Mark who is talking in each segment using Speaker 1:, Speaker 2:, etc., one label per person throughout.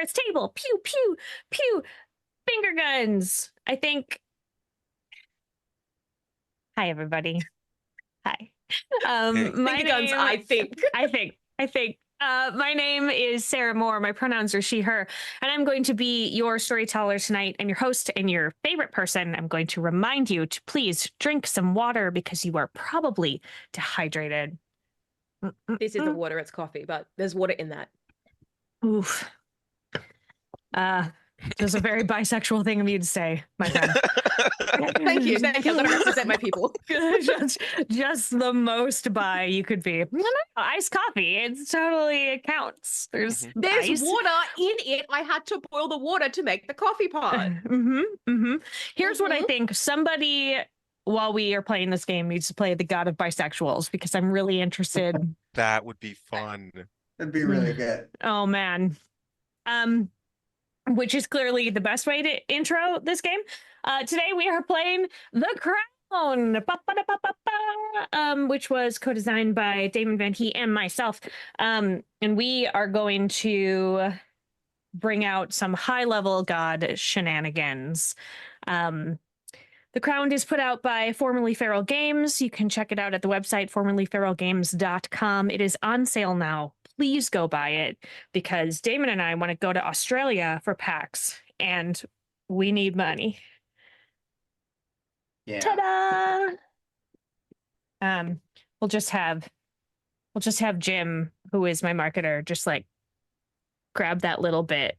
Speaker 1: Sarah's table. Pew, pew, pew. Finger guns. I think. Hi, everybody. Hi. My
Speaker 2: Finger guns,
Speaker 1: name,
Speaker 2: I think.
Speaker 1: My name is Sarah Moore. My pronouns are she, her, and I'm going to be your storyteller tonight and your host and your favorite person. I'm going to remind you to please drink some water because you are probably dehydrated.
Speaker 2: This isn't water, it's coffee, but there's water in that.
Speaker 1: Oof. This is a very bisexual thing of you to say, my friend.
Speaker 2: Thank you. I'm going to represent my people.
Speaker 1: just the most bi you could be. No, iced coffee. It counts. There's ice.
Speaker 2: Water in it. I had to boil the water to make the coffee pot.
Speaker 1: Here's what I think. Somebody, while we are playing this game, needs to play the God of Bisexuals because I'm really interested.
Speaker 3: That would be fun.
Speaker 4: That'd be really good.
Speaker 1: Oh, man. Which is clearly the best way to intro this game. Today we are playing The Crown, which was co-designed by Damon Vanhee and myself. And we are going to bring out some high-level god shenanigans. The Crown is put out by formerly Feral Games. You can check it out at the website formerlyferalgames.com. It is on sale now. Please go buy it because Damon and I want to go to Australia for PAX and we need money.
Speaker 4: Yeah.
Speaker 1: Ta-da! We'll just have Jim, who is my marketer, just like grab that little bit.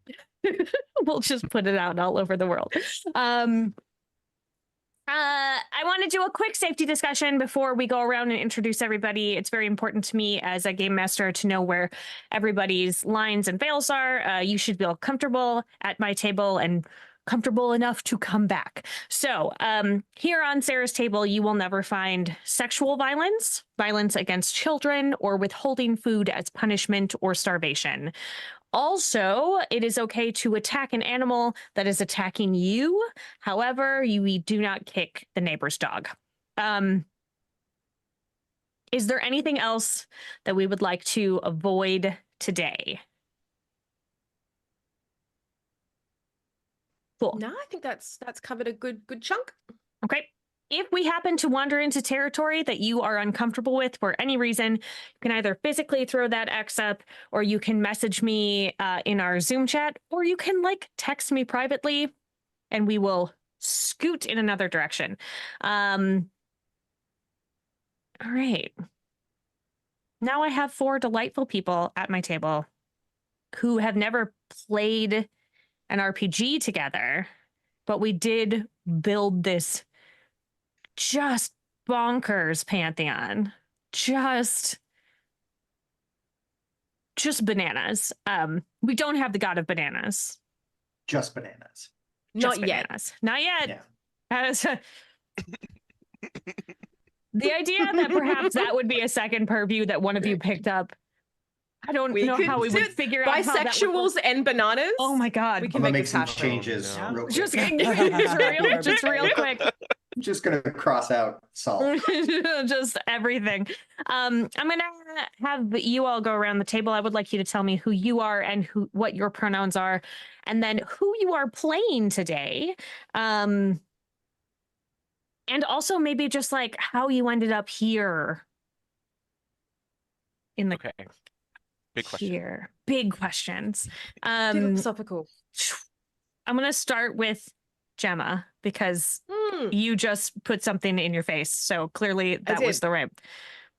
Speaker 1: We'll just put it out all over the world. I want to do a quick safety discussion before we go around and introduce everybody. It's very important to me as a game master to know where everybody's lines and fails are. You should feel comfortable at my table and comfortable enough to come back. So here on Sarah's table, you will never find sexual violence, violence against children, or withholding food as punishment or starvation. Also, it is okay to attack an animal that is attacking you. However, we do not kick the neighbor's dog. Is there anything else that we would like to avoid today? Cool.
Speaker 2: No, I think that's covered a good chunk.
Speaker 1: Okay. If we happen to wander into territory that you are uncomfortable with for any reason, you can either physically throw that X up, or you can message me in our Zoom chat, or you can text me privately and we will scoot in another direction. All right. Now I have 4 delightful people at my table who have never played an RPG together, but we did build this just bonkers pantheon. Just bananas. We don't have the god of bananas.
Speaker 4: Just bananas.
Speaker 2: Not
Speaker 1: yet. Not yet. Yeah. The idea that perhaps that would be a second purview that one of you picked up. I don't know how we would figure out
Speaker 2: bisexuals and bananas.
Speaker 1: Oh my god.
Speaker 4: We can make some changes real quick.
Speaker 1: Just real quick.
Speaker 4: I'm just gonna cross out salt.
Speaker 1: Just everything. I'm gonna have you all go around the table. I would like you to tell me who you are and what your pronouns are, and then who you are playing today. And also maybe just how you ended up here.
Speaker 3: Okay. Big question.
Speaker 1: Here. Big questions.
Speaker 2: Philosophical.
Speaker 1: I'm gonna start with Gemma because you just put something in your face, so clearly that was the right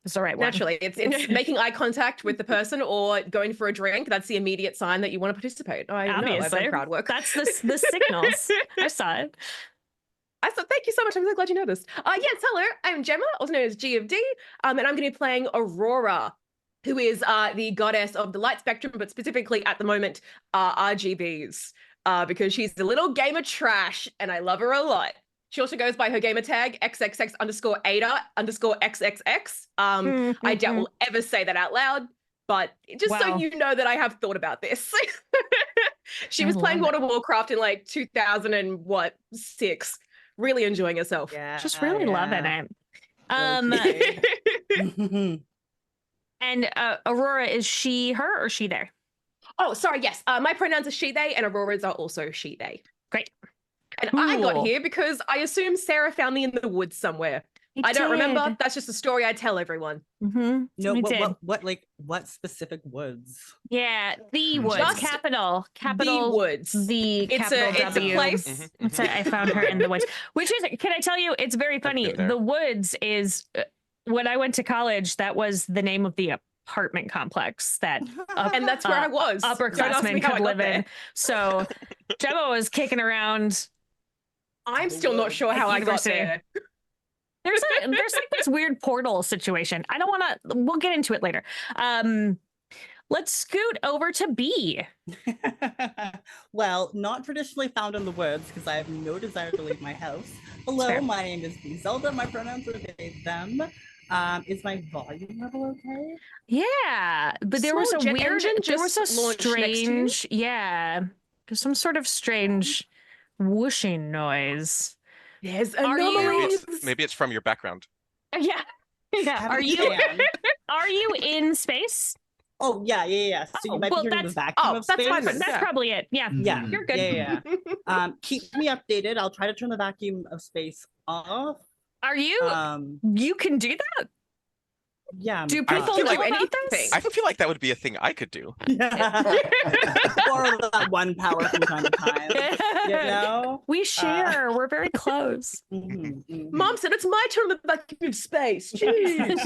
Speaker 1: one.
Speaker 2: Naturally, it's making eye contact with the person or going for a drink. That's the immediate sign that you want to participate.
Speaker 1: Obviously,
Speaker 2: I've done crowd work.
Speaker 1: That's the signals. I saw it.
Speaker 2: Thank you so much. I'm so glad you noticed. Yes, hello. I'm Gemma, also known as G of D, and I'm going to be playing Aurora, who is the goddess of the light spectrum, but specifically at the moment, RGBs. Because she's a little gamer trash and I love her a lot. She also goes by her gamer tag XXX_Ada_XXX. I doubt we'll ever say that out loud, but just so you know that I have thought about this. She was playing World of Warcraft in 2006. Really enjoying herself.
Speaker 1: Yeah, just really loving it. And Aurora, is she her or she there?
Speaker 2: Oh, sorry. Yes. My pronouns are she, they, and Aurora's are also she, they.
Speaker 1: Great.
Speaker 2: And I got
Speaker 1: Cool.
Speaker 2: here because I assume Sarah found me in the woods somewhere. I don't remember. That's just a story I tell everyone.
Speaker 1: Mm-hmm.
Speaker 5: No,
Speaker 1: We did.
Speaker 5: what specific woods?
Speaker 1: Yeah, the woods.
Speaker 2: Just
Speaker 1: capital.
Speaker 2: The woods.
Speaker 1: The
Speaker 2: It's
Speaker 1: capital
Speaker 2: a
Speaker 1: W.
Speaker 2: place.
Speaker 1: It's I found her in the woods. Which is, can I tell you, it's very funny.
Speaker 3: been there.
Speaker 1: The woods is, when I went to college, that was the name of the apartment complex that
Speaker 2: And that's where I was. Don't ask me
Speaker 1: upperclassmen
Speaker 2: how I
Speaker 1: could
Speaker 2: got
Speaker 1: live in.
Speaker 2: there.
Speaker 1: So Gemma was kicking around.
Speaker 2: I'm still not sure how I got
Speaker 1: University.
Speaker 2: there.
Speaker 1: There's like this weird portal situation. I don't want to. We'll get into it later. Let's scoot over to B.
Speaker 5: Well, not traditionally found in the woods because I have no desire to leave my house. Hello,
Speaker 1: Fair.
Speaker 5: my name is Zelda. My pronouns are they, them. Is my volume level okay?
Speaker 1: Yeah, but there was
Speaker 2: Small
Speaker 1: a
Speaker 2: jet
Speaker 1: weird.
Speaker 2: engine
Speaker 1: There was a
Speaker 2: just launched next to you?
Speaker 1: strange. Yeah, there's some sort of strange whooshing noise.
Speaker 2: There's
Speaker 1: Are you-
Speaker 2: anomalies.
Speaker 3: Maybe it's from your background.
Speaker 1: Yeah, yeah.
Speaker 5: Have
Speaker 1: Are
Speaker 5: a
Speaker 1: you
Speaker 5: fan.
Speaker 1: are you in space?
Speaker 5: Oh yeah. So
Speaker 1: Oh,
Speaker 5: you might
Speaker 1: well,
Speaker 5: be hearing the
Speaker 1: that's-
Speaker 5: vacuum of
Speaker 2: that's
Speaker 5: space.
Speaker 2: fine,
Speaker 1: That's
Speaker 2: Yeah.
Speaker 1: probably it. Yeah,
Speaker 5: Yeah,
Speaker 1: you're good.
Speaker 5: Yeah. Keep me updated. I'll try to turn the vacuum of space off.
Speaker 1: Are you? You can do that.
Speaker 5: Yeah.
Speaker 1: Do
Speaker 3: I
Speaker 1: people
Speaker 3: feel
Speaker 1: know
Speaker 3: like
Speaker 1: about
Speaker 2: anything.
Speaker 1: this?
Speaker 3: I feel like that would be a thing I could do.
Speaker 5: Borrow that one power from time to time. You know?
Speaker 1: We share. We're very close.
Speaker 5: Mhm, mhm.
Speaker 2: Mom said it's my turn to the vacuum of space. Jeez.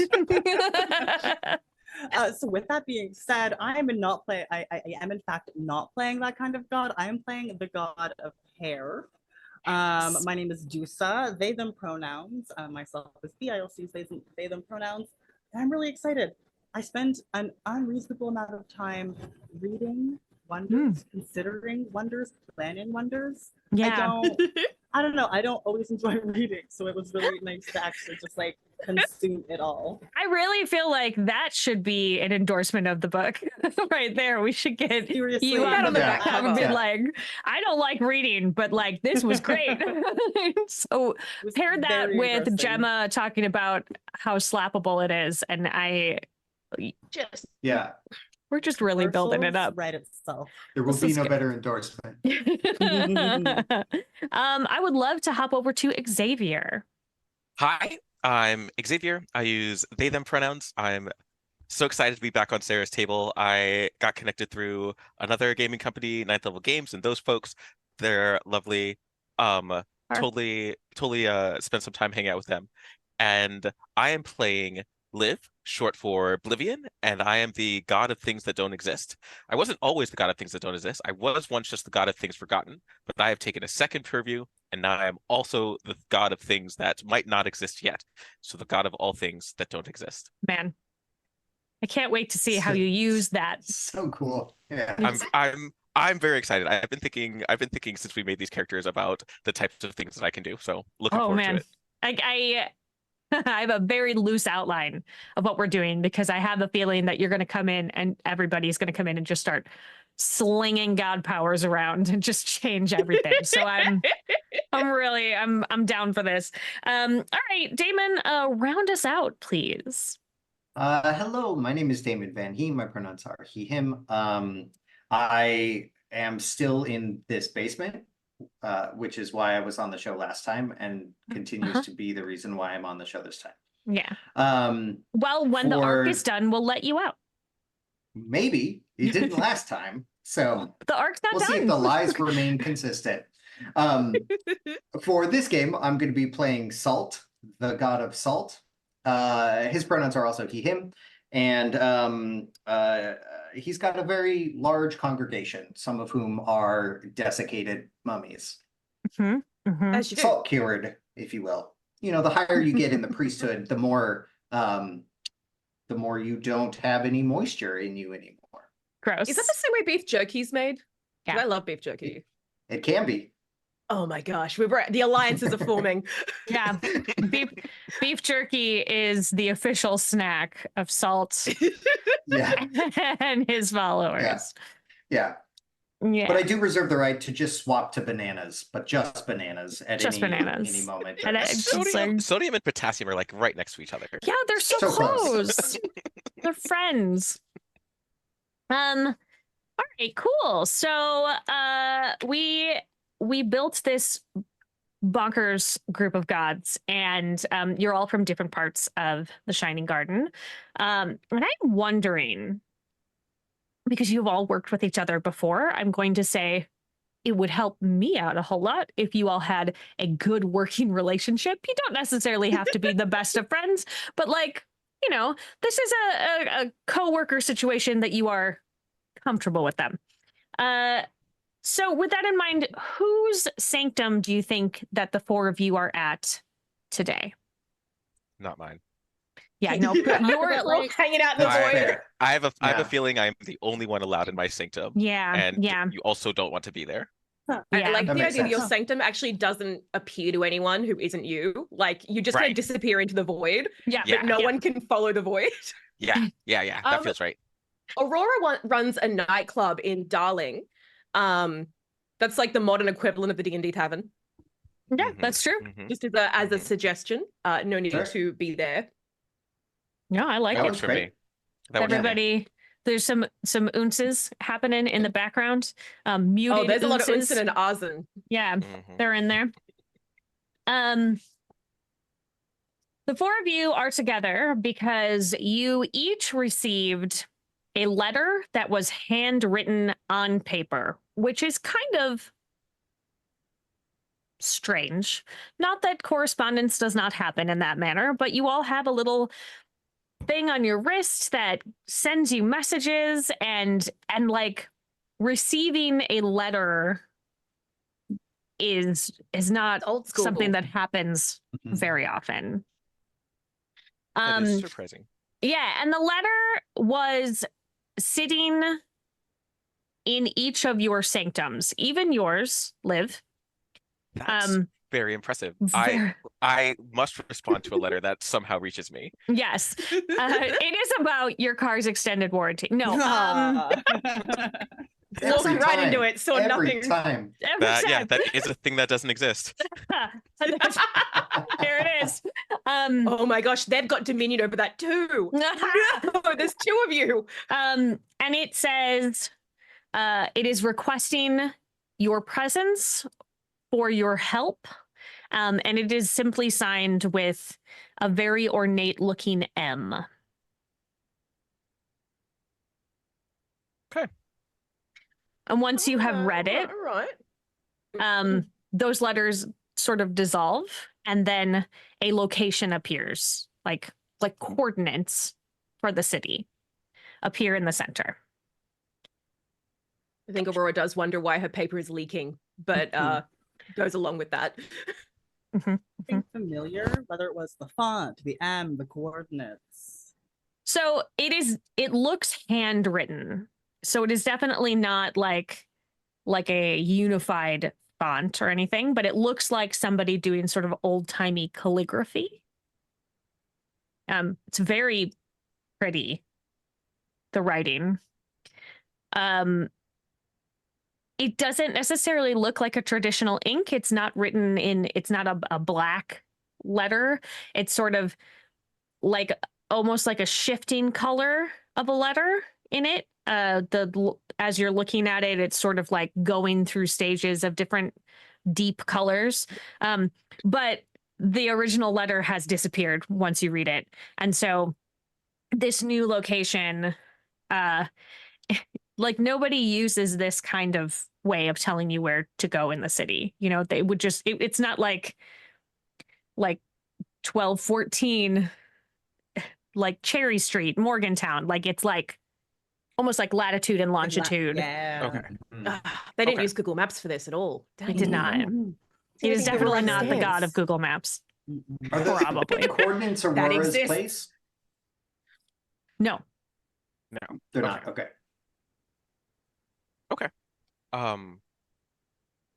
Speaker 5: So with that being said, I am not play. I am in fact not playing that kind of god. I am playing the god of hair. My name is Dusa. They them pronouns. Myself is BILCs. They them pronouns. And I'm really excited. I spent an unreasonable amount of time reading wonders, considering wonders, planning wonders.
Speaker 1: Yeah.
Speaker 5: I don't know. I don't always enjoy reading, so it was really nice to actually just like consume it all.
Speaker 1: I really feel like that should be an endorsement of the book right there. We should get
Speaker 5: Seriously.
Speaker 1: you
Speaker 2: That
Speaker 1: on
Speaker 2: on
Speaker 1: the
Speaker 2: the
Speaker 1: back
Speaker 2: back
Speaker 1: cover and be
Speaker 4: cover.
Speaker 1: like, I don't like reading, but like this was great. So
Speaker 5: It was
Speaker 1: paired that
Speaker 5: very
Speaker 1: with
Speaker 5: engrossing.
Speaker 1: Gemma talking about how slappable it is, and
Speaker 2: Just
Speaker 4: Yeah,
Speaker 1: we're just really building it up.
Speaker 5: Right itself.
Speaker 4: there will
Speaker 1: This
Speaker 4: be
Speaker 1: is
Speaker 4: no
Speaker 1: good.
Speaker 4: better endorsement.
Speaker 1: I would love to hop over to Xavier.
Speaker 3: Hi, I'm Xavier. I use they them pronouns. I'm so excited to be back on Sarah's table. I got connected through another gaming company, Ninth Level Games, and those folks, they're lovely. Totally spent some time hanging out with them. And I am playing Liv, short for Oblivion, and I am the god of things that don't exist. I wasn't always the god of things that don't exist. I was once just the god of things forgotten, but I have taken a second purview, and now I am also the god of things that might not exist yet. So the god of all things that don't exist.
Speaker 1: Man, I can't wait to see how you use that.
Speaker 4: So cool. Yeah.
Speaker 3: I'm very excited. I've been thinking since we made these characters about the types of things that I can do. So looking
Speaker 1: Oh
Speaker 3: forward
Speaker 1: man,
Speaker 3: to it.
Speaker 1: I I have a very loose outline of what we're doing because I have a feeling that you're going to come in and everybody's going to come in and just start slinging god powers around and just change everything. So I'm down for this. All right, Damon, round us out, please.
Speaker 4: Hello, my name is Damon Vanhee. My pronouns are he, him. I am still in this basement, which is why I was on the show last time and continues to be the reason why I'm on the show this time.
Speaker 1: Yeah.
Speaker 4: Um,
Speaker 1: Well, when the arc
Speaker 4: for-
Speaker 1: is done, we'll let you out.
Speaker 4: maybe it didn't last time, so
Speaker 1: The arc's not
Speaker 4: we'll
Speaker 1: done.
Speaker 4: see if the lies remain consistent. For this game, I'm going to be playing Salt, the god of salt. His pronouns are also he, him, and he's got a very large congregation, some of whom are desiccated mummies,
Speaker 1: Mhm, mhm.
Speaker 2: as you do.
Speaker 4: salt cured, if you will. You know, the higher you get in the priesthood, the more you don't have any moisture in you anymore.
Speaker 1: Gross.
Speaker 2: Is that the same way beef jerky's made? 'Cause
Speaker 1: Yeah.
Speaker 2: I love beef jerky.
Speaker 4: It can be.
Speaker 2: Oh my gosh, the alliances are forming.
Speaker 1: Yeah. Beef jerky is the official snack of Salt
Speaker 4: Yeah,
Speaker 1: and his followers.
Speaker 4: yeah.
Speaker 1: Yeah.
Speaker 4: But I do reserve the right to just swap to bananas, but just bananas at
Speaker 1: Just
Speaker 4: any
Speaker 1: bananas.
Speaker 4: moment.
Speaker 1: And
Speaker 4: during
Speaker 1: I-
Speaker 4: the
Speaker 1: it's
Speaker 3: Sodium,
Speaker 1: like-
Speaker 3: sodium and potassium are like right next to each other.
Speaker 1: Yeah, they're so,
Speaker 4: So close.
Speaker 1: close. They're friends. All right, cool. So we built this bonkers group of gods, and you're all from different parts of the Shining Garden. And I'm wondering, because you've all worked with each other before, I'm going to say it would help me out a whole lot if you all had a good working relationship. You don't necessarily have to be the best of friends, but like, you know, this is a co-worker situation that you are comfortable with them. So with that in mind, whose sanctum do you think that the four of you are at today?
Speaker 3: Not mine.
Speaker 1: Yeah, no,
Speaker 2: You're
Speaker 1: you're
Speaker 2: like hanging out in the
Speaker 4: That's
Speaker 2: void.
Speaker 4: fair.
Speaker 3: I have a
Speaker 4: Yeah.
Speaker 3: feeling I'm the only one allowed in my sanctum.
Speaker 1: yeah,
Speaker 3: And
Speaker 1: yeah,
Speaker 3: you also don't want to be there.
Speaker 2: I
Speaker 1: yeah.
Speaker 2: like
Speaker 4: That
Speaker 2: the
Speaker 4: makes
Speaker 2: idea that your
Speaker 4: sense.
Speaker 2: sanctum actually doesn't appear to anyone who isn't you. Like you just kind
Speaker 3: Right.
Speaker 2: of disappear into the void,
Speaker 1: Yeah,
Speaker 3: Yeah.
Speaker 2: but no one can follow the void.
Speaker 3: Yeah. That
Speaker 2: Um,
Speaker 3: feels right.
Speaker 2: Aurora runs a nightclub in Darling. That's like the modern equivalent of the D&D tavern.
Speaker 1: Yeah,
Speaker 3: Mhm,
Speaker 1: that's true.
Speaker 3: mhm.
Speaker 2: Just as a
Speaker 3: Mhm.
Speaker 2: suggestion. No need
Speaker 4: Sure.
Speaker 2: to be there.
Speaker 1: No, I like
Speaker 3: That
Speaker 1: it.
Speaker 3: works for me. That works for me.
Speaker 1: Everybody, there's some unces happening in the background. Muted
Speaker 2: Oh, there's a lot of
Speaker 1: unces.
Speaker 2: Unsen and Arzen.
Speaker 1: Yeah,
Speaker 3: Mhm.
Speaker 1: they're in there. The four of you are together because you each received a letter that was handwritten on paper, which is kind of strange. Not that correspondence does not happen in that manner, but you all have a little thing on your wrist that sends you messages, and like receiving a letter is not
Speaker 2: It's old school.
Speaker 1: something that happens very often.
Speaker 3: That is surprising.
Speaker 1: Yeah, and the letter was sitting in each of your sanctums, even yours, Liv.
Speaker 3: That's very impressive.
Speaker 1: Ver-
Speaker 3: I must respond to a letter that somehow reaches me.
Speaker 1: yes, it is about your car's extended warranty. No,
Speaker 2: Walked
Speaker 4: Every
Speaker 2: right into
Speaker 4: time,
Speaker 2: it, saw
Speaker 4: every
Speaker 2: nothing.
Speaker 4: time.
Speaker 3: That is a thing that doesn't exist.
Speaker 1: there it is.
Speaker 2: Oh my gosh, they've got dominion over that too. No, there's two of you.
Speaker 1: And it says, it is requesting your presence for your help. And it is simply signed with a very ornate looking M.
Speaker 3: Okay.
Speaker 1: And once you have read it,
Speaker 2: All right.
Speaker 1: those letters sort of dissolve, and then a location appears, like coordinates for the city appear in the center.
Speaker 2: I think Aurora does wonder why her paper is leaking, but goes along with that.
Speaker 5: Something familiar, whether it was the font, the M, the coordinates.
Speaker 1: So it looks handwritten. So it is definitely not like a unified font or anything, but it looks like somebody doing sort of old-timey calligraphy. It's very pretty, the writing. It doesn't necessarily look like a traditional ink. It's not written in, it's not a black letter. It's sort of like almost like a shifting color of a letter in it. As you're looking at it, it's sort of like going through stages of different deep colors. But the original letter has disappeared once you read it. And so this new location, like nobody uses this kind of way of telling you where to go in the city. You know, they would just, it's not like 1214, like Cherry Street, Morgantown. Like it's like almost like latitude and longitude.
Speaker 5: Yeah.
Speaker 3: Okay.
Speaker 2: They didn't
Speaker 3: Okay.
Speaker 2: use Google Maps for this at all.
Speaker 1: It did not.
Speaker 5: Mm-mm.
Speaker 1: It is
Speaker 2: Anything
Speaker 1: definitely
Speaker 2: Google
Speaker 1: not the god
Speaker 2: understands.
Speaker 1: of Google Maps.
Speaker 5: Mm-mm.
Speaker 4: Are the
Speaker 1: Probably.
Speaker 4: coordinates
Speaker 2: That
Speaker 4: Aurora's
Speaker 2: exists.
Speaker 4: place?
Speaker 1: No.
Speaker 3: No.
Speaker 4: They're not. Okay.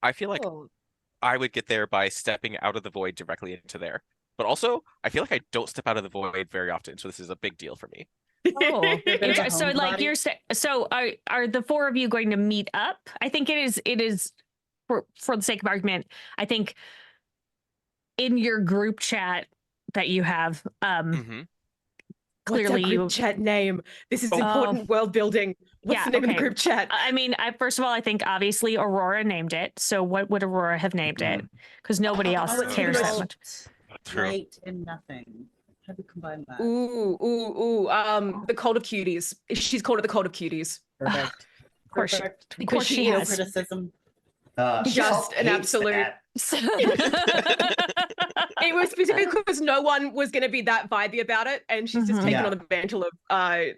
Speaker 3: I feel like
Speaker 2: Oh,
Speaker 3: I would get there by stepping out of the void directly into there. But also, I feel like I don't step out of the void very often, so this is a big deal for me.
Speaker 1: Oh,
Speaker 5: bit of a
Speaker 1: so like
Speaker 5: homebody.
Speaker 1: so are the four of you going to meet up? I think it is for the sake of argument. I think in your group chat that you have,
Speaker 3: Mhm.
Speaker 1: clearly
Speaker 2: What's our group chat name? This is important world building. What's
Speaker 1: Yeah,
Speaker 2: the name of
Speaker 1: okay.
Speaker 2: the group chat?
Speaker 1: I mean, first of all, I think obviously Aurora named it. So what would Aurora have named it? Because nobody else
Speaker 5: it's
Speaker 1: cares that
Speaker 5: most
Speaker 1: much.
Speaker 3: True.
Speaker 5: Right and nothing. How do you combine that?
Speaker 2: The Cult of Cuties. She's called it the Cult of Cuties.
Speaker 5: Perfect.
Speaker 1: Of course,
Speaker 5: Perfect.
Speaker 1: of course she
Speaker 2: is.
Speaker 5: No
Speaker 1: has.
Speaker 5: criticism.
Speaker 2: Just
Speaker 4: Salt
Speaker 2: an
Speaker 4: hates
Speaker 2: absolute-
Speaker 4: that.
Speaker 2: It was specifically because no one was going to be that vibey about it, and she's just
Speaker 1: Mhm.
Speaker 2: taken
Speaker 4: Yeah.
Speaker 2: on the mantle of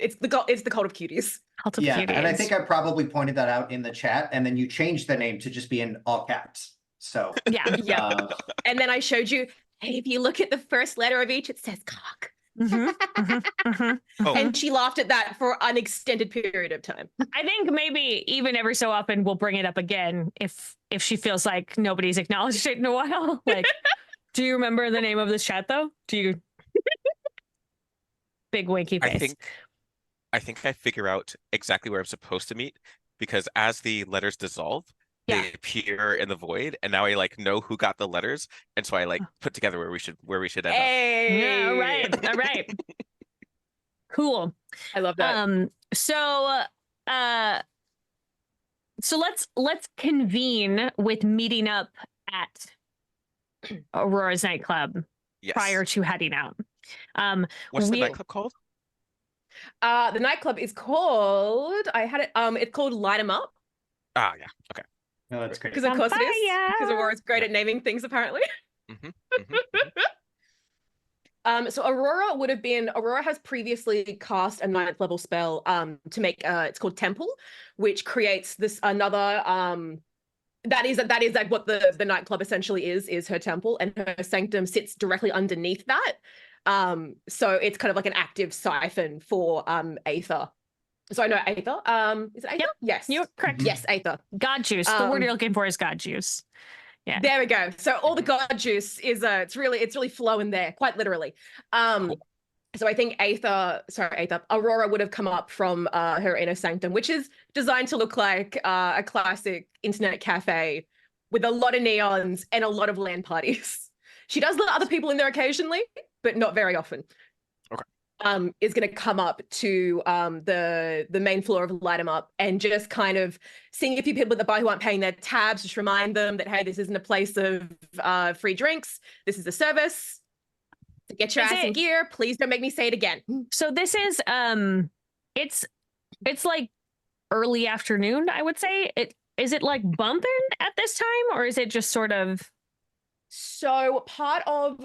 Speaker 2: it's the Cult of Cuties.
Speaker 1: Cult of
Speaker 4: Yeah, and I
Speaker 1: Cuties.
Speaker 4: think I probably pointed that out in the chat, and then you changed the name to just be in all caps. So
Speaker 1: Yeah.
Speaker 2: Yeah. And then I showed you, hey, if you look at the first letter of each, it says cock.
Speaker 3: Oh.
Speaker 2: And she laughed at that for an extended period of time.
Speaker 1: I think maybe even every so often we'll bring it up again if she feels like nobody's acknowledged it in a while. Like, do you remember the name of this chat though? Do you? Big winky face.
Speaker 3: I think I figure out exactly where I'm supposed to meet, because as the letters dissolve,
Speaker 1: Yeah.
Speaker 3: they appear in the void, and now I like know who got the letters, and so I like put together where we should end up.
Speaker 2: Hey.
Speaker 1: Yeah, all right. All right. Cool.
Speaker 2: I love that.
Speaker 1: So let's convene with meeting up at Aurora's nightclub
Speaker 3: Yes.
Speaker 1: prior to heading out.
Speaker 3: What's the
Speaker 1: we-
Speaker 3: nightclub called?
Speaker 2: The nightclub is called, it's called Light 'em Up.
Speaker 3: Ah, yeah. Okay.
Speaker 4: no, that's great.
Speaker 2: Because of course it is.
Speaker 1: Vampire.
Speaker 2: Because Aurora's great at naming things, apparently. So Aurora has previously cast a 9th level spell to make it's called Temple, which creates this another that is like what the nightclub essentially is her temple, and her sanctum sits directly underneath that. So it's kind of like an active siphon for Aether. So I know Aether. Is it Aether?
Speaker 1: Yep.
Speaker 2: Yes.
Speaker 1: You're correct.
Speaker 2: Yes, Aether.
Speaker 1: God juice. The word you're looking for is God juice. Yeah.
Speaker 2: There we go. So all the god juice is it's really flowing there, quite literally.
Speaker 3: Cool.
Speaker 2: So I think Aurora would have come up from her inner sanctum, which is designed to look like a classic internet cafe with a lot of neons and a lot of LAN parties. She does let other people in there occasionally, but not very often.
Speaker 3: Okay.
Speaker 2: Is going to come up to the main floor of Light 'em Up and just kind of seeing a few people at the bar who aren't paying their tabs, just remind them that, hey, this isn't a place of free drinks. This is a service. Get your ass in gear. Please don't make me say it again.
Speaker 1: So this is it's like early afternoon, I would say. Is it like bumping at this time, or is it just sort of?
Speaker 2: So part of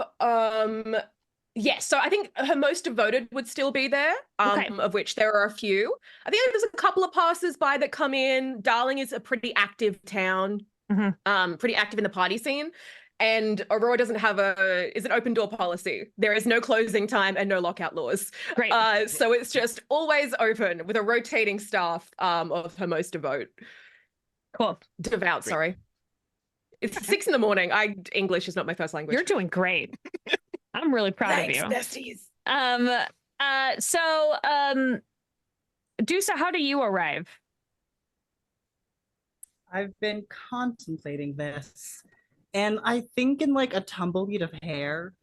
Speaker 2: yes, so I think her most devoted would still be there,
Speaker 1: Okay.
Speaker 2: of which there are a few. I think there's a couple of passers-by that come in. Darling is a pretty active town, pretty active in the party scene. And Aurora doesn't have is an open door policy. There is no closing time and no lockout laws.
Speaker 1: Great.
Speaker 2: So it's just always open with a rotating staff of her most devout.
Speaker 1: Cool.
Speaker 2: Devout,
Speaker 3: Great.
Speaker 2: sorry. It's 6 a.m. English is not my first language.
Speaker 1: You're doing great. I'm really proud
Speaker 2: Thanks,
Speaker 1: of you.
Speaker 2: besties.
Speaker 1: Dusa, how do you arrive?
Speaker 5: I've been contemplating this, and I think in like a tumbleweed of hair.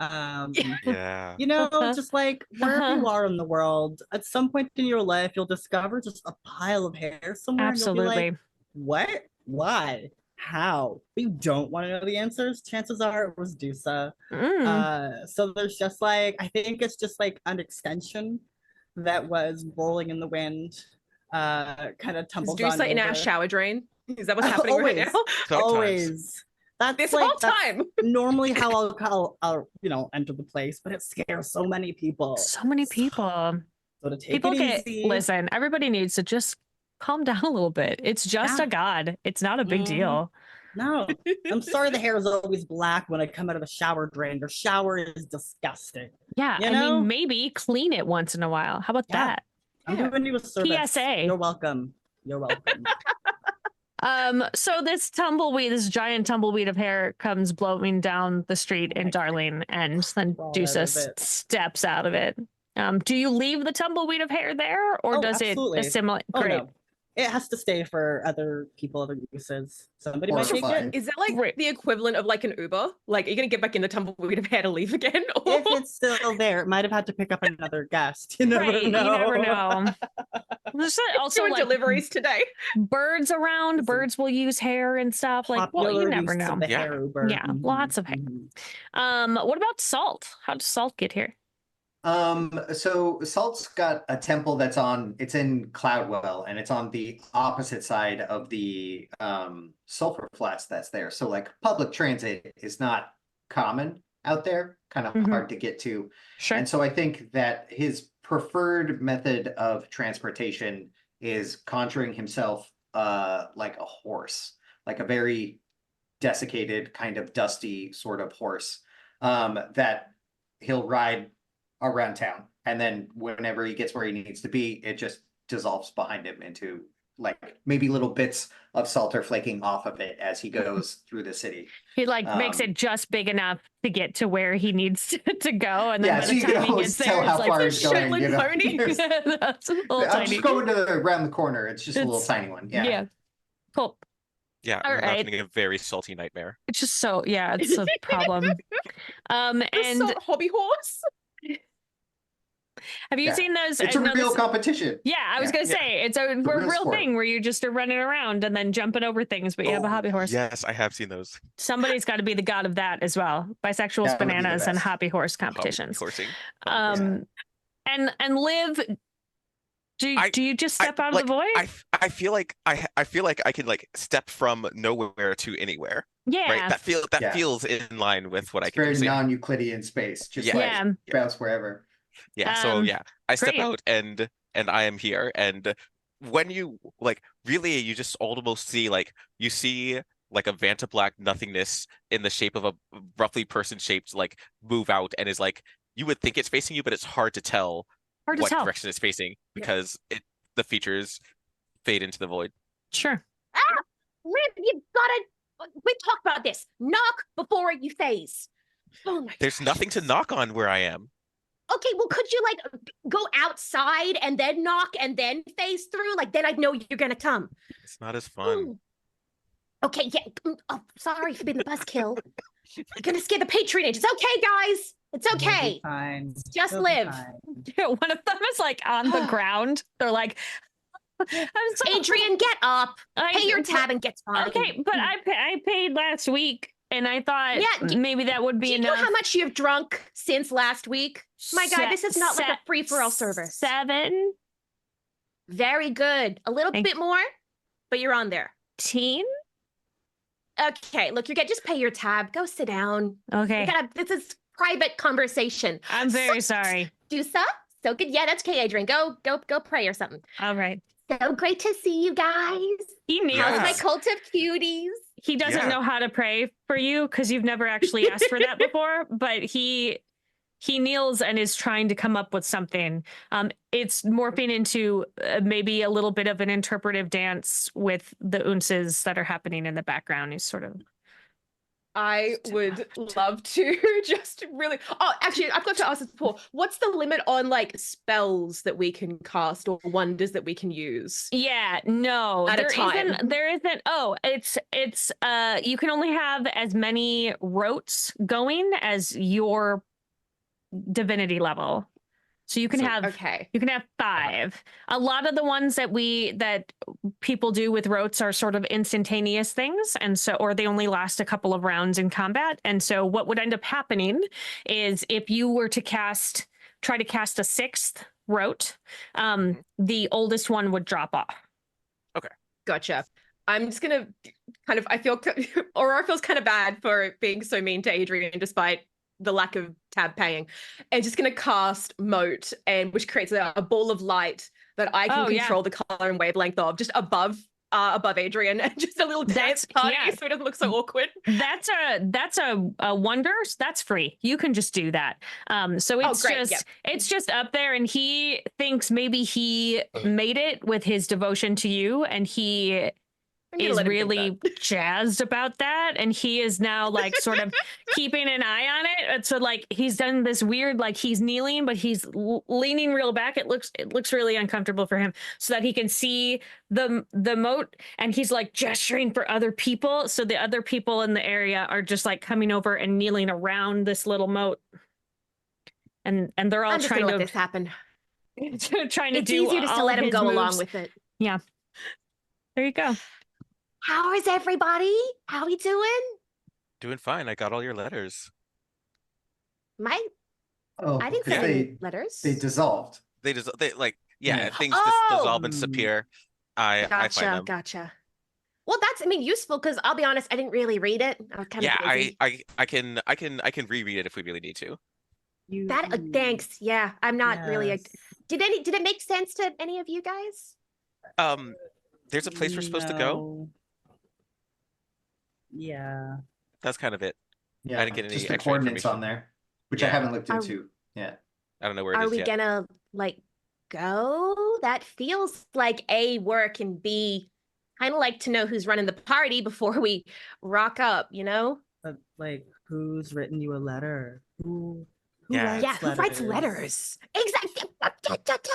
Speaker 3: Yeah.
Speaker 5: You know, just like wherever you are in the world, at some point in your life, you'll discover just a pile of hair somewhere. And you'll be
Speaker 1: Absolutely.
Speaker 5: like, what? Why? How? But you don't want to know the answers. Chances are it was Dusa. So there's just like, I think it's just like an extension that was rolling in the wind, kind of
Speaker 2: Is
Speaker 5: tumbled
Speaker 2: Dusa
Speaker 5: on
Speaker 2: in our
Speaker 5: over.
Speaker 2: shower drain? Is that what's happening right now?
Speaker 3: Sometimes.
Speaker 5: Always. That's
Speaker 2: This
Speaker 5: like,
Speaker 2: whole
Speaker 5: that's
Speaker 2: time.
Speaker 5: normally how I'll enter the place, but it scares so many people.
Speaker 1: So many people.
Speaker 5: So to take
Speaker 1: People
Speaker 5: it easy.
Speaker 1: listen, everybody needs to just calm down a little bit. It's just
Speaker 5: Yeah.
Speaker 1: a god. It's not a big
Speaker 5: Mhm.
Speaker 1: deal.
Speaker 5: No, I'm sorry the hair is always black when I come out of the shower drain. Your shower is disgusting.
Speaker 1: Yeah.
Speaker 5: You
Speaker 1: I
Speaker 5: know?
Speaker 1: mean, maybe clean it once in a while. How about
Speaker 5: Yeah.
Speaker 1: that?
Speaker 5: I'm doing you a service.
Speaker 1: PSA.
Speaker 5: You're welcome. You're welcome.
Speaker 1: So this tumbleweed, this giant tumbleweed of hair comes blowing down the street in
Speaker 5: my
Speaker 1: Darling, and then
Speaker 5: Crawl out
Speaker 1: Dusa
Speaker 5: of it.
Speaker 1: steps out of it. Do you leave the tumbleweed of hair there, or
Speaker 5: Oh,
Speaker 1: does
Speaker 5: absolutely.
Speaker 1: it assimilate?
Speaker 5: Oh
Speaker 1: Great.
Speaker 5: no, it has to stay for other people, other uses. Somebody might take
Speaker 4: Horrifying.
Speaker 5: it.
Speaker 2: Is that like
Speaker 1: Right.
Speaker 2: the equivalent of like an Uber? Like, are you gonna get back in the tumbleweed of hair to leave again?
Speaker 5: If it's still there, it might have had to pick up another guest. You never
Speaker 1: Right,
Speaker 5: know.
Speaker 1: you never know. There's also
Speaker 2: Doing
Speaker 1: like
Speaker 2: deliveries today.
Speaker 1: birds around.
Speaker 5: Listen,
Speaker 1: Birds will use hair and stuff. Like, well, you
Speaker 5: Popular
Speaker 1: never
Speaker 5: use
Speaker 1: know.
Speaker 5: of the
Speaker 3: Yeah.
Speaker 5: hair Uber.
Speaker 1: Yeah, lots of hair. What about salt? How does salt get here?
Speaker 4: So Salt's got a temple it's in Cloudwell, and it's on the opposite side of the sulfur flats that's there. So like public transit is not common out there, kind of
Speaker 1: Mhm.
Speaker 4: hard to get to.
Speaker 1: Sure.
Speaker 4: And so I think that his preferred method of transportation is conjuring himself like a horse, like a very desiccated, kind of dusty sort of horse that he'll ride around town. And then whenever he gets where he needs to be, it just dissolves behind him into like maybe little bits of salt are flaking off of it as he goes through the city.
Speaker 1: He like makes it just big enough to get to where he needs to go, and then
Speaker 4: Yeah,
Speaker 1: by
Speaker 4: so
Speaker 1: the
Speaker 4: you can
Speaker 1: time he
Speaker 4: always
Speaker 1: gets
Speaker 4: tell
Speaker 1: there,
Speaker 4: how
Speaker 1: it's
Speaker 4: far
Speaker 1: like
Speaker 4: he's going.
Speaker 2: Shetland
Speaker 4: You know?
Speaker 2: pony.
Speaker 1: that's a little
Speaker 4: I'm
Speaker 1: tiny.
Speaker 4: just going around the corner. It's just a little
Speaker 1: It's-
Speaker 4: tiny one. Yeah.
Speaker 1: Yeah. Cool.
Speaker 3: Yeah,
Speaker 1: All
Speaker 3: we're
Speaker 1: right.
Speaker 3: imagining a very salty nightmare.
Speaker 1: It's just so it's a problem.
Speaker 2: The
Speaker 1: And
Speaker 2: salt hobby horse.
Speaker 1: have you
Speaker 4: Yeah.
Speaker 1: seen those?
Speaker 4: It's a
Speaker 1: no,
Speaker 4: real
Speaker 1: this-
Speaker 4: competition.
Speaker 1: Yeah, I was
Speaker 4: Yeah.
Speaker 1: gonna say it's a
Speaker 4: real
Speaker 1: real
Speaker 4: sport.
Speaker 1: thing where you just are running around and then jumping over things, but you have a
Speaker 3: Oh,
Speaker 1: hobby horse.
Speaker 3: Yes, I have seen those.
Speaker 1: Somebody's got to be the god of that as well. Bisexuals,
Speaker 4: That would be the
Speaker 1: bananas, and
Speaker 4: best.
Speaker 1: hobby horse
Speaker 3: Hobby
Speaker 1: competitions.
Speaker 3: horsing.
Speaker 1: And Liv, do
Speaker 3: I-
Speaker 1: you just step out of
Speaker 3: like,
Speaker 1: the void?
Speaker 3: I feel like I feel like I can like step from nowhere to anywhere.
Speaker 1: Yeah.
Speaker 3: Right? That
Speaker 4: Yeah.
Speaker 3: feels in line with what I
Speaker 4: It's
Speaker 3: can
Speaker 4: very
Speaker 3: do. So, yeah.
Speaker 4: non-Euclidean space. Just
Speaker 3: Yeah.
Speaker 4: like
Speaker 1: Yeah.
Speaker 4: bounce wherever.
Speaker 3: Yeah, so
Speaker 1: Um,
Speaker 3: yeah, I step
Speaker 1: great.
Speaker 3: out and I am here. And when you like really you just almost see like you see like a Vanta Black nothingness in the shape of a roughly person shaped like move out and is like you would think it's facing you, but it's hard to tell
Speaker 1: Hard to
Speaker 3: what
Speaker 1: tell.
Speaker 3: direction it's facing because the features fade into the void.
Speaker 1: Sure.
Speaker 6: Liv, you've gotta. We talked about this. Knock before you phase. Oh my.
Speaker 3: There's nothing to knock on where I am.
Speaker 6: Okay, well, could you like go outside and then knock and then phase through? Like, then I'd know you're gonna come.
Speaker 3: It's not as fun.
Speaker 6: Ooh. Okay, yeah. Oh, sorry for being the buzzkill. You're gonna scare the patronage. It's okay, guys. It's
Speaker 5: It'll be
Speaker 6: okay.
Speaker 5: Fine.
Speaker 6: Just
Speaker 5: It'll be
Speaker 6: live.
Speaker 5: fine.
Speaker 1: One of them is like on the ground. They're like, I'm so
Speaker 6: Adrian, get up.
Speaker 1: I-
Speaker 6: Pay your tab and get fine.
Speaker 1: Okay, but I paid last week, and I thought
Speaker 6: Yeah,
Speaker 1: maybe that would
Speaker 6: Do
Speaker 1: be
Speaker 6: you know
Speaker 1: enough.
Speaker 6: how much you've drunk since last week? My God, this is not like a free-for-all service.
Speaker 1: 17?
Speaker 6: Very good. A little
Speaker 1: Thank-
Speaker 6: bit more, but you're on there. Okay, look, just pay your tab. Go sit down.
Speaker 1: Okay,
Speaker 6: This is private conversation.
Speaker 1: I'm very sorry.
Speaker 6: Dusa, so good. Yeah, that's okay, Adrian. Go pray or something.
Speaker 1: All right.
Speaker 6: So great to see you guys.
Speaker 1: He kneels.
Speaker 6: How's my
Speaker 3: Yes.
Speaker 6: cult of cuties?
Speaker 1: He doesn't
Speaker 3: Yeah.
Speaker 1: know how to pray for you because you've never actually asked for that before, but he kneels and is trying to come up with something. It's morphing into maybe a little bit of an interpretive dance with the unces that are happening in the background. He's sort of
Speaker 2: I would love to just really. Oh, actually, I've got to ask this before. What's the limit on like spells that we can cast or wonders that we can use?
Speaker 1: yeah, no,
Speaker 2: At a
Speaker 1: there
Speaker 2: time.
Speaker 1: isn't. There isn't. Oh, it's you can only have as many rotes going as your divinity level. So you can
Speaker 3: So-
Speaker 1: have
Speaker 2: Okay.
Speaker 1: you can have 5. A lot of the ones that people do with rotes are sort of instantaneous things, and so or they only last a couple of rounds in combat. And so what would end up happening is if you were to try to cast a 6th rote, the oldest one would drop off.
Speaker 2: Gotcha. I'm just gonna kind of. I feel Aurora feels kind of bad for being so mean to Adrian, despite the lack of tab paying. And just gonna cast Moat, and which creates a ball of light that I can
Speaker 1: Oh, yeah.
Speaker 2: control the color and wavelength of, just above Adrian, and just a little dance
Speaker 1: That's-
Speaker 2: party,
Speaker 1: yeah.
Speaker 2: so it doesn't look so awkward.
Speaker 1: That's a wonder. That's free. You can just do that. So it's
Speaker 2: great,
Speaker 1: just
Speaker 2: yep.
Speaker 1: it's just up there, and he thinks maybe he made it with his devotion to you, and he
Speaker 2: I'm gonna
Speaker 1: is
Speaker 2: let him think
Speaker 1: really jazzed about that, and he is now like sort of keeping an eye on it. And so like he's done this weird, like he's kneeling but he's leaning real back. It looks really uncomfortable for him, so that he can see the moat, and he's like gesturing for other people, so the other people in the area are just like coming over and kneeling around this little moat, and they're all
Speaker 6: I'm just
Speaker 1: trying
Speaker 6: gonna
Speaker 1: to
Speaker 6: let this happen.
Speaker 1: trying to
Speaker 6: It's
Speaker 1: do
Speaker 6: easier just to
Speaker 1: all
Speaker 6: let
Speaker 1: of
Speaker 6: him
Speaker 1: his
Speaker 6: go along
Speaker 1: moves.
Speaker 6: with it.
Speaker 1: Yeah, there you go.
Speaker 6: How is everybody? How we doing?
Speaker 3: Doing fine. I got all your letters.
Speaker 6: My
Speaker 4: Oh,
Speaker 6: I didn't
Speaker 4: because
Speaker 6: send any letters.
Speaker 4: they dissolved.
Speaker 3: They just they like
Speaker 4: Yeah.
Speaker 3: things just dissolve and
Speaker 5: Oh!
Speaker 3: disappear. I find
Speaker 6: Gotcha,
Speaker 3: them.
Speaker 6: gotcha. Well, that's, I mean, useful, because I'll be honest, I didn't really read it. I was kind of
Speaker 3: Yeah,
Speaker 6: busy.
Speaker 3: I can reread it if we really need to.
Speaker 6: That thanks. Yeah, I'm not really.
Speaker 5: Yes.
Speaker 6: Did it make sense to any of you guys?
Speaker 3: There's a place we're supposed to go.
Speaker 5: No. Yeah.
Speaker 3: That's kind of it.
Speaker 4: Yeah,
Speaker 3: I didn't get any
Speaker 4: just the
Speaker 3: extra
Speaker 4: coordinates
Speaker 3: information.
Speaker 4: on there, which I
Speaker 3: Yeah.
Speaker 4: haven't looked
Speaker 6: Are-
Speaker 4: into yet.
Speaker 3: I don't know where it
Speaker 6: Are
Speaker 3: is
Speaker 6: we
Speaker 3: yet.
Speaker 6: gonna like go? That feels like A, work, and B, kind of like to know who's running the party before we rock up, you know?
Speaker 5: But like, who's written you a letter? Who
Speaker 3: Yeah.
Speaker 5: writes
Speaker 6: Yeah, who writes letters? Exactly.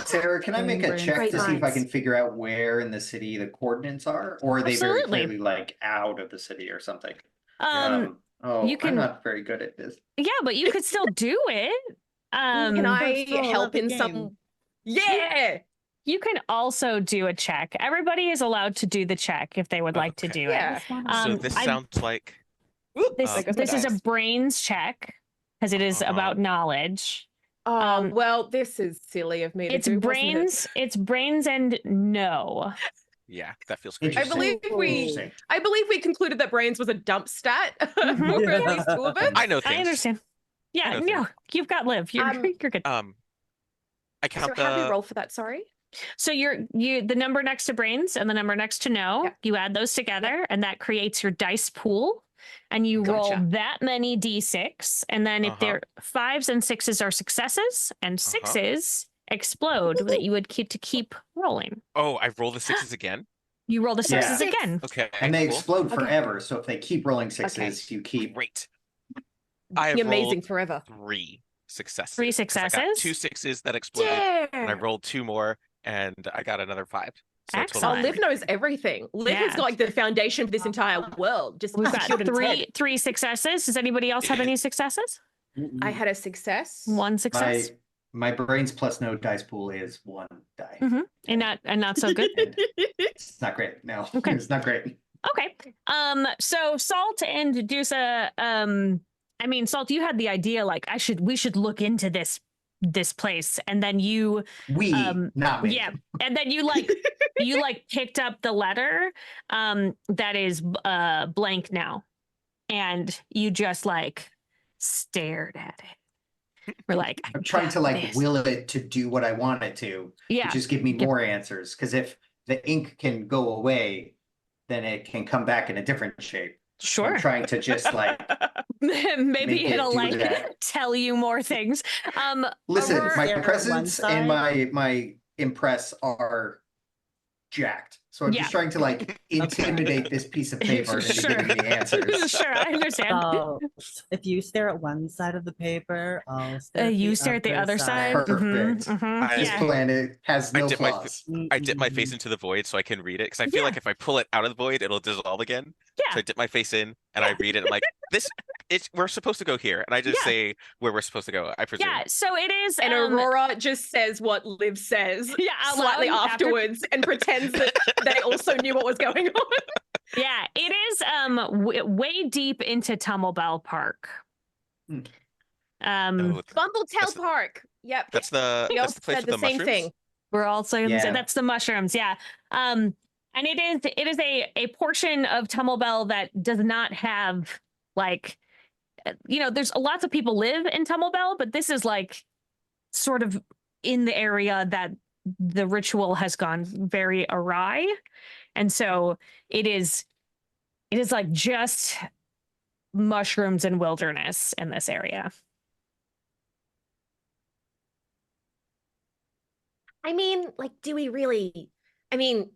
Speaker 4: Sarah, can I make a
Speaker 5: Brain
Speaker 4: check to see if I
Speaker 6: minds.
Speaker 4: can figure out where in the city the coordinates are, or are they very
Speaker 1: Absolutely.
Speaker 4: clearly like out of the city or something?
Speaker 1: You
Speaker 4: I'm
Speaker 1: can,
Speaker 4: not very good at this.
Speaker 1: yeah, but you could still do it.
Speaker 2: Can I
Speaker 5: First roll
Speaker 2: help
Speaker 5: of the
Speaker 2: in
Speaker 5: game.
Speaker 2: some? Yeah.
Speaker 1: You can also do a check. Everybody is allowed to do the check if they would like to
Speaker 3: Okay.
Speaker 1: do
Speaker 2: Yeah.
Speaker 1: it.
Speaker 3: So this
Speaker 1: I-
Speaker 3: sounds like
Speaker 1: This
Speaker 2: There goes my
Speaker 1: this is a
Speaker 2: dice.
Speaker 1: brains check because it is about knowledge.
Speaker 2: Oh, well, this is silly of me to
Speaker 1: It's
Speaker 2: do, wasn't it?
Speaker 1: brains. It's brains and no.
Speaker 3: yeah, that feels
Speaker 2: I
Speaker 3: crazy.
Speaker 4: Interesting.
Speaker 2: believe we concluded that brains was a dump stat
Speaker 1: Mhm.
Speaker 2: for at least two of us.
Speaker 3: I know
Speaker 1: I
Speaker 3: things.
Speaker 1: understand. Yeah,
Speaker 3: know
Speaker 1: no,
Speaker 3: things.
Speaker 1: you've got live. You're you're good.
Speaker 3: I
Speaker 2: So
Speaker 3: count
Speaker 2: how do we
Speaker 3: the
Speaker 2: roll for that? Sorry.
Speaker 1: So the number next to brains and the number next to no,
Speaker 2: Yep.
Speaker 1: you add those together, and that creates your dice pool. And you roll
Speaker 2: Gotcha.
Speaker 1: that many d6, and then if they're 5s and 6s are successes, and 6s explode, that you would keep rolling.
Speaker 3: Oh, I roll the 6s again.
Speaker 1: You roll the 6s
Speaker 4: Yeah.
Speaker 1: again.
Speaker 3: Okay.
Speaker 4: And they
Speaker 3: cool.
Speaker 4: explode
Speaker 2: Okay.
Speaker 4: forever, so if they keep rolling sixes, you keep.
Speaker 3: Great. I
Speaker 2: You're amazing
Speaker 3: rolled
Speaker 2: forever.
Speaker 3: 3 successes.
Speaker 1: 3
Speaker 3: 'cause I got
Speaker 1: successes?
Speaker 3: 2 6s that exploded, and I
Speaker 6: Dare.
Speaker 3: rolled 2 more, and I got another 5. So a total
Speaker 1: Excellent.
Speaker 2: Oh,
Speaker 3: of
Speaker 2: Liv
Speaker 3: 3.
Speaker 2: knows everything. Liv has
Speaker 1: Yeah.
Speaker 2: got like the foundation for this entire world. Just
Speaker 1: We've got
Speaker 2: secured in its head.
Speaker 1: three successes. Does anybody else have any successes?
Speaker 2: I had a success.
Speaker 1: One success.
Speaker 4: My brains plus no dice pool is 1 die.
Speaker 1: And not so good.
Speaker 4: And it's not great. No,
Speaker 1: Okay.
Speaker 4: it's not great.
Speaker 1: Okay. So Salt and Dusa, I mean, Salt, you had the idea like we should look into this place, and then you
Speaker 4: Not me.
Speaker 1: yeah, and then you picked up the letter that is blank now, and you just like stared at it. We're like,
Speaker 4: I'm trying to
Speaker 1: "I
Speaker 4: like
Speaker 1: got this."
Speaker 4: will it to do what I want it to.
Speaker 1: Yeah.
Speaker 4: Just give me
Speaker 1: Yep.
Speaker 4: more answers. Because if the ink can go away, then it can come back in a different shape.
Speaker 1: Sure.
Speaker 4: I'm trying to just like
Speaker 1: Maybe
Speaker 4: make it
Speaker 1: it'll
Speaker 4: do
Speaker 1: like
Speaker 4: that.
Speaker 1: tell you more things.
Speaker 4: listen.
Speaker 1: Aurora-
Speaker 4: My
Speaker 5: Stare at
Speaker 4: presence
Speaker 5: one
Speaker 4: and
Speaker 5: side.
Speaker 4: my impress are jacked. So I'm
Speaker 1: Yeah.
Speaker 4: just trying to like intimidate this piece of paper into
Speaker 1: Sure.
Speaker 4: giving me answers.
Speaker 1: Sure, I understand.
Speaker 5: So if you stare at one side of the paper, I'll stare at
Speaker 1: You
Speaker 5: the
Speaker 1: stare at the other side.
Speaker 4: Perfect.
Speaker 3: I-
Speaker 4: This
Speaker 1: Yeah.
Speaker 4: planet has
Speaker 3: I
Speaker 4: no
Speaker 3: dip my
Speaker 4: flaws.
Speaker 3: I dip my face into the void so I can read it, because I feel
Speaker 1: Yeah.
Speaker 3: like if I pull it out of the void, it'll dissolve again.
Speaker 1: Yeah.
Speaker 3: So I dip my face in and I read it. I'm like, we're supposed to go here, and I just
Speaker 1: Yeah.
Speaker 3: say where we're supposed to go. I presume.
Speaker 1: Yeah. So it is.
Speaker 2: And Aurora just says what Liv says
Speaker 1: Yeah, out
Speaker 2: slightly
Speaker 1: loud after-
Speaker 2: afterwards and pretends that they also knew what was going on.
Speaker 1: Yeah, it is way deep into Tumblebell Park.
Speaker 4: Hmm.
Speaker 3: Oh,
Speaker 2: Bumbletail
Speaker 3: That's-
Speaker 2: Park. Yep.
Speaker 3: that's the
Speaker 2: We
Speaker 3: that's
Speaker 2: all
Speaker 3: the place
Speaker 2: said
Speaker 3: with
Speaker 2: the
Speaker 3: the
Speaker 2: same
Speaker 3: mushrooms.
Speaker 2: thing.
Speaker 1: We're also
Speaker 4: Yeah.
Speaker 1: that's the mushrooms, yeah. And it is a portion of Tumblebell that does not have like there's lots of people live in Tumblebell, but this is like sort of in the area that the ritual has gone very awry. And so it is like just mushrooms and wilderness in this area.
Speaker 6: I mean, like, do we really? I mean,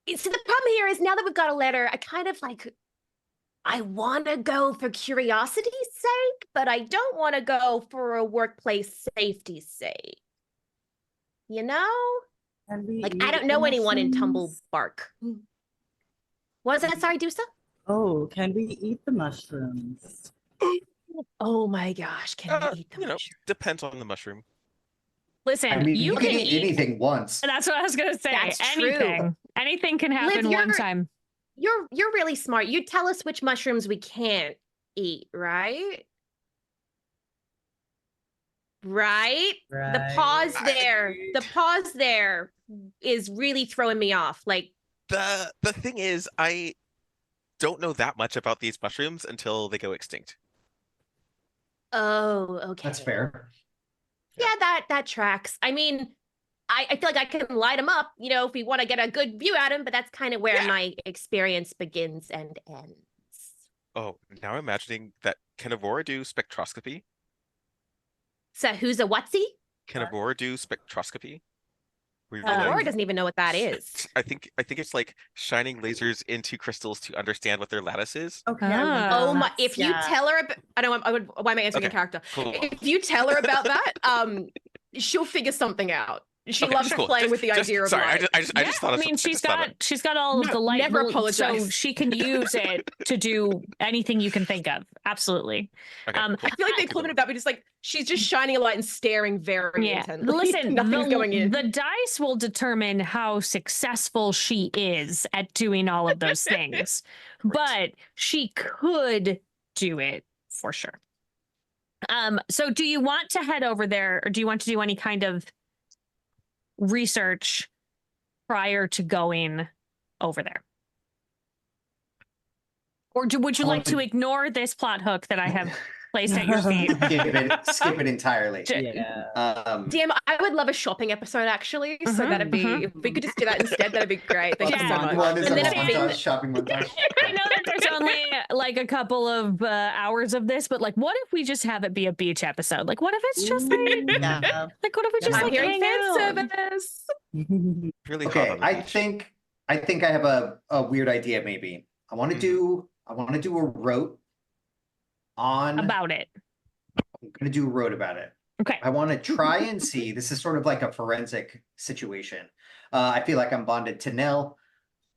Speaker 6: So the problem here is now that we've got a letter, I kind of like, I want to go for curiosity's sake, but I don't want to go for a workplace safety's sake. You know?
Speaker 5: Can we
Speaker 6: Like,
Speaker 5: eat
Speaker 6: I don't
Speaker 5: the
Speaker 6: know anyone in
Speaker 5: mushrooms?
Speaker 6: Tumblebark. What was that? Sorry, Dusa?
Speaker 5: Oh, can we eat the mushrooms?
Speaker 6: Oh my gosh, can we eat the
Speaker 3: You know,
Speaker 6: mushroom?
Speaker 3: depends on the mushroom.
Speaker 1: Listen,
Speaker 4: I mean,
Speaker 1: you
Speaker 4: you can
Speaker 1: can
Speaker 4: eat anything once.
Speaker 1: That's what I was gonna say.
Speaker 6: That's true.
Speaker 1: Anything can happen one
Speaker 6: you're-
Speaker 1: time.
Speaker 6: You're really smart. You tell us which mushrooms we can't eat, right? Right? The pause there. The pause there is really throwing me off. Like,
Speaker 3: The thing is, I don't know that much about these mushrooms until they go extinct.
Speaker 6: oh, okay.
Speaker 4: That's fair.
Speaker 6: Yeah, that tracks. I mean, I feel like I can light them up, you know, if we want to get a good view at them, but that's kind of where
Speaker 3: Yeah.
Speaker 6: my experience begins and ends.
Speaker 3: Oh, now I'm imagining that can Aurora do spectroscopy?
Speaker 6: So who's a whatsy?
Speaker 3: Can Aurora do spectroscopy? Where you
Speaker 6: Aurora
Speaker 3: like-
Speaker 6: doesn't even know what that is.
Speaker 3: I think it's like shining lasers into crystals to understand what their lattice is.
Speaker 5: Okay.
Speaker 1: Ah.
Speaker 6: Oh my! If you tell her, I don't. Why am I answering in
Speaker 3: Okay,
Speaker 6: character?
Speaker 3: cool.
Speaker 6: If you tell her about that, she'll figure something out. She
Speaker 3: Okay,
Speaker 6: loves
Speaker 3: cool.
Speaker 6: playing
Speaker 3: Just-
Speaker 6: with the
Speaker 3: just-
Speaker 6: idea of
Speaker 3: sorry,
Speaker 6: light.
Speaker 3: I just thought of
Speaker 1: I mean,
Speaker 3: something.
Speaker 1: she's got all of
Speaker 6: No,
Speaker 1: the light,
Speaker 6: never
Speaker 1: so
Speaker 6: apologize.
Speaker 1: she can use it to do anything you can think of. Absolutely.
Speaker 3: Okay,
Speaker 1: Um,
Speaker 3: cool.
Speaker 6: I feel like the equivalent of that would be just like she's just shining a light and staring very
Speaker 1: Yeah.
Speaker 6: intently.
Speaker 1: Listen,
Speaker 6: Nothing's going in.
Speaker 1: the dice will determine how successful she is at doing all of those things, but she could do it for sure. So do you want to head over there, or do you want to do any kind of research prior to going over there? Or would you like to ignore this plot hook that I have placed at your feet?
Speaker 4: Skip it entirely.
Speaker 5: Yeah.
Speaker 6: Damn, I would love a shopping episode actually. So that'd be if we could just do that instead, that'd be great. Thank you so
Speaker 1: Yeah.
Speaker 6: much.
Speaker 4: One is a
Speaker 6: And then a thing
Speaker 4: montage, shopping montage.
Speaker 1: I know that there's only like a couple of hours of this, but like, what if we just have it be a beach episode? Like, what if it's just like,
Speaker 5: Yeah.
Speaker 1: like, what if we just
Speaker 6: I'm
Speaker 1: like
Speaker 6: hearing
Speaker 1: hang
Speaker 6: fan
Speaker 1: out?
Speaker 6: service.
Speaker 3: Really hot
Speaker 4: Okay,
Speaker 3: on the
Speaker 4: I
Speaker 3: beach.
Speaker 4: think I have a weird idea. Maybe I want to do a rote on.
Speaker 1: About it.
Speaker 4: I'm gonna do a rote about it.
Speaker 1: Okay.
Speaker 4: I want to try and see. This is sort of like a forensic situation. I feel like I'm bonded to Nell.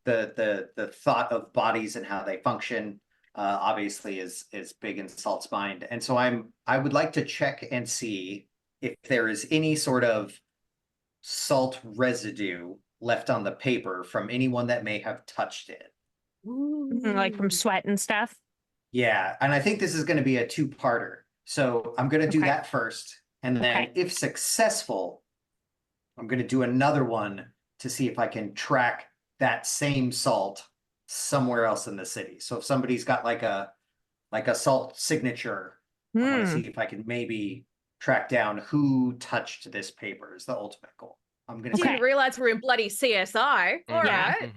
Speaker 4: The thought of bodies and how they function, obviously, is big in Salt's mind, and so I would like to check and see if there is any sort of salt residue left on the paper from anyone that may have touched it.
Speaker 1: Like from sweat and stuff.
Speaker 4: Yeah, and I think this is going to be a two-parter. So I'm going to do
Speaker 1: Okay.
Speaker 4: that first, and then
Speaker 1: Okay.
Speaker 4: if successful, I'm going to do another one to see if I can track that same salt somewhere else in the city. So if somebody's got like a salt signature, I want to
Speaker 1: Hmm.
Speaker 4: see if I can maybe track down who touched this paper is the ultimate goal. I'm going to
Speaker 1: Okay.
Speaker 6: Didn't realize we're in bloody CSI. All
Speaker 1: Yeah.
Speaker 6: right.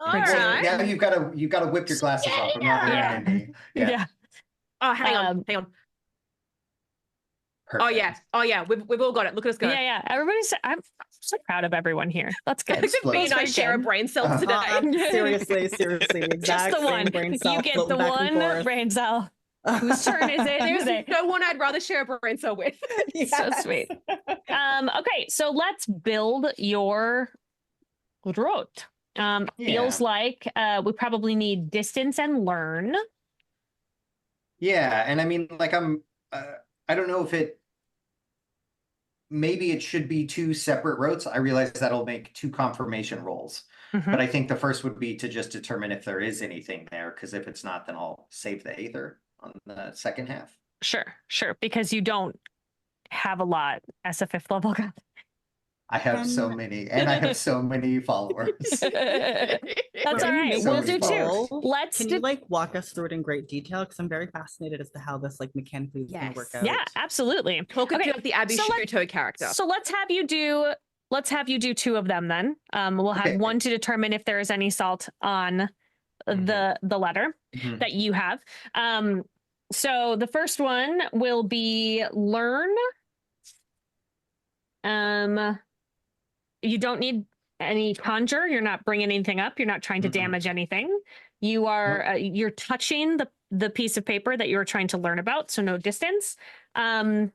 Speaker 6: All
Speaker 1: Thanks.
Speaker 6: right.
Speaker 4: Now you've got to whip your glasses off. I'm not
Speaker 1: Yeah.
Speaker 4: recommending.
Speaker 1: Yeah.
Speaker 6: Oh, hang on. Hang on. Oh yeah. Oh yeah. We've all got it. Look at us go.
Speaker 1: Yeah, yeah. I'm so proud of everyone here. That's good.
Speaker 6: Look at me and I
Speaker 1: That's
Speaker 6: share a
Speaker 1: good.
Speaker 6: brain cells
Speaker 4: Uh-huh.
Speaker 6: today.
Speaker 5: Seriously, the exact
Speaker 1: Just the
Speaker 5: same
Speaker 1: one.
Speaker 5: brain
Speaker 1: You
Speaker 5: cell
Speaker 1: get
Speaker 5: floating
Speaker 1: the
Speaker 5: back and
Speaker 1: one
Speaker 5: forth.
Speaker 1: brain cell. Whose turn is it?
Speaker 6: There's
Speaker 1: today?
Speaker 6: no one I'd rather share a brain cell with.
Speaker 1: So sweet. Okay, so let's build your route. Feels
Speaker 4: Yeah.
Speaker 1: like we probably need distance and learn.
Speaker 4: Yeah, and I mean, like I don't know if maybe it should be two separate routes. I realize that'll make two confirmation rolls,
Speaker 1: Mhm.
Speaker 4: but I think the first would be to just determine if there is anything there, because if it's not, then I'll save the Aether on the second half.
Speaker 1: Sure, because you don't have a lot as a 5th level guy.
Speaker 4: I have so
Speaker 5: Can-
Speaker 4: many, and I have so many followers.
Speaker 1: That's all
Speaker 5: Can you
Speaker 1: right.
Speaker 5: make
Speaker 4: So
Speaker 1: We'll
Speaker 5: a
Speaker 1: do
Speaker 4: many
Speaker 1: two.
Speaker 5: roll?
Speaker 1: Let's
Speaker 5: Can
Speaker 1: do.
Speaker 5: you like walk us through it in great detail? Because I'm very fascinated as to how this like mechanically is going to work
Speaker 6: Yes.
Speaker 5: out.
Speaker 1: Yeah, absolutely.
Speaker 6: Talk
Speaker 1: Okay,
Speaker 6: of the Abby
Speaker 1: so
Speaker 6: Shuto character.
Speaker 1: So let's have you do two of them then. We'll have
Speaker 4: Okay.
Speaker 1: one to determine if there is any salt on the letter
Speaker 4: Mhm.
Speaker 1: that you have. So the first one will be learn. You don't need any conjure. You're not bringing anything up. You're not trying to
Speaker 4: Mm-mm.
Speaker 1: damage anything. You are you're touching the piece of paper that you're trying to learn about, so no distance.
Speaker 4: I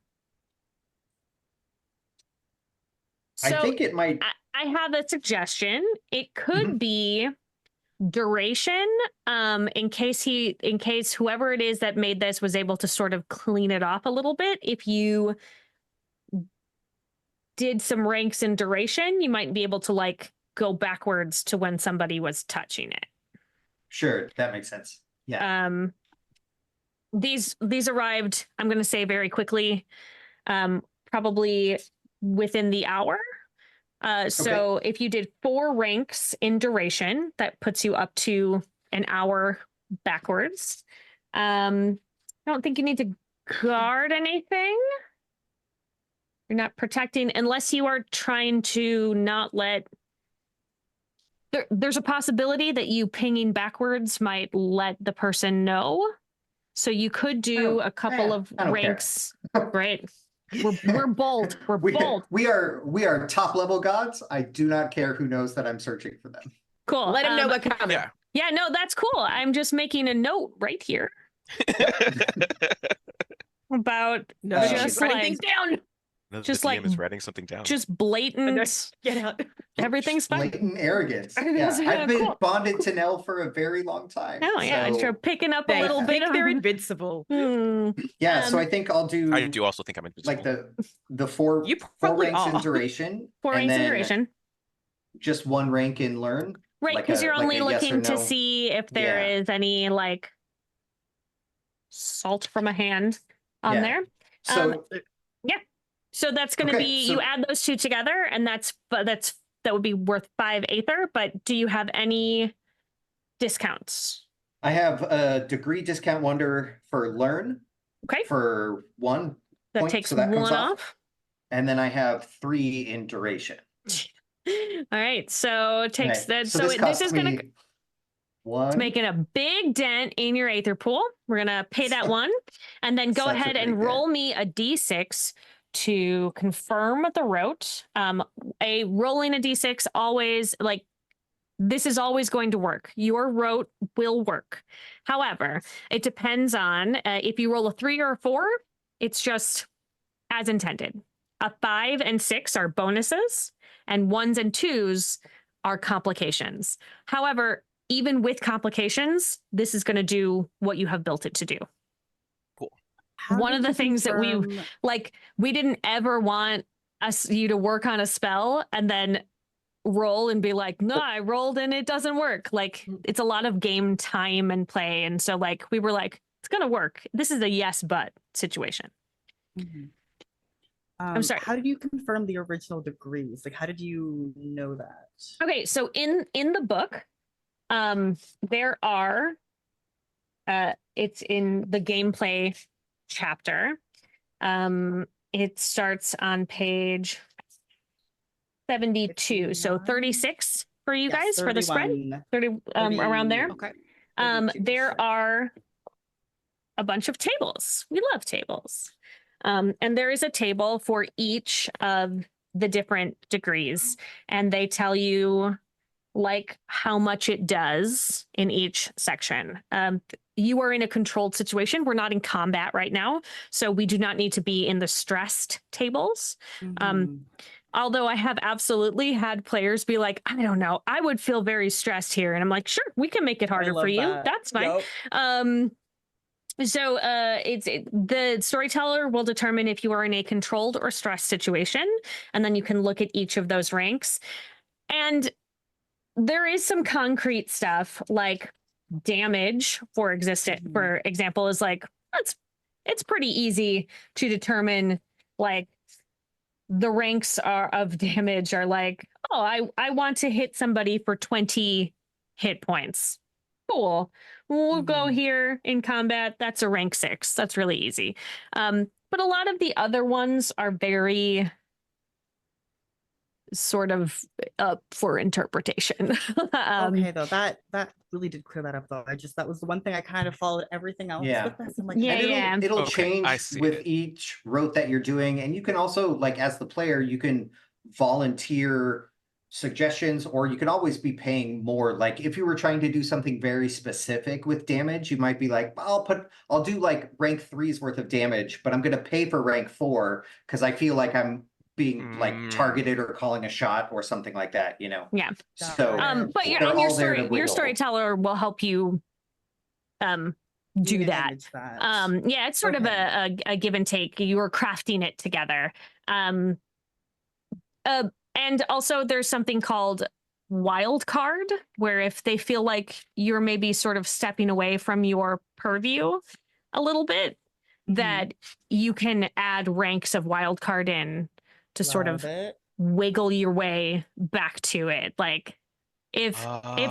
Speaker 1: So
Speaker 4: think it might.
Speaker 1: I have a suggestion. It could
Speaker 4: Mhm.
Speaker 1: be duration, in case whoever it is that made this was able to sort of clean it off a little bit. If you did some ranks in duration, you might be able to like go backwards to when somebody was touching it.
Speaker 4: Sure, that makes sense. Yeah.
Speaker 1: These arrived, I'm going to say very quickly, probably within the hour. So if you did 4 ranks in duration, that puts you up to an hour backwards. I don't think you need to guard anything. You're not protecting unless you are trying to not let. There's a possibility that you pinging backwards might let the person know. So you could do a couple of
Speaker 4: I don't care.
Speaker 1: ranks. Great. We're bold. We're bold.
Speaker 4: We are top level gods. I do not care who knows that I'm searching for them.
Speaker 1: Cool.
Speaker 2: Let him know we're coming.
Speaker 3: Yeah.
Speaker 1: Yeah, no, that's cool. I'm just making a note right here about
Speaker 2: No,
Speaker 4: Uh,
Speaker 2: she's
Speaker 1: just
Speaker 2: writing
Speaker 1: like
Speaker 2: things down.
Speaker 1: Just
Speaker 3: the
Speaker 1: like-
Speaker 3: DM is writing something down.
Speaker 1: just blatant.
Speaker 2: Get out.
Speaker 1: Everything's fine.
Speaker 4: Blatant arrogance. Yeah,
Speaker 1: Everything's-
Speaker 4: I've been
Speaker 1: cool.
Speaker 4: bonded to Nell for a very long time.
Speaker 1: Oh yeah,
Speaker 4: so-
Speaker 1: so picking up a
Speaker 2: They
Speaker 1: little bit
Speaker 2: think
Speaker 1: of.
Speaker 2: they're invincible.
Speaker 4: Yeah, so I
Speaker 1: Um,
Speaker 4: think I'll do
Speaker 3: I do also think I'm invisible.
Speaker 4: like the four
Speaker 2: You
Speaker 4: four
Speaker 2: probably
Speaker 4: ranks in
Speaker 2: are.
Speaker 4: duration.
Speaker 1: 4
Speaker 4: and
Speaker 1: ranks in
Speaker 4: then
Speaker 1: duration.
Speaker 4: Just 1 rank in learn.
Speaker 1: Right,
Speaker 4: like
Speaker 1: because
Speaker 4: a-
Speaker 1: you're
Speaker 4: like
Speaker 1: only
Speaker 4: a yes or
Speaker 1: looking to
Speaker 4: no.
Speaker 1: see if there
Speaker 4: Yeah.
Speaker 1: is any like salt from a hand on
Speaker 4: Yeah.
Speaker 1: there.
Speaker 4: So
Speaker 1: So that's going to
Speaker 4: Okay,
Speaker 1: be
Speaker 4: so-
Speaker 1: you add those 2 together, and that would be worth 5 Aether. But do you have any discounts?
Speaker 4: I have a degree discount wonder for learn
Speaker 1: Okay,
Speaker 4: for 1
Speaker 1: that
Speaker 4: point,
Speaker 1: takes
Speaker 4: so that comes
Speaker 1: 1
Speaker 4: off.
Speaker 1: off.
Speaker 4: And then I have 3 in duration.
Speaker 1: All right, so it takes
Speaker 4: Okay,
Speaker 1: that.
Speaker 4: so
Speaker 1: So
Speaker 4: this
Speaker 1: this
Speaker 4: costs
Speaker 1: is going
Speaker 4: me
Speaker 1: to. It's
Speaker 4: 1.
Speaker 1: making a big dent in your Aether pool. We're gonna pay that 1, and then go
Speaker 4: Such a
Speaker 1: ahead
Speaker 4: big
Speaker 1: and
Speaker 4: dent.
Speaker 1: roll me a d6 to confirm the rote. A rolling a d6 always like this is always going to work. Your rote will work. However, it depends on if you roll a 3 or a 4. It's just as intended. A 5 and 6 are bonuses, and 1s and 2s are complications. However, even with complications, this is going to do what you have built it to do.
Speaker 5: How
Speaker 1: One
Speaker 5: did
Speaker 1: of the
Speaker 5: you
Speaker 1: things that we-
Speaker 5: confirm-
Speaker 1: Like, we didn't ever want you to work on a spell and then roll and be like, no, I rolled and it doesn't work. Like, it's a lot of game time and play. And so, like, we were like, it's going to work. This is a yes, but situation.
Speaker 5: Mhm.
Speaker 1: sorry.
Speaker 5: How did you confirm the original degrees? Like, how did you know that?
Speaker 1: Okay, so in the book, there are it's in the gameplay chapter. It starts on page 72, so
Speaker 5: 59?
Speaker 1: 36 for you
Speaker 5: Yes,
Speaker 1: guys for the spread.
Speaker 5: 31.
Speaker 1: 30 around there.
Speaker 2: Okay.
Speaker 5: 32,
Speaker 1: There
Speaker 5: sorry.
Speaker 1: are a bunch of tables. We love tables. And there is a table for each of the different degrees, and they tell you like how much it does in each section. You are in a controlled situation. We're not in combat right now, so we do not need to be in the stressed tables.
Speaker 5: Mhm.
Speaker 1: Although I have absolutely had players be like, I don't know, I would feel very stressed here. And I'm like, sure, we can make it
Speaker 5: I
Speaker 1: harder for
Speaker 5: love
Speaker 1: you.
Speaker 5: that.
Speaker 1: That's fine.
Speaker 5: Yup.
Speaker 1: So the storyteller will determine if you are in a controlled or stressed situation, and then you can look at each of those ranks. And there is some concrete stuff like damage for example, is like it's pretty easy to determine. Like, the ranks of damage are like, oh, I want to hit somebody for 20 hit points. Cool. We'll go
Speaker 5: Mhm.
Speaker 1: here in combat. That's a rank 6. That's really easy. But a lot of the other ones are very sort of up for interpretation.
Speaker 5: Okay, though that really did clear that up. Though that was the one thing I kind of followed everything else
Speaker 4: Yeah.
Speaker 5: with this. I'm like,
Speaker 1: Yeah,
Speaker 4: And it'll
Speaker 3: Okay, I
Speaker 4: change
Speaker 3: see
Speaker 4: with
Speaker 3: it.
Speaker 4: each route that you're doing. And you can also, like, as the player, you can volunteer suggestions, or you can always be paying more. Like if you were trying to do something very specific with damage, you might be like, I'll do like rank 3's worth of damage, but I'm going to pay for rank 4 because I feel like I'm being like targeted or calling a shot or something like that, you know?
Speaker 1: Yeah.
Speaker 4: So
Speaker 1: But your
Speaker 4: they're
Speaker 1: and your
Speaker 4: all there to
Speaker 1: story, your
Speaker 4: wiggle.
Speaker 1: storyteller will help you do that.
Speaker 5: Manage that.
Speaker 1: Yeah, it's sort of a give and take. You're crafting it together. And also there's something called wild card, where if they feel like you're maybe sort of stepping away from your purview a little bit, that you can add ranks of wild card in to sort of wiggle your way back to it. Like if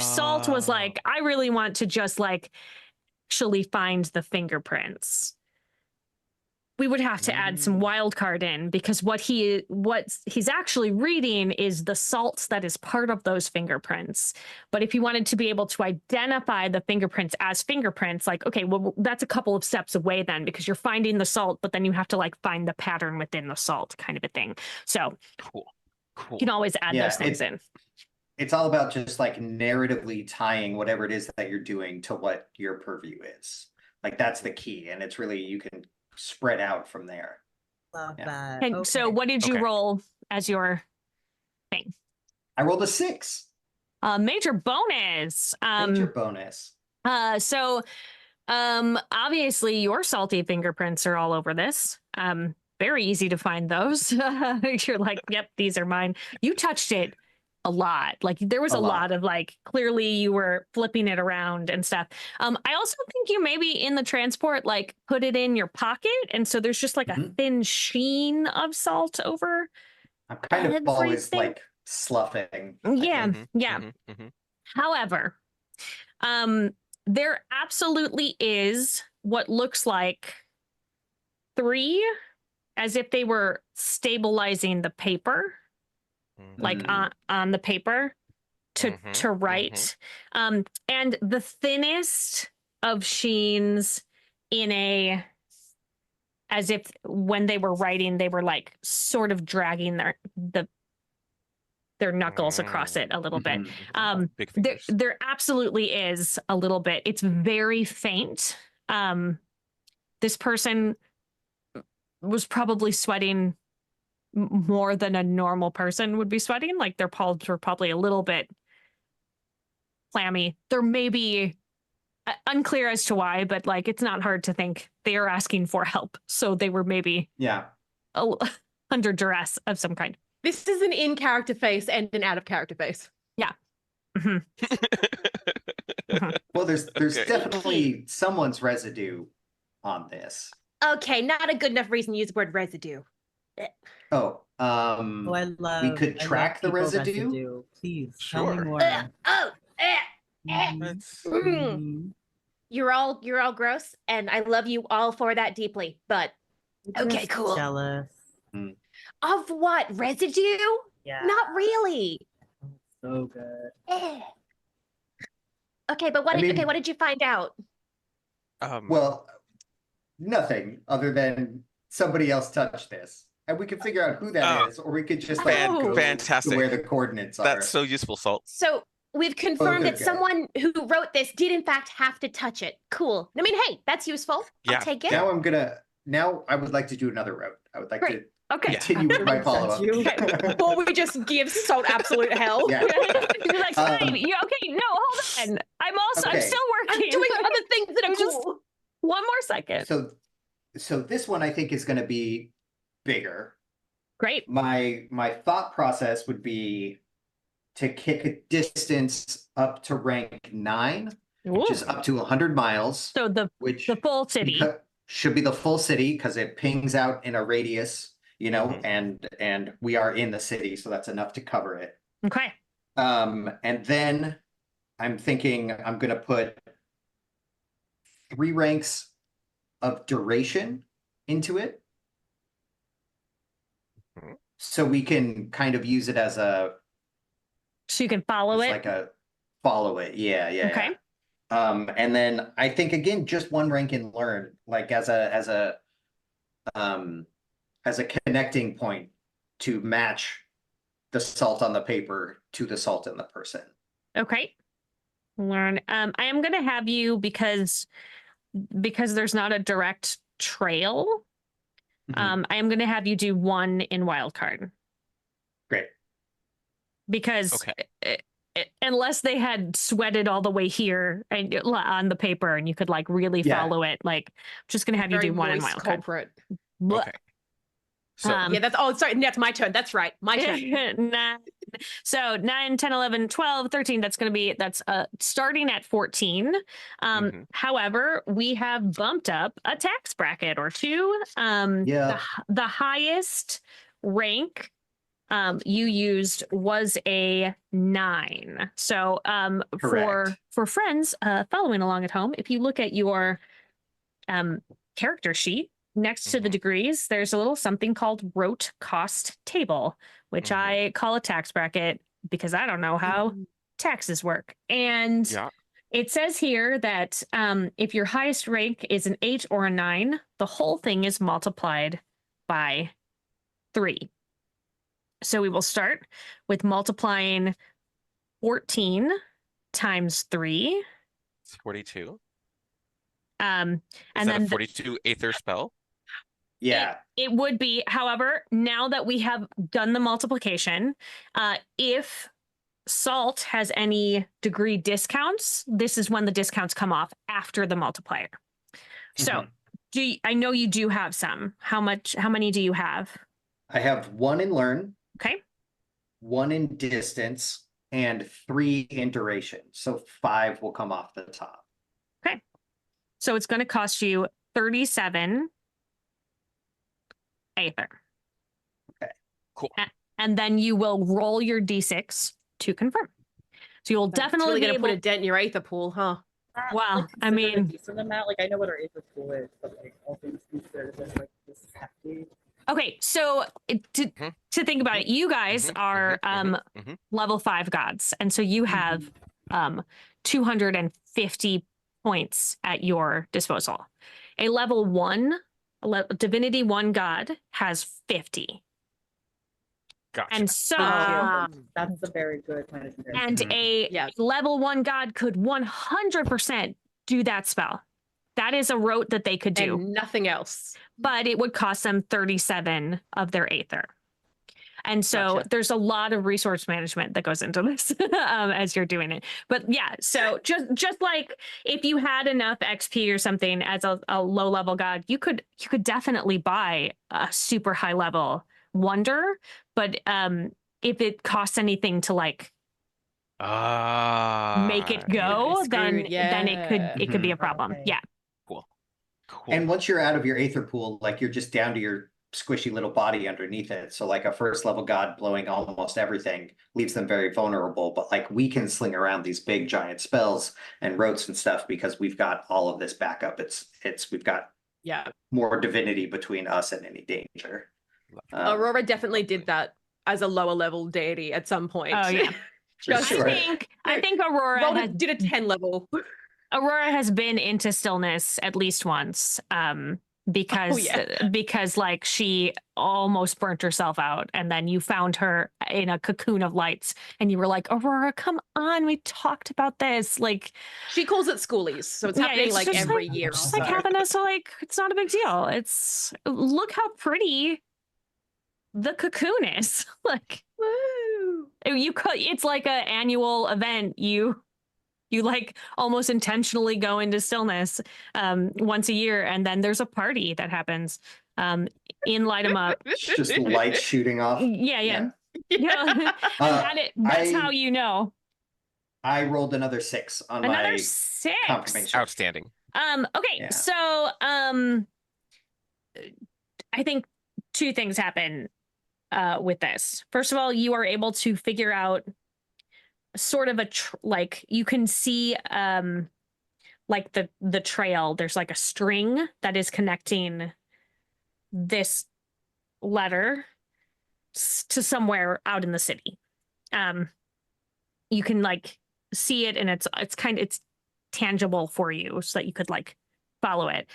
Speaker 1: Salt was like, I really want to just like actually find the fingerprints, we would have to add some wild card in, because what he's actually reading is the salt that is part of those fingerprints. But if he wanted to be able to identify the fingerprints as fingerprints, like, okay, well, that's a couple of steps away then, because you're finding the salt, but then you have to like find the pattern within the salt, kind of a thing. So
Speaker 3: Cool.
Speaker 1: you can always add
Speaker 4: Yeah,
Speaker 1: those things in.
Speaker 4: It's all about just like narratively tying whatever it is that you're doing to what your purview is. Like that's the key, and it's really, you can spread out from there.
Speaker 5: Love
Speaker 4: Yeah.
Speaker 5: that.
Speaker 1: And so what did you roll as your thing?
Speaker 4: I rolled a 6.
Speaker 1: Major bonus.
Speaker 4: Major bonus.
Speaker 1: So obviously your salty fingerprints are all over this. Very easy to find those. You're like, yep, these are mine. You touched it a lot. Like there was a lot of like, clearly you were flipping it around and stuff. I also think you maybe in the transport, like put it in your pocket. And so there's just like a thin sheen of salt over.
Speaker 4: I'm kind of always like sloughing.
Speaker 1: Yeah. However, there absolutely is what looks like 3, as if they were stabilizing the paper, like on the paper to write. And the thinnest of sheens in as if when they were writing, they were like sort of dragging their knuckles across it a little bit. There absolutely is a little bit. It's very faint. This person was probably sweating more than a normal person would be sweating. Like their palms were probably a little bit clammy. There may be unclear as to why, but like it's not hard to think they are asking for help. So they were maybe under duress of some kind.
Speaker 2: This is an in-character face and an out-of-character face.
Speaker 1: Yeah.
Speaker 4: Well, there's definitely someone's residue on this.
Speaker 6: Okay, not a good enough reason to use the word residue.
Speaker 4: We could track the residue.
Speaker 5: Please,
Speaker 3: sure.
Speaker 5: tell me more.
Speaker 6: You're all gross, and I love you all for that deeply. But okay, cool.
Speaker 5: Jealous.
Speaker 6: Of what? Residue?
Speaker 5: Yeah.
Speaker 6: Not really.
Speaker 5: So good.
Speaker 6: Okay, but what did you find out?
Speaker 4: Well, nothing other than somebody else touched this. And we could figure out who that is, or we could just like go
Speaker 3: fantastic.
Speaker 4: to where the coordinates are.
Speaker 3: That's so useful, Salt.
Speaker 6: So we've confirmed that someone who wrote this did in fact have to touch it. Cool. I mean, hey, that's useful.
Speaker 3: Yeah.
Speaker 6: I'll take it.
Speaker 4: Now I would like to do another route. I would like to continue with my follow-up.
Speaker 2: Or we just give Salt absolute hell.
Speaker 4: Yeah.
Speaker 1: You're like, fine. Okay, no, hold on. I'm still working.
Speaker 2: I'm doing other things that are
Speaker 1: Just
Speaker 2: cool.
Speaker 1: one more second.
Speaker 4: So this one I think is going to be bigger.
Speaker 1: Great.
Speaker 4: My thought process would be to kick a distance up to rank 9, which is up to 100 miles.
Speaker 1: So the full city
Speaker 4: should be the full city because it pings out in a radius, and we are in the city, so that's enough to cover it.
Speaker 1: Okay.
Speaker 4: And then I'm thinking I'm going to put 3 ranks of duration into it. So we can kind of use it as so
Speaker 1: you can follow it.
Speaker 4: Like a follow it. Yeah.
Speaker 1: Okay.
Speaker 4: And then I think again, just 1 rank in learn, like as a connecting point to match the salt on the paper to the salt in the person.
Speaker 1: Okay. Learn. I am going to have you because there's not a direct trail.
Speaker 4: Mhm.
Speaker 1: I am going to have you do 1 in wild card
Speaker 4: Great.
Speaker 1: because
Speaker 3: Okay.
Speaker 1: Unless they had sweated all the way here and on the paper and you could like really
Speaker 4: Yeah.
Speaker 1: follow it, like I'm just going to have you
Speaker 2: Very
Speaker 1: do 1 in
Speaker 2: moist
Speaker 1: wild card.
Speaker 2: culprit.
Speaker 1: Blech.
Speaker 3: Okay. So
Speaker 1: Um,
Speaker 2: Yeah, that's sorry, that's my turn. That's right. My turn.
Speaker 1: So 9, 10, 11, 12, 13, that's going to be, that's starting at 14.
Speaker 3: Mhm.
Speaker 1: However, we have bumped up a tax bracket or 2.
Speaker 4: Yeah.
Speaker 1: The highest rank you used was a 9. So
Speaker 4: Correct.
Speaker 1: for friends following along at home, if you look at your character sheet, next to the
Speaker 3: Mhm.
Speaker 1: degrees, there's a little something called rote cost table, which
Speaker 3: Mhm.
Speaker 1: I call a tax bracket because I don't know how taxes work. And
Speaker 3: Yeah.
Speaker 1: it says here that if your highest rank is an 8 or a 9, the whole thing is multiplied by 3. So we will start with multiplying 14 times 3.
Speaker 3: It's 42.
Speaker 1: Is
Speaker 3: and
Speaker 1: then
Speaker 3: that a 42 Aether spell?
Speaker 4: Yeah.
Speaker 1: It would be, however, now that we have done the multiplication, if salt has any degree discounts, this is when the discounts come off after the multiplier. So
Speaker 4: Mhm.
Speaker 1: I know you do have some. How many do you have?
Speaker 4: I have 1 in learn,
Speaker 1: Okay.
Speaker 4: 1 in distance, and 3 in duration. So 5 will come off the top.
Speaker 1: Okay. So it's going to cost you 37 Aether.
Speaker 4: Okay.
Speaker 3: Cool.
Speaker 1: And then you will roll your d6 to confirm. So you'll
Speaker 2: It's
Speaker 1: definitely
Speaker 2: really
Speaker 1: be
Speaker 2: going to
Speaker 1: able.
Speaker 2: put a dent in your Aether pool, huh?
Speaker 1: Wow,
Speaker 5: Like,
Speaker 1: I
Speaker 5: considered a
Speaker 1: mean-
Speaker 5: decent amount. Like I know what our Aether pool is, but like all things considered, it's like this is hefty.
Speaker 1: Okay, so to think about it, you guys are
Speaker 3: Mhm.
Speaker 1: level 5 gods, and so you have 250 points at your disposal. A level 1 divinity 1 god has 50.
Speaker 3: Gotcha.
Speaker 1: And so
Speaker 5: That's a very good kind of comparison.
Speaker 1: and
Speaker 4: Mhm.
Speaker 1: a
Speaker 2: Yeah.
Speaker 1: level 1 god could 100% do that spell. That is a rote that they could do,
Speaker 2: And nothing else.
Speaker 1: but it would cost them 37 of their Aether. And so
Speaker 2: Gotcha.
Speaker 1: there's a lot of resource management that goes into this as you're doing it. But yeah, so just like if you had enough XP or something as a low level god, you could definitely buy a super high level wonder. But if it costs anything to like make it go,
Speaker 2: Screwed,
Speaker 1: then
Speaker 2: yeah.
Speaker 1: it could be a
Speaker 5: Mhm.
Speaker 1: problem.
Speaker 5: Okay.
Speaker 1: Yeah.
Speaker 3: Cool.
Speaker 4: And once you're out of your Aether pool, like you're just down to your squishy little body underneath it. So like a first level god blowing almost everything leaves them very vulnerable. But like we can sling around these big giant spells and rotes and stuff because we've got all of this backup. We've got
Speaker 2: Yeah.
Speaker 4: more divinity between us and any danger.
Speaker 2: Aurora definitely did that as a lower level deity at some point.
Speaker 1: Oh yeah.
Speaker 2: Just
Speaker 4: Sure.
Speaker 1: I think Aurora
Speaker 2: did a 10 level.
Speaker 1: Aurora has been into stillness at least once. Because because like she almost burnt herself out, and then you found her in a cocoon of lights, and you were like, Aurora, come on, we talked about this. Like
Speaker 2: She calls it schoolies, so it's
Speaker 1: Yeah,
Speaker 2: happening
Speaker 1: it's
Speaker 2: like
Speaker 1: just
Speaker 2: every
Speaker 1: like-
Speaker 2: year.
Speaker 1: just
Speaker 2: or
Speaker 1: like
Speaker 2: so.
Speaker 1: having us, so like it's not a big deal. It's look how pretty the cocoon is. Like
Speaker 2: Woo!
Speaker 1: it's like an annual event. You like almost intentionally go into stillness once a year, and then there's a party that happens in Light 'em Up.
Speaker 4: Just lights shooting off.
Speaker 1: Yeah.
Speaker 4: Uh,
Speaker 1: That's how you know.
Speaker 4: I rolled another 6 on
Speaker 1: Another
Speaker 4: my
Speaker 1: 6.
Speaker 4: confirmation.
Speaker 3: Outstanding.
Speaker 1: Okay,
Speaker 4: Yeah.
Speaker 1: so I think 2 things happen with this. First of all, you are able to figure out sort of like you can see like the trail. There's like a string that is connecting this letter to somewhere out in the city. You can like see it, and it's tangible for you, so that you could like follow it.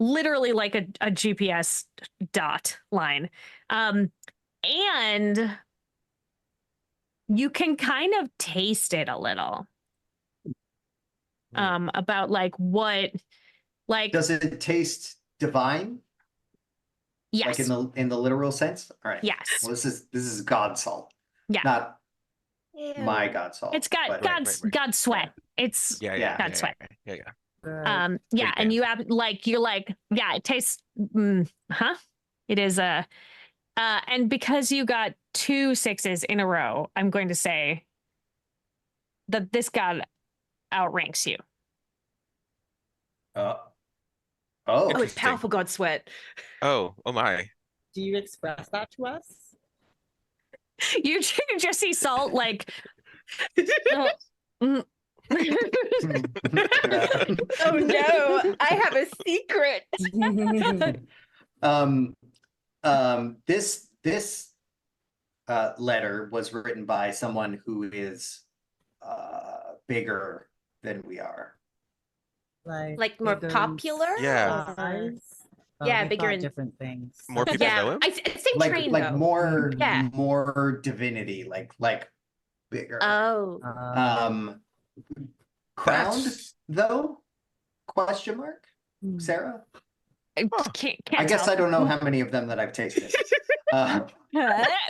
Speaker 1: Literally like a GPS dot line. And you can kind of taste it a little. About like what, like
Speaker 4: Does it taste divine?
Speaker 1: yes,
Speaker 4: Like in the literal sense? All right.
Speaker 1: yes,
Speaker 4: Well, this is God salt.
Speaker 1: Yeah.
Speaker 4: Not my
Speaker 6: Ew.
Speaker 4: God salt.
Speaker 1: it's got
Speaker 4: but-
Speaker 1: God's sweat. It's
Speaker 3: Yeah.
Speaker 1: God sweat.
Speaker 3: Yeah.
Speaker 1: Yeah,
Speaker 3: Great
Speaker 1: and
Speaker 3: band.
Speaker 1: you have like you're like, yeah, it tastes it is and because you got 2 6s in a row, I'm going to say that this god outranks you.
Speaker 4: Oh.
Speaker 2: Oh, it's
Speaker 3: Interesting.
Speaker 2: powerful God sweat.
Speaker 3: Oh my.
Speaker 5: Do you express that to us?
Speaker 1: You just see Salt like oh, mm.
Speaker 2: Oh no, I have a secret.
Speaker 4: This letter was written by someone who is bigger than we are.
Speaker 6: Like more
Speaker 5: bigger in
Speaker 6: popular?
Speaker 3: Yeah.
Speaker 5: size? Oh,
Speaker 6: Yeah,
Speaker 5: we
Speaker 6: bigger
Speaker 5: thought
Speaker 6: in-
Speaker 5: different things.
Speaker 3: More people
Speaker 6: Yeah,
Speaker 3: know him?
Speaker 6: same train
Speaker 4: Like
Speaker 6: though.
Speaker 4: more
Speaker 6: Yeah.
Speaker 4: more divinity, like bigger.
Speaker 6: Oh,
Speaker 4: Crowned
Speaker 3: That's-
Speaker 4: though? Question mark? Sarah?
Speaker 1: Can't
Speaker 4: I guess
Speaker 1: tell.
Speaker 4: I don't know how many of them that I've tasted.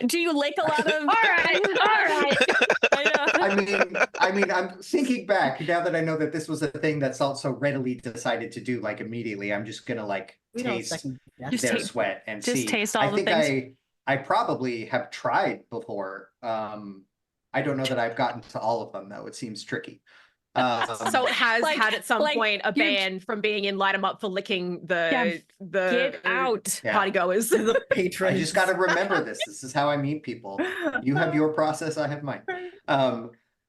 Speaker 1: Do you lick a lot of?
Speaker 6: all right.
Speaker 4: I mean, I'm thinking back now that I know that this was a thing that Salt so readily decided to do, like immediately. I'm just gonna like
Speaker 5: We don't
Speaker 4: taste
Speaker 5: second guess
Speaker 1: Just
Speaker 4: their
Speaker 1: taste-
Speaker 4: sweat and
Speaker 1: just
Speaker 4: see.
Speaker 1: taste all
Speaker 4: I
Speaker 1: the
Speaker 4: think
Speaker 1: things.
Speaker 4: I probably have tried before. I don't know that I've gotten to all of them though. It seems tricky.
Speaker 2: Salt has
Speaker 1: Like-
Speaker 2: had at some
Speaker 1: like
Speaker 2: point a
Speaker 1: you-
Speaker 2: ban from being in Light 'em Up for licking the
Speaker 1: Get out.
Speaker 4: Yeah.
Speaker 2: party goers.
Speaker 5: the patron.
Speaker 4: I just got to remember this. This is how I meet people. You have your process, I have mine.
Speaker 3: I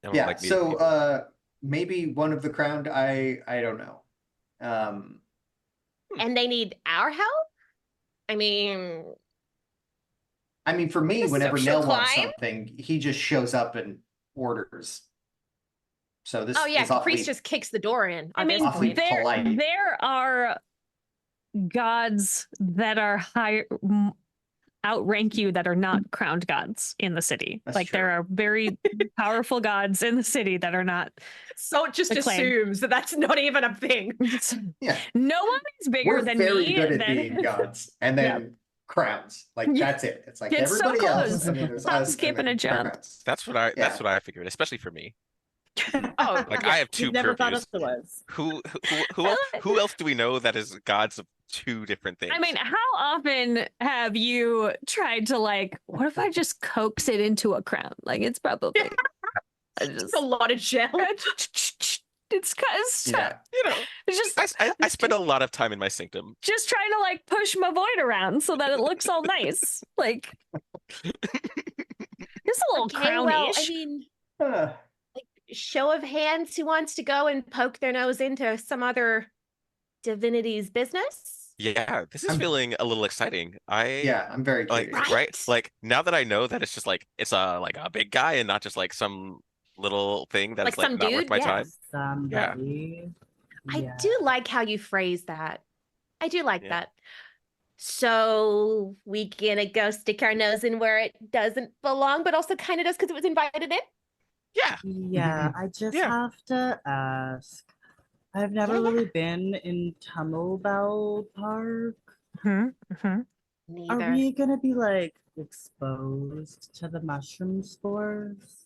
Speaker 3: don't
Speaker 4: Yeah.
Speaker 3: like meeting
Speaker 4: So
Speaker 3: people.
Speaker 4: maybe one of the crowned. I don't know.
Speaker 6: And they need our help? I mean,
Speaker 4: For me,
Speaker 6: The
Speaker 4: whenever
Speaker 6: social
Speaker 4: Nell wants
Speaker 6: climb?
Speaker 4: something, he just shows up and orders. So this
Speaker 6: oh yeah,
Speaker 4: is awfully,
Speaker 6: Caprice just kicks the door in.
Speaker 1: I
Speaker 6: on this
Speaker 1: mean,
Speaker 4: awfully
Speaker 6: point.
Speaker 4: polite.
Speaker 1: there are gods that are higher, outrank you that are not crowned gods in the city.
Speaker 4: That's
Speaker 1: Like there
Speaker 4: true.
Speaker 1: are very powerful gods in the city that are not.
Speaker 2: Salt just
Speaker 1: The claim.
Speaker 2: assumes that that's not even a thing.
Speaker 4: Yeah.
Speaker 1: No one is bigger
Speaker 4: We're
Speaker 1: than
Speaker 4: very
Speaker 1: me.
Speaker 4: good at
Speaker 1: than-
Speaker 4: being gods, and then crowns. Like
Speaker 1: Yeah.
Speaker 4: that's it. It's like
Speaker 1: Get so
Speaker 4: everybody else.
Speaker 1: close.
Speaker 4: And then there's
Speaker 1: Stop
Speaker 4: us, and
Speaker 1: skipping
Speaker 4: then
Speaker 1: a jump.
Speaker 4: crowns.
Speaker 3: That's what I figured, especially for me.
Speaker 2: Oh,
Speaker 3: Like
Speaker 2: yeah.
Speaker 3: I have 2
Speaker 5: We've never thought
Speaker 3: purviews.
Speaker 5: otherwise.
Speaker 3: Who else do we know that is gods of 2 different things?
Speaker 1: I mean, how often have you tried to like, what if I just coax it into a crown? Like it's probably I
Speaker 2: It's
Speaker 1: just
Speaker 2: a lot of gel.
Speaker 1: it's
Speaker 4: Yeah.
Speaker 3: you know,
Speaker 1: it's just
Speaker 3: I spend a lot of time in my sanctum.
Speaker 1: just trying to like push my void around so that it looks all nice. Like just a little
Speaker 6: Okay, well, I
Speaker 1: crownish.
Speaker 6: mean,
Speaker 4: Uh,
Speaker 6: show of hands who wants to go and poke their nose into some other divinity's business?
Speaker 3: Yeah, this is
Speaker 4: I'm-
Speaker 3: feeling a little exciting.
Speaker 4: yeah, I'm very
Speaker 3: Like
Speaker 4: curious.
Speaker 3: right? Like now that I know that it's just like it's a big guy and not just like some little thing that
Speaker 6: Like
Speaker 3: is like
Speaker 6: some
Speaker 3: not worth
Speaker 6: dude?
Speaker 3: my
Speaker 6: Yeah.
Speaker 3: time.
Speaker 5: Somebody.
Speaker 6: I do like how you phrase that. I do like
Speaker 3: Yeah.
Speaker 6: that. So we gonna go stick our nose in where it doesn't belong, but also kind of does because it was invited in?
Speaker 3: Yeah.
Speaker 5: Yeah, I just
Speaker 3: Yeah.
Speaker 5: have to ask. I've never
Speaker 6: Yeah, yeah.
Speaker 5: really been in Tumblebell Park.
Speaker 1: Mhm, mhm.
Speaker 6: Neither.
Speaker 5: Are we gonna be like exposed to the mushroom spores?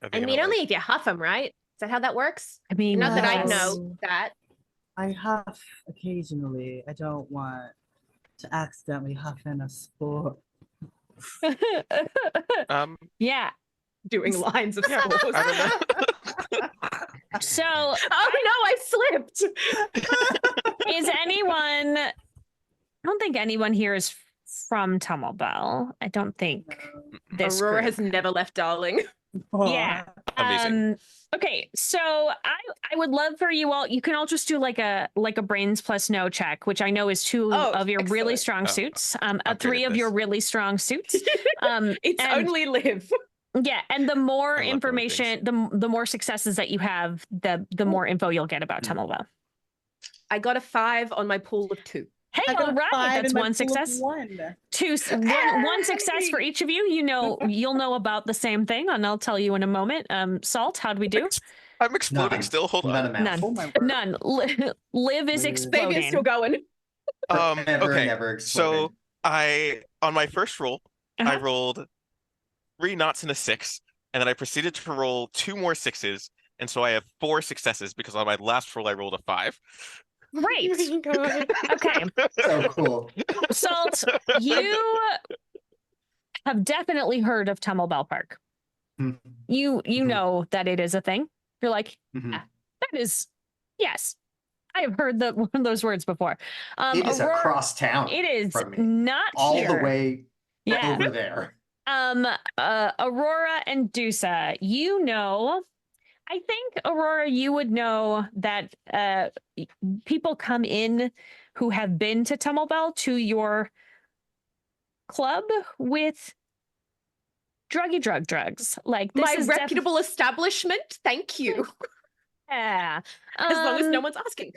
Speaker 3: Are they
Speaker 6: I
Speaker 3: gonna,
Speaker 6: mean,
Speaker 3: like-
Speaker 6: only if you huff them, right? Is that how that works?
Speaker 1: I mean,
Speaker 6: Not that I
Speaker 5: yes.
Speaker 6: know that.
Speaker 5: I huff occasionally. I don't want to accidentally huff in a spore.
Speaker 1: yeah.
Speaker 2: Doing lines of
Speaker 3: Yeah,
Speaker 2: spores.
Speaker 3: I don't know.
Speaker 1: So
Speaker 2: Oh no, I slipped.
Speaker 1: is anyone? I don't think anyone here is from Tumblebell. I don't think this
Speaker 2: Aurora
Speaker 1: group.
Speaker 2: has never left Darling.
Speaker 1: Yeah.
Speaker 3: Amazing.
Speaker 1: Okay, so I would love for you all. You can all just do like a brains plus no check, which I know is 2
Speaker 2: Oh,
Speaker 1: of your really
Speaker 2: excellent.
Speaker 1: strong
Speaker 3: Oh,
Speaker 1: suits.
Speaker 3: I'm good
Speaker 1: 3
Speaker 3: at
Speaker 1: of your
Speaker 3: this.
Speaker 1: really strong suits.
Speaker 2: It's
Speaker 1: and-
Speaker 2: only Liv.
Speaker 1: Yeah, and the more
Speaker 3: I love knowing
Speaker 1: information, the more successes that you have, the more info you'll get about Tumblebell.
Speaker 2: I got a 5 on my pool of 2.
Speaker 1: Hey,
Speaker 5: I got
Speaker 1: all
Speaker 5: a
Speaker 1: right,
Speaker 5: 5
Speaker 1: that's
Speaker 5: in my
Speaker 1: one
Speaker 5: pool of
Speaker 1: success.
Speaker 5: 1.
Speaker 1: one success for each of you. You'll know about the same thing, and I'll tell you in a moment. Salt, how'd we do?
Speaker 3: I'm exploding
Speaker 4: None.
Speaker 3: still. Hold
Speaker 4: None
Speaker 3: on.
Speaker 4: of math.
Speaker 1: None.
Speaker 5: Oh my word.
Speaker 1: None. Liv is
Speaker 4: Liv.
Speaker 1: exploding.
Speaker 2: Xavier's still going.
Speaker 4: Forever and
Speaker 3: Okay.
Speaker 4: ever
Speaker 3: So
Speaker 4: exploded.
Speaker 3: on my first roll, I
Speaker 1: Uh-huh.
Speaker 3: rolled 3 knots and a 6, and then I proceeded to roll 2 more 6s, and so I have 4 successes because on my last roll I rolled a 5.
Speaker 1: Great.
Speaker 2: Oh my God.
Speaker 1: Okay.
Speaker 4: So cool.
Speaker 1: Salt, you have definitely heard of Tummel Bell Park.
Speaker 4: Mhm.
Speaker 1: You
Speaker 4: Mhm.
Speaker 1: know that it is a thing. You're like,
Speaker 4: Mhm.
Speaker 1: "Yeah, that is, yes, I have heard one of those words before."
Speaker 4: It is
Speaker 1: Aurora,
Speaker 4: across town.
Speaker 1: it is
Speaker 4: from me.
Speaker 1: not
Speaker 4: All
Speaker 1: here.
Speaker 4: the way
Speaker 1: Yeah.
Speaker 4: over there.
Speaker 1: Aurora and Dusa, I think, Aurora, you would know that people come in who have been to Tummel Bell to your club with drugs. Like, this
Speaker 2: My
Speaker 1: is
Speaker 2: reputable establishment. Thank you.
Speaker 1: yeah.
Speaker 2: As long as no one's asking.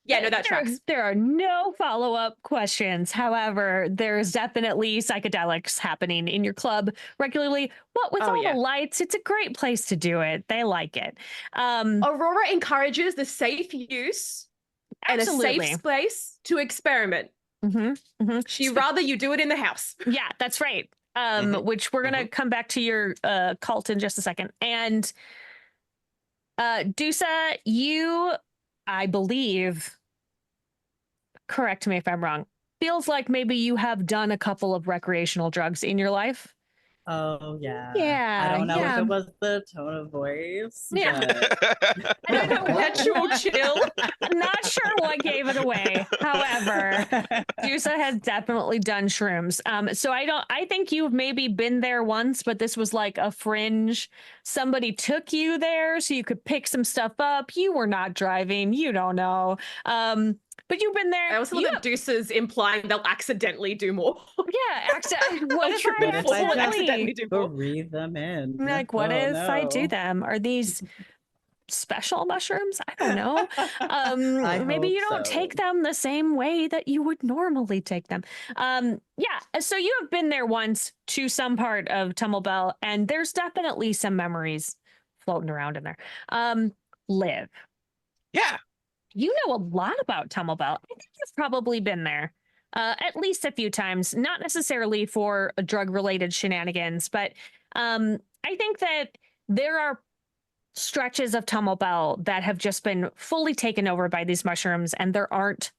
Speaker 2: Yeah, no, that tracks.
Speaker 1: There are no follow-up questions. However, there's definitely psychedelics happening in your club regularly. But with
Speaker 2: Oh,
Speaker 1: all
Speaker 2: yeah.
Speaker 1: the lights, it's a great place to do it. They like it.
Speaker 2: Aurora encourages the safe use and a
Speaker 1: Absolutely.
Speaker 2: safe space to experiment. She'd rather you do it in the house.
Speaker 1: Yeah, that's right.
Speaker 3: Mhm.
Speaker 1: Which we're gonna come back to your cult in just a second. And Dusa, you, I believe, correct me if I'm wrong, feels like maybe you have done a couple of recreational drugs in your life.
Speaker 5: Oh yeah.
Speaker 1: Yeah,
Speaker 5: I don't know
Speaker 1: yeah.
Speaker 5: if it was the tone of voice.
Speaker 1: Yeah.
Speaker 5: But...
Speaker 1: I don't know.
Speaker 2: Perpetual chill.
Speaker 1: I'm not sure what gave it away. However, Dusa has definitely done shrooms. So I think you've maybe been there once, but this was like a fringe. Somebody took you there so you could pick some stuff up. You were not driving. You don't know. But you've been there.
Speaker 2: I also love that Deuce's implying they'll accidentally do more.
Speaker 1: Yeah, what if
Speaker 2: trip and
Speaker 1: I
Speaker 2: fall and
Speaker 1: accidentally?
Speaker 2: accidentally do more.
Speaker 5: breathe them in.
Speaker 1: Like, what
Speaker 5: Oh,
Speaker 1: if I do
Speaker 5: no.
Speaker 1: them? Are these special mushrooms? I don't know.
Speaker 5: I
Speaker 1: Maybe you
Speaker 5: hope
Speaker 1: don't take
Speaker 5: so.
Speaker 1: them the same way that you would normally take them. Yeah, so you have been there once to some part of Tummel Bell, and there's definitely some memories floating around in there. Liv,
Speaker 3: Yeah.
Speaker 1: you know a lot about Tummel Bell. I think you've probably been there at least a few times, not necessarily for drug-related shenanigans, but I think that there are stretches of Tummel Bell that have just been fully taken over by these mushrooms, and there aren't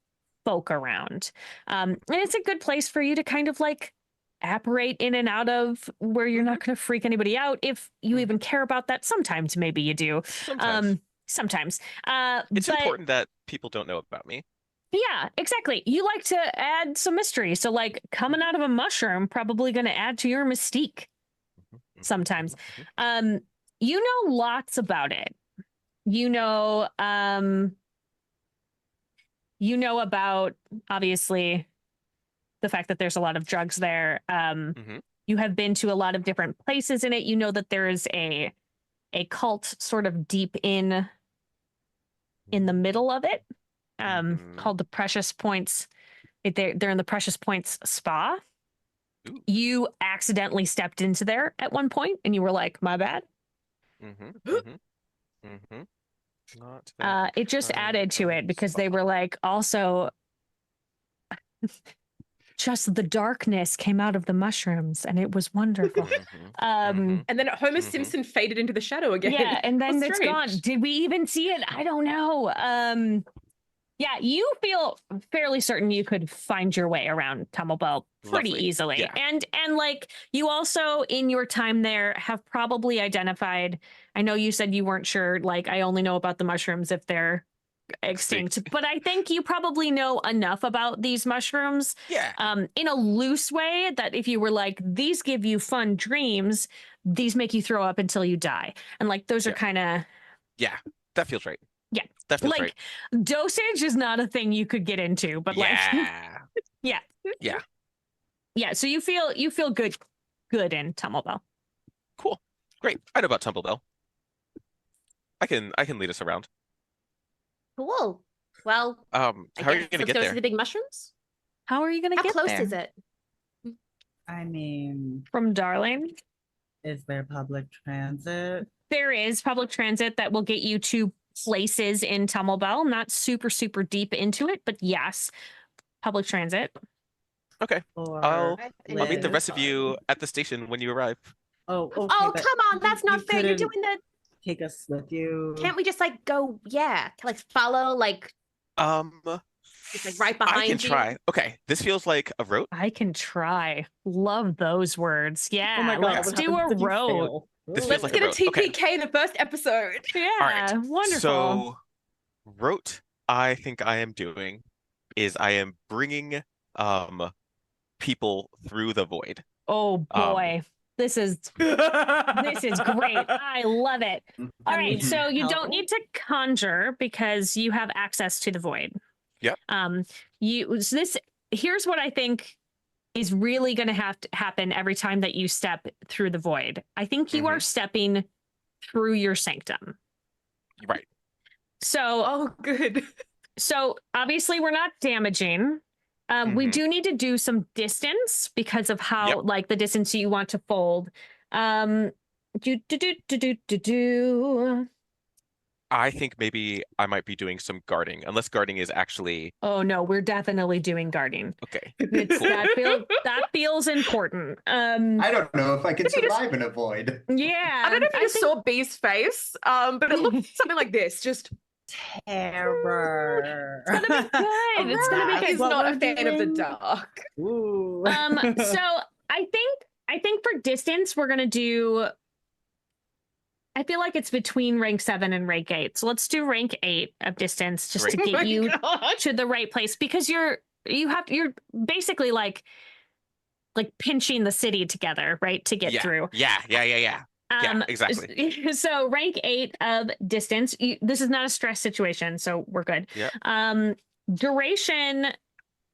Speaker 1: folk around. And it's a good place for you to kind of like apparate in and out of, where you're not going to freak anybody out if you even care about that. Sometimes maybe you do.
Speaker 3: Sometimes.
Speaker 1: But
Speaker 3: It's important that people don't know about me.
Speaker 1: yeah, exactly. You like to add some mystery. So like coming out of a mushroom, probably going to add to your mystique sometimes. You know lots about it. You know about, obviously, the fact that there's a lot of drugs there. You have been to a lot of different places in it. You know that there is a cult sort of deep in the middle of it, called the Precious Points. They're in the Precious Points spa.
Speaker 3: Ooh.
Speaker 1: You accidentally stepped into there at one point, and you were like, "My bad."
Speaker 3: Not that
Speaker 1: It just
Speaker 3: kind
Speaker 1: added to
Speaker 3: of
Speaker 1: it because they
Speaker 3: spot.
Speaker 1: were like, also, just the darkness came out of the mushrooms, and it was wonderful.
Speaker 2: And then Homer Simpson faded into the shadow again.
Speaker 1: Yeah, and then
Speaker 2: That's
Speaker 1: it's gone.
Speaker 2: strange.
Speaker 1: Did we even see it? I don't know. Yeah, you feel fairly certain you could find your way around Tummel Bell pretty
Speaker 3: Lovely.
Speaker 1: easily.
Speaker 3: Yeah.
Speaker 1: And like, you also, in your time there, have probably identified, I know you said you weren't sure, like, I only know about the mushrooms if they're extinct, but I think you probably know enough about these mushrooms in a loose way that if you were like, these give you fun dreams, these make you throw up until you die. And like, those are kind of...
Speaker 3: Yeah, that feels right.
Speaker 1: Yeah.
Speaker 3: That feels
Speaker 1: like,
Speaker 3: right.
Speaker 1: Dosage is not a thing you could get into, but like, yeah. So you feel good in Tummel Bell.
Speaker 3: Cool. Great. I know about Tummel Bell. I can lead us around.
Speaker 6: Cool. Well,
Speaker 3: How are you
Speaker 6: I guess
Speaker 3: gonna
Speaker 6: let's
Speaker 3: get
Speaker 6: go
Speaker 3: there?
Speaker 6: to the big mushrooms.
Speaker 1: How are you gonna
Speaker 6: How
Speaker 1: get
Speaker 6: close
Speaker 1: there?
Speaker 6: is it?
Speaker 5: I mean,
Speaker 1: From Darling.
Speaker 5: is there public transit?
Speaker 1: There is public transit that will get you to places in Tumblebell, not super, super deep into it, but yes, public transit.
Speaker 3: Okay.
Speaker 5: Or
Speaker 3: I'll
Speaker 2: I'll
Speaker 3: meet the
Speaker 5: live?
Speaker 3: rest of you at the station when you arrive.
Speaker 5: Oh, okay.
Speaker 6: Oh,
Speaker 5: but
Speaker 6: come on, that's
Speaker 5: you
Speaker 6: not fair. You're
Speaker 5: couldn't
Speaker 6: doing the.
Speaker 5: take us with you.
Speaker 6: Can't we just like go? Yeah, like follow, like
Speaker 3: Um,
Speaker 6: just like right
Speaker 3: I
Speaker 6: behind
Speaker 3: can
Speaker 6: you.
Speaker 3: try. Okay, this feels like a rote.
Speaker 1: I can try. Love those words. Yeah,
Speaker 5: Oh my god,
Speaker 1: let's
Speaker 5: what
Speaker 1: do
Speaker 5: happens
Speaker 1: a
Speaker 5: if you
Speaker 1: road.
Speaker 5: fail?
Speaker 3: This
Speaker 2: Let's
Speaker 3: feels like
Speaker 2: get
Speaker 3: a
Speaker 2: a
Speaker 3: rote. Okay.
Speaker 2: TPK in the first episode.
Speaker 1: Yeah,
Speaker 3: All right.
Speaker 1: wonderful.
Speaker 3: So, rote I think I am doing is I am bringing people through the void.
Speaker 1: Oh boy, this is great. I love it. All
Speaker 5: I
Speaker 1: right,
Speaker 5: mean,
Speaker 1: so you don't
Speaker 5: how?
Speaker 1: need to conjure because you have access to the void.
Speaker 3: Yep.
Speaker 1: So this here's what I think is really going to have to happen every time that you step through the void. I think you are stepping through your sanctum.
Speaker 3: Right.
Speaker 1: So,
Speaker 2: Oh, good.
Speaker 1: so obviously we're not damaging. We do need to do some distance because of how, like, the distance you want to fold.
Speaker 3: I think maybe I might be doing some guarding, unless guarding is actually
Speaker 1: Oh no, we're definitely doing guarding.
Speaker 3: okay.
Speaker 1: It's,
Speaker 3: Cool.
Speaker 1: that feels important.
Speaker 4: I don't know if I can
Speaker 2: If you just-
Speaker 4: survive in a void.
Speaker 1: Yeah,
Speaker 2: I don't know if you just
Speaker 1: think-
Speaker 2: saw B's face, but it looked something like this. Just
Speaker 5: Terror.
Speaker 1: It's gonna be good. It's gonna be good.
Speaker 2: He's
Speaker 5: What
Speaker 2: not a
Speaker 5: we're
Speaker 2: fan of the
Speaker 5: doing?
Speaker 2: dark.
Speaker 5: Ooh.
Speaker 1: So I think for distance we're gonna do. I feel like it's between rank 7 and rank 8. So let's do rank 8 of distance just to
Speaker 3: Great.
Speaker 2: Oh
Speaker 1: get
Speaker 2: my
Speaker 1: you
Speaker 2: God.
Speaker 1: to the right place because you're basically like pinching the city together, right? To get through.
Speaker 3: Yeah, exactly.
Speaker 1: So rank 8 of distance. This is not a stress situation, so we're good.
Speaker 3: Yeah.
Speaker 1: Duration.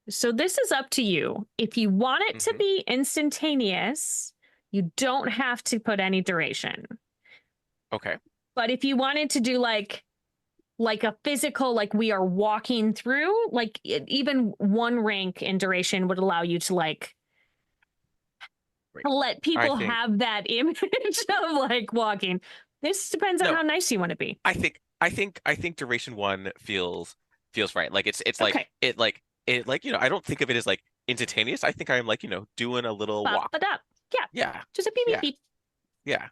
Speaker 1: So this is up to you. If you want it to
Speaker 3: Mhm.
Speaker 1: be instantaneous, you don't have to put any duration.
Speaker 3: Okay.
Speaker 1: But if you wanted to do like a physical, like we are walking through, like even one rank in duration would allow you to like
Speaker 3: Great.
Speaker 1: let people
Speaker 3: think-
Speaker 1: have that image of like walking. This depends on
Speaker 3: No.
Speaker 1: how nice you want to be.
Speaker 3: I think duration 1 feels right. Like it's
Speaker 1: Okay.
Speaker 3: like I don't think of it as like instantaneous. I think I'm like, doing a little walk.
Speaker 1: Pop it up. Yeah.
Speaker 3: Yeah.
Speaker 1: Just a beep, beep,
Speaker 3: Yeah.
Speaker 1: beep.
Speaker 3: Yeah.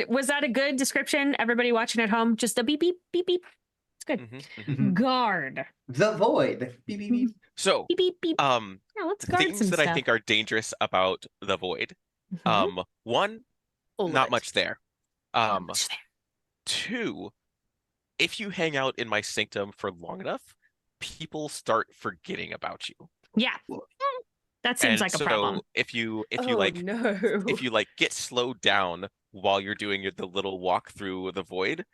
Speaker 1: Was that a good description? Everybody watching at home, just a beep, beep, beep, beep. It's good.
Speaker 3: Mhm.
Speaker 1: Guard.
Speaker 4: The void. Beep, beep, beep.
Speaker 3: So,
Speaker 1: Beep, beep, beep. Yeah, let's guard
Speaker 3: things
Speaker 1: some
Speaker 3: that
Speaker 1: stuff.
Speaker 3: I think are dangerous about the void.
Speaker 1: Mhm.
Speaker 3: One,
Speaker 2: All of
Speaker 3: not
Speaker 2: it.
Speaker 3: much there.
Speaker 1: Not much there.
Speaker 3: 2, if you hang out in my sanctum for long enough, people start forgetting about you.
Speaker 1: Yeah. That seems
Speaker 3: And
Speaker 1: like a
Speaker 3: so
Speaker 1: problem.
Speaker 3: if you
Speaker 2: Oh,
Speaker 3: like
Speaker 2: no.
Speaker 3: if you like get slowed down while you're doing the little walk through the void,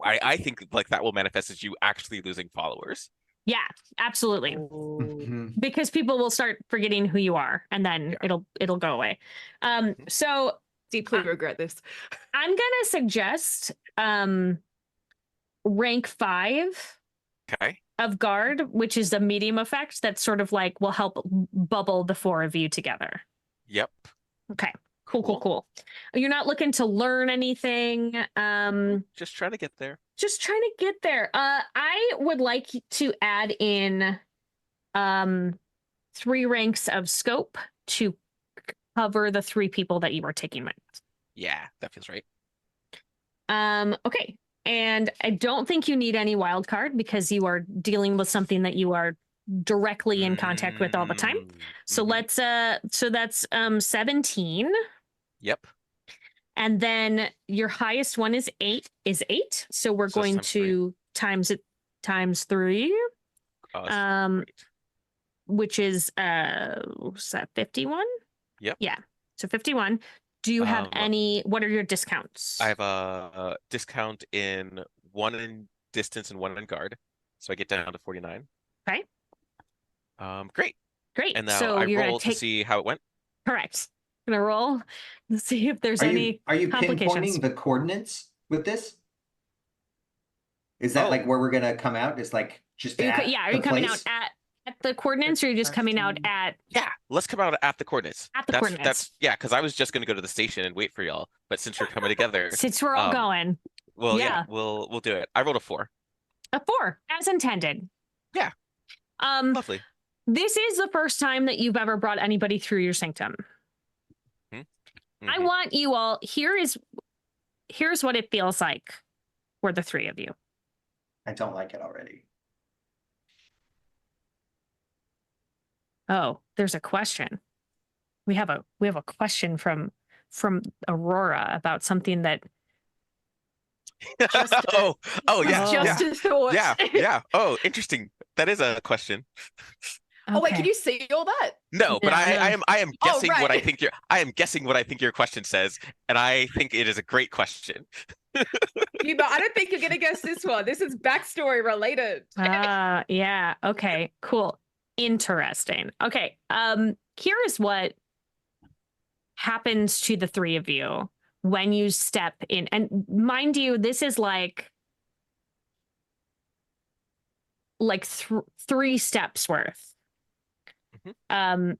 Speaker 3: I think like that will manifest as you actually losing followers.
Speaker 1: Yeah, absolutely.
Speaker 5: Ooh.
Speaker 1: Because people will start forgetting who you are and then it'll go away. So
Speaker 2: Deeply regret this.
Speaker 1: I'm gonna suggest rank 5
Speaker 3: Okay.
Speaker 1: of guard, which is the medium effect that sort of like will help bubble the 4 of you together.
Speaker 3: Yep.
Speaker 1: Okay. Cool. You're not looking to learn anything.
Speaker 3: Just try to get there.
Speaker 1: Just trying to get there. I would like to add in 3 ranks of scope to cover the 3 people that you are taking with.
Speaker 3: Yeah, that feels right.
Speaker 1: Okay. And I don't think you need any wild card because you are dealing with something that you are directly in contact with all the time. So
Speaker 3: Mhm.
Speaker 1: let's so that's 17.
Speaker 3: Yep.
Speaker 1: And then your highest one is 8. So we're
Speaker 3: So
Speaker 1: going
Speaker 3: that's times
Speaker 1: to times it times 3,
Speaker 3: Great.
Speaker 1: which is what's that, 51?
Speaker 3: Yep.
Speaker 1: Yeah. So 51. Do you have what are your discounts?
Speaker 3: I have a discount in 1 in distance and 1 in guard, so I get down to 49.
Speaker 1: Okay.
Speaker 3: Great.
Speaker 1: Great.
Speaker 3: And now
Speaker 1: so
Speaker 3: I
Speaker 1: you're
Speaker 3: roll
Speaker 1: gonna take
Speaker 3: to see how it went.
Speaker 1: correct. Gonna roll to see if there's
Speaker 4: Are
Speaker 1: any
Speaker 4: you
Speaker 1: complications.
Speaker 4: pinpointing the coordinates with this? Is that
Speaker 3: Oh.
Speaker 4: like where we're gonna come out? Is like just
Speaker 1: Are you,
Speaker 4: at
Speaker 1: yeah, are
Speaker 4: the
Speaker 1: you coming
Speaker 4: place?
Speaker 1: out at At the coordinates, or you're just coming out
Speaker 5: question.
Speaker 1: at
Speaker 3: Yeah, let's come out at the coordinates.
Speaker 1: the
Speaker 3: That's
Speaker 1: coordinates?
Speaker 3: yeah, because I was just gonna go to the station and wait for y'all, but since you're coming together,
Speaker 1: Since we're all going,
Speaker 3: well,
Speaker 1: yeah.
Speaker 3: we'll do it. I rolled a 4.
Speaker 1: a 4 as intended.
Speaker 3: Yeah. Lovely.
Speaker 1: This is the first time that you've ever brought anybody through your sanctum. I
Speaker 3: Mhm.
Speaker 1: want you all. Here's what it feels like for the 3 of you.
Speaker 4: I don't like it already.
Speaker 1: Oh, there's a question. We have a question from Aurora about something that
Speaker 2: Just
Speaker 3: oh yeah,
Speaker 2: just
Speaker 3: yeah,
Speaker 2: a thought.
Speaker 3: yeah. Oh, interesting. That is a question.
Speaker 2: Oh wait,
Speaker 1: Okay.
Speaker 2: can you see all that?
Speaker 3: No, but
Speaker 1: No,
Speaker 3: I am
Speaker 2: Oh,
Speaker 3: guessing what I
Speaker 2: right.
Speaker 3: think guessing what I think your question says, and I think it is a great question.
Speaker 2: You know, I don't think you're gonna guess this one. This is backstory related.
Speaker 1: Yeah. Okay, cool. Interesting. Okay. Here is what happens to the 3 of you when you step in. And mind you, this is like 3 steps worth.
Speaker 3: Mhm.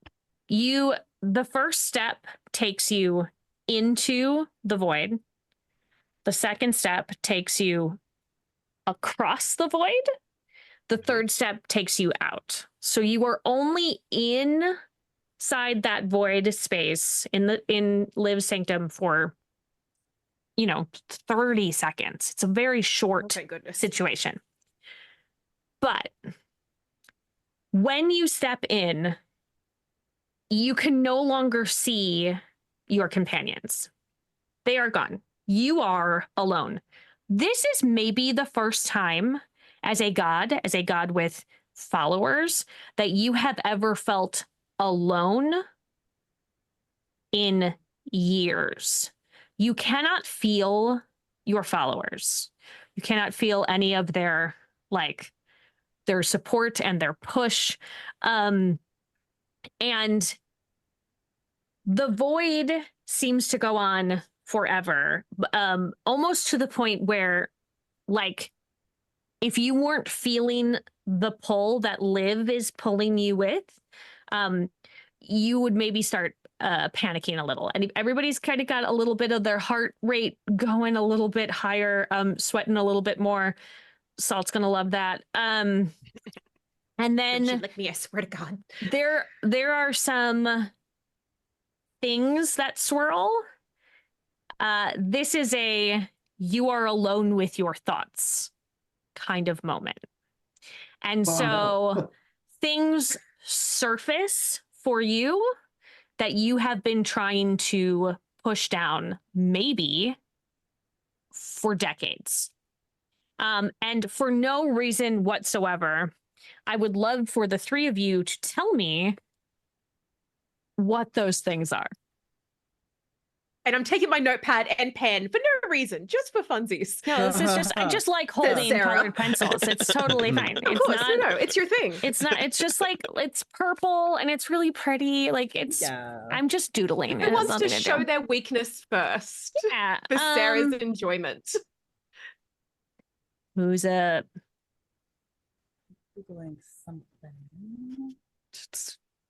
Speaker 1: The first step takes you into the void. The second step takes you across the void. The third step takes you out. So you are only inside that void space in Liv's sanctum for 30 seconds. It's a very
Speaker 2: Oh,
Speaker 1: short
Speaker 2: thank goodness.
Speaker 1: situation. But when you step in, you can no longer see your companions. They are gone. You are alone. This is maybe the first time as a god with followers, that you have ever felt alone in years. You cannot feel your followers. You cannot feel any of their support and their push. And the void seems to go on forever, almost to the point where, if you weren't feeling the pull that Liv is pulling you with, you would maybe start panicking a little. And everybody's kind of got a little bit of their heart rate going a little bit higher, sweating a little bit more. Salt's gonna love that. And then
Speaker 2: Don't you lick me, I swear to God.
Speaker 1: there are some things that swirl. This is you are alone with your thoughts kind of moment. And so things surface for you that you have been trying to push down maybe for decades. And for no reason whatsoever, I would love for the 3 of you to tell me what those things are.
Speaker 2: And I'm taking my notepad and pen for no reason, just for funsies.
Speaker 1: No, this is I just like holding
Speaker 2: Sarah.
Speaker 1: colored pencils. It's totally fine.
Speaker 2: Of
Speaker 1: It's
Speaker 2: course,
Speaker 1: not,
Speaker 2: no, it's your thing.
Speaker 1: it's not, it's just it's purple and it's really pretty.
Speaker 5: Yeah.
Speaker 1: I'm just doodling.
Speaker 2: Who
Speaker 1: It has
Speaker 2: wants to
Speaker 1: nothing
Speaker 2: show
Speaker 1: do.
Speaker 2: their weakness first
Speaker 1: Yeah.
Speaker 2: for Sarah's enjoyment?
Speaker 1: Who's up?
Speaker 5: Googling something.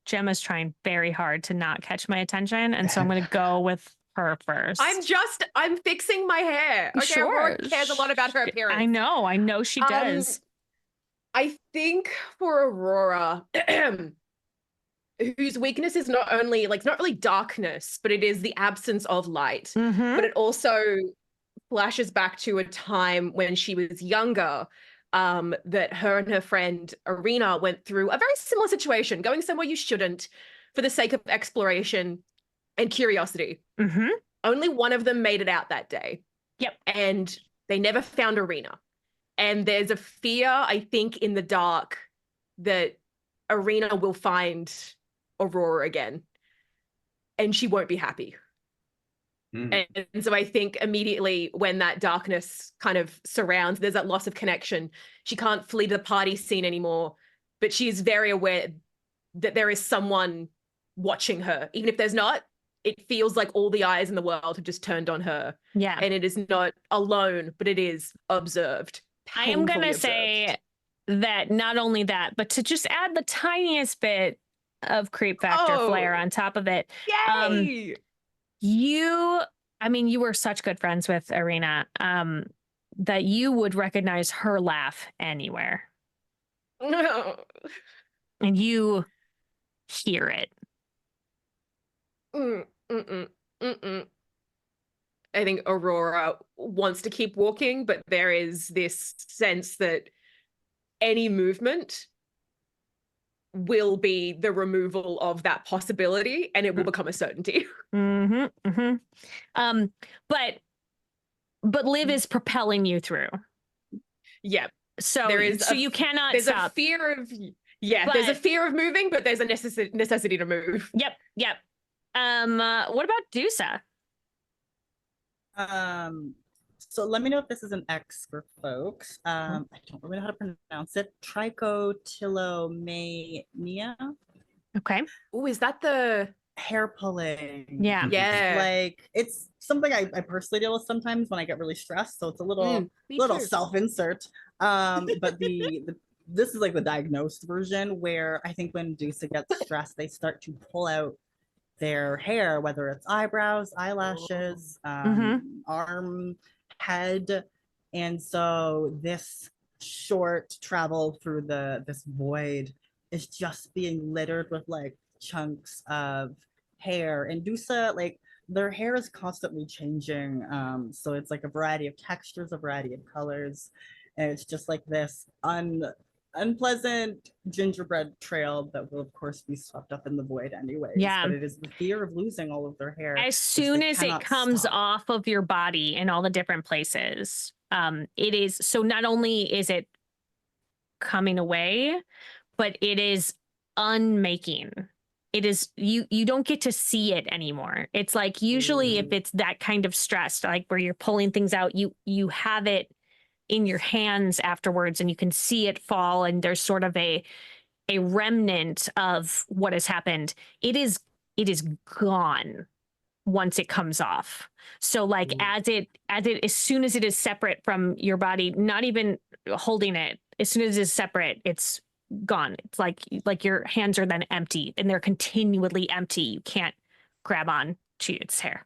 Speaker 1: Gemma's trying very hard to not catch my attention, and so I'm going to go with her first.
Speaker 2: I'm fixing my hair. Okay,
Speaker 1: Sure.
Speaker 2: Aurora cares a lot about her appearance.
Speaker 1: I know she does.
Speaker 2: I think for Aurora, whose weakness is not only not really darkness, but it is the absence of light.
Speaker 1: Mhm.
Speaker 2: But it also flashes back to a time when she was younger, that her and her friend Arena went through a very similar situation, going somewhere you shouldn't for the sake of exploration and curiosity.
Speaker 1: Mhm.
Speaker 2: Only one of them made it out that day.
Speaker 1: Yep.
Speaker 2: And they never found Arena. And there's a fear, I think, in the dark that Arena will find Aurora again. And she won't be happy. And so I think immediately when that darkness kind of surrounds, there's that loss of connection. She can't flee the party scene anymore, but she is very aware that there is someone watching her. Even if there's not, it feels like all the eyes in the world have just turned on her.
Speaker 1: Yeah.
Speaker 2: And it is not alone, but it is observed.
Speaker 1: I am going
Speaker 2: painfully
Speaker 1: to say that not only that, but to just add the tiniest bit of creep factor flair on top of it.
Speaker 2: Yay!
Speaker 1: You were such good friends with Arena, that you would recognize her laugh anywhere.
Speaker 2: No.
Speaker 1: And you hear it.
Speaker 2: I think Aurora wants to keep walking, but there is this sense that any movement will be the removal of that possibility, and it will become a certainty.
Speaker 1: But Liv is propelling you through.
Speaker 2: Yeah.
Speaker 1: So you cannot
Speaker 2: there's
Speaker 1: stop.
Speaker 2: A fear of there's a fear of moving, but there's a necessity to move.
Speaker 1: Yep. What about Dusa?
Speaker 5: So let me know if this is an X for folks. I don't really know how to pronounce it. Trichotillomania.
Speaker 1: Okay.
Speaker 2: Oh, is that the
Speaker 5: hair pulling?
Speaker 1: Yeah.
Speaker 5: Like it's something I personally deal with sometimes when I get really stressed. So it's a little self-insert. But this is like the diagnosed version, where I think when Dusa gets stressed, they start to pull out their hair, whether it's eyebrows, eyelashes, arm, head. And so this short travel through this void is just being littered with like chunks of hair. And Dusa, like their hair is constantly changing. So it's like a variety of textures, a variety of colors. And it's just like this unpleasant gingerbread trail that will of course be swept up in the void anyways.
Speaker 1: Yeah.
Speaker 5: But it is the fear of losing all of their hair.
Speaker 1: As soon as it comes off of your body in all the different places, it is, so not only is it coming away, but it is unmaking. It is, you don't get to see it anymore. It's like usually if it's that kind of stress, like where you're pulling things out, you have it in your hands afterwards and you can see it fall, and there's sort of a remnant of what has happened. It is gone once it comes off. So like as soon as it is separate from your body, not even holding it, as soon as it is separate, it's gone. It's like your hands are then empty, and they're continually empty. You can't grab on to its hair.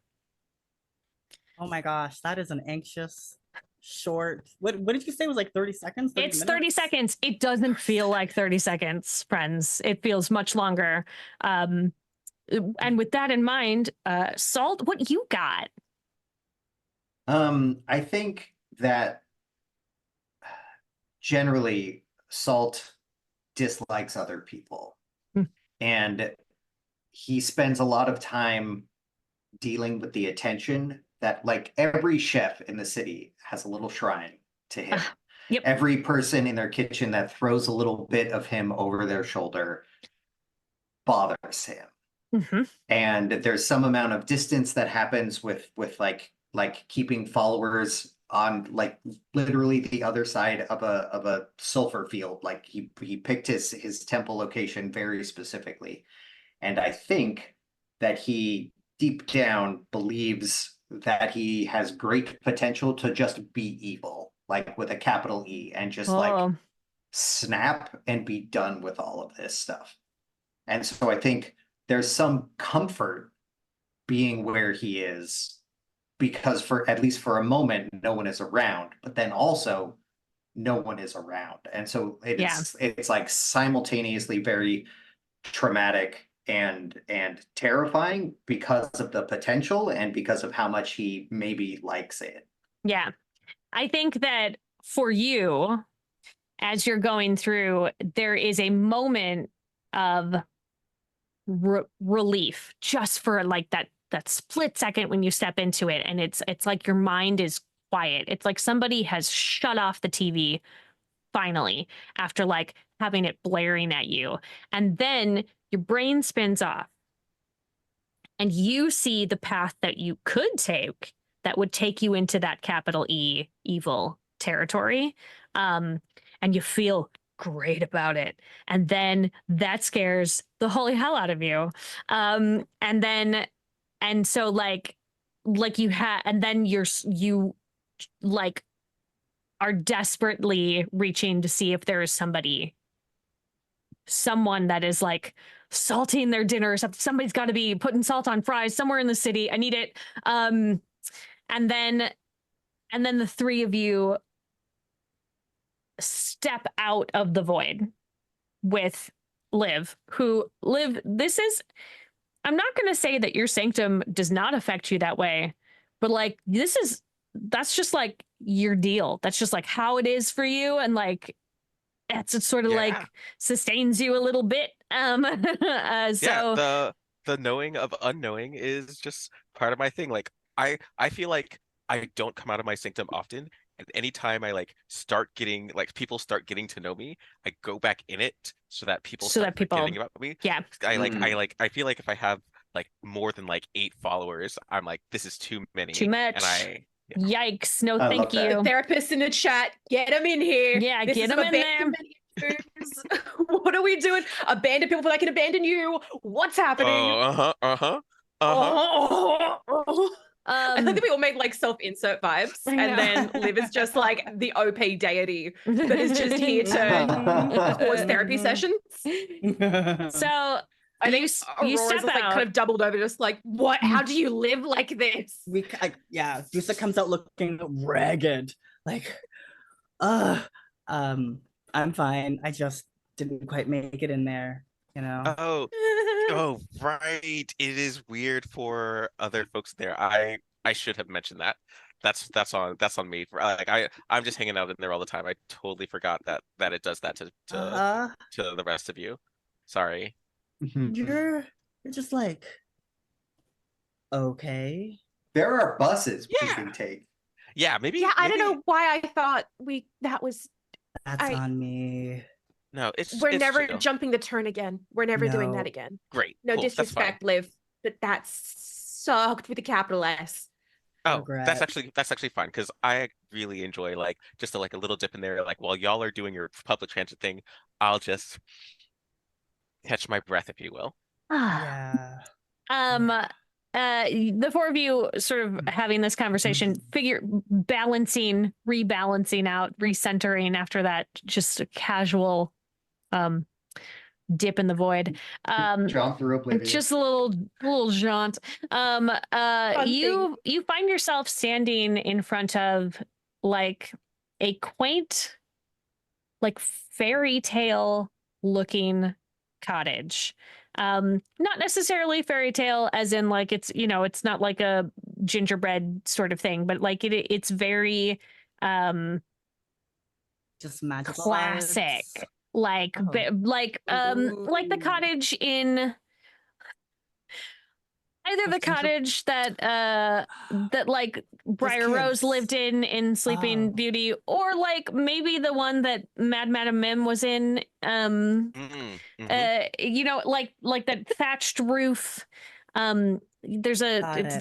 Speaker 5: Oh my gosh, that is an anxious short. What did you say was like 30 seconds? 30
Speaker 1: it's
Speaker 5: minutes?
Speaker 1: 30 seconds. It doesn't feel like 30 seconds, friends. It feels much longer. And with that in mind, Salt, what you got?
Speaker 4: I think that generally Salt dislikes other people. And he spends a lot of time dealing with the attention that, like, every chef in the city has a little shrine to him.
Speaker 1: Yep.
Speaker 4: Every person in their kitchen that throws a little bit of him over their shoulder bothers him. And there's some amount of distance that happens with like keeping followers on like literally the other side of a sulfur field. Like he picked his temple location very specifically. And I think that he deep down believes that he has great potential to just be evil, like with a capital E, and just like snap and be done with all of this stuff. And so I think there's some comfort being where he is, because for at least for a moment, no one is around, but then also no one is around. And so it's like simultaneously very traumatic and terrifying because of the potential and because of how much he maybe likes it.
Speaker 1: Yeah. I think that for you, as you're going through, there is a moment of relief just for like that split second when you step into it, and it's like your mind is quiet. It's like somebody has shut off the TV finally after like having it blaring at you, and then your brain spins off and you see the path that you could take that would take you into that capital E evil territory, and you feel great about it, and then that scares the holy hell out of you, and so like you had, and then you like are desperately reaching to see if there is someone that is like salting their dinner or something. Somebody's got to be putting salt on fries somewhere in the city. I need it. And then the three of you step out of the void with Liv, this is, I'm not going to say that your sanctum does not affect you that way, but like, that's just like your deal. That's just like how it is for you. And like, it's sort of like sustains you a little bit. So
Speaker 3: the knowing of unknowing is just part of my thing. Like I feel like I don't come out of my sanctum often, and anytime I like start getting like people start getting to know me, I go back in it so that people start forgetting about me.
Speaker 1: Yeah.
Speaker 3: I feel like if I have like more than like 8 followers, I'm like, this is too many.
Speaker 1: Too much.
Speaker 3: And
Speaker 1: Yikes. No,
Speaker 4: I
Speaker 1: thank
Speaker 4: love that.
Speaker 1: you.
Speaker 2: Therapists in the chat, get them in here.
Speaker 1: Yeah,
Speaker 2: This
Speaker 1: get
Speaker 2: is
Speaker 1: them in there.
Speaker 2: abandonment issues. What are we doing? Abandon people so I can abandon you. What's happening? I think that we all made like self-insert vibes,
Speaker 1: I
Speaker 2: and
Speaker 1: know.
Speaker 2: then Liv is just like the OP deity that is just here to cause therapy sessions.
Speaker 1: So
Speaker 2: I think
Speaker 1: you
Speaker 2: Aurora's
Speaker 1: step
Speaker 2: just like
Speaker 1: out.
Speaker 2: kind of doubled over, just like, what? How do you live like this?
Speaker 5: Dusa comes out looking ragged, like, I'm fine. I just didn't quite make it in there, you know.
Speaker 3: Oh, right. It is weird for other folks there. I should have mentioned that. That's on me. Like I'm just hanging out in there all the time. I totally forgot that it does that to the rest of you. Sorry.
Speaker 5: You're just like, okay.
Speaker 4: There are buses we can take.
Speaker 3: Yeah, maybe.
Speaker 2: Yeah, I don't know why I thought that was.
Speaker 5: That's on me.
Speaker 3: No,
Speaker 2: We're
Speaker 3: it's
Speaker 2: never
Speaker 3: chill.
Speaker 2: jumping the turn again. We're never doing that again.
Speaker 3: Great.
Speaker 2: No
Speaker 3: cool,
Speaker 2: disrespect, Liv, but that's sucked with a capital S.
Speaker 3: Oh,
Speaker 5: Regret.
Speaker 3: that's actually fine because I really enjoy like just a little dip in there. Like while y'all are doing your public transit thing, I'll just catch my breath, if you will.
Speaker 5: Yeah.
Speaker 1: The four of you sort of having this conversation, rebalancing out, recentering after that just a casual dip in the void.
Speaker 4: Jaunt through oblivion.
Speaker 1: Just a little jaunt. You find yourself standing in front of like a quaint, like fairy tale looking cottage. Not necessarily fairy tale as in like it's, you know, it's not like a gingerbread sort of thing, but like it's very
Speaker 5: just magical
Speaker 1: classic
Speaker 5: vibes.
Speaker 1: like like the cottage in either the cottage that like Briar Rose lived in Sleeping Beauty, or like maybe the one that Madam Mim was in. You know, like that thatched roof. There's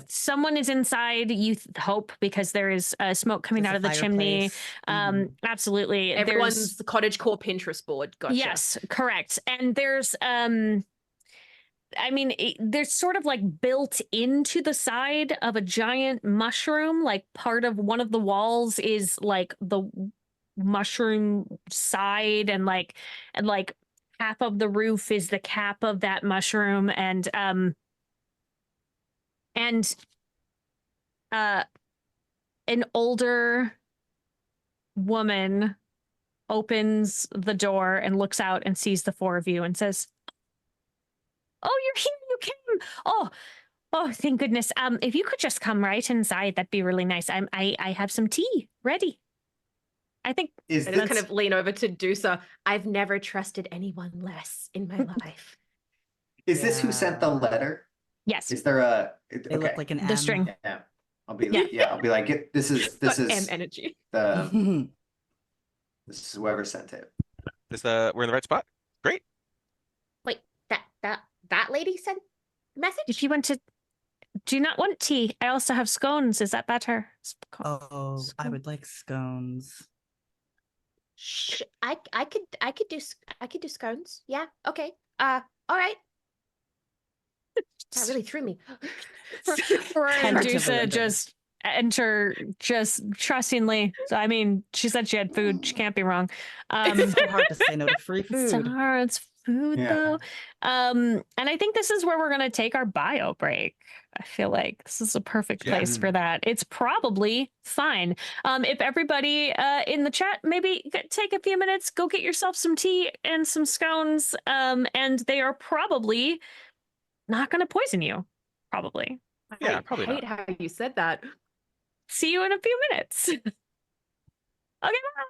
Speaker 1: someone is inside, you hope, because there is smoke coming out of the chimney. Absolutely.
Speaker 2: Everyone's the cottagecore Pinterest board. Gotcha.
Speaker 1: Yes, correct. And there's I mean, there's sort of like built into the side of a giant mushroom, like part of one of the walls is like the mushroom side, and like half of the roof is the cap of that mushroom, and an older woman opens the door and looks out and sees the four of you and says, "Oh, you're here, you came. Oh, thank goodness. If you could just come right inside, that'd be really nice. I have some tea ready. I think."
Speaker 2: I just kind of lean over to Dusa. I've never trusted anyone less in my life.
Speaker 4: Is this who sent the letter?
Speaker 1: Yes.
Speaker 4: Is there a?
Speaker 5: They look like an
Speaker 1: the
Speaker 5: M.
Speaker 1: string.
Speaker 4: Yeah. I'll be like, this is
Speaker 2: M energy.
Speaker 4: This is whoever sent it.
Speaker 3: We're in the right spot. Great.
Speaker 6: Wait, that lady sent message?
Speaker 1: If you want to, do you not want tea? I also have scones. Is that better?
Speaker 5: I would like scones.
Speaker 6: I could do scones. Yeah. Okay. All right. That really threw me.
Speaker 1: Aurora and Dusa just enter just trustingly. So, I mean, she said she had food. She can't be wrong.
Speaker 5: It's so hard to say no to free
Speaker 1: It's
Speaker 5: food.
Speaker 1: hard. It's food
Speaker 4: Yeah.
Speaker 1: though. And I think this is where we're gonna take our bio break. I feel like this is a perfect place
Speaker 3: Yes.
Speaker 1: for that. It's probably fine. If everybody in the chat maybe take a few minutes, go get yourself some tea and some scones. And they are probably not gonna poison you. Probably.
Speaker 3: Yeah,
Speaker 2: I
Speaker 3: probably
Speaker 2: hate
Speaker 3: not.
Speaker 2: how you said that.
Speaker 1: See you in a few minutes. Okay, bye.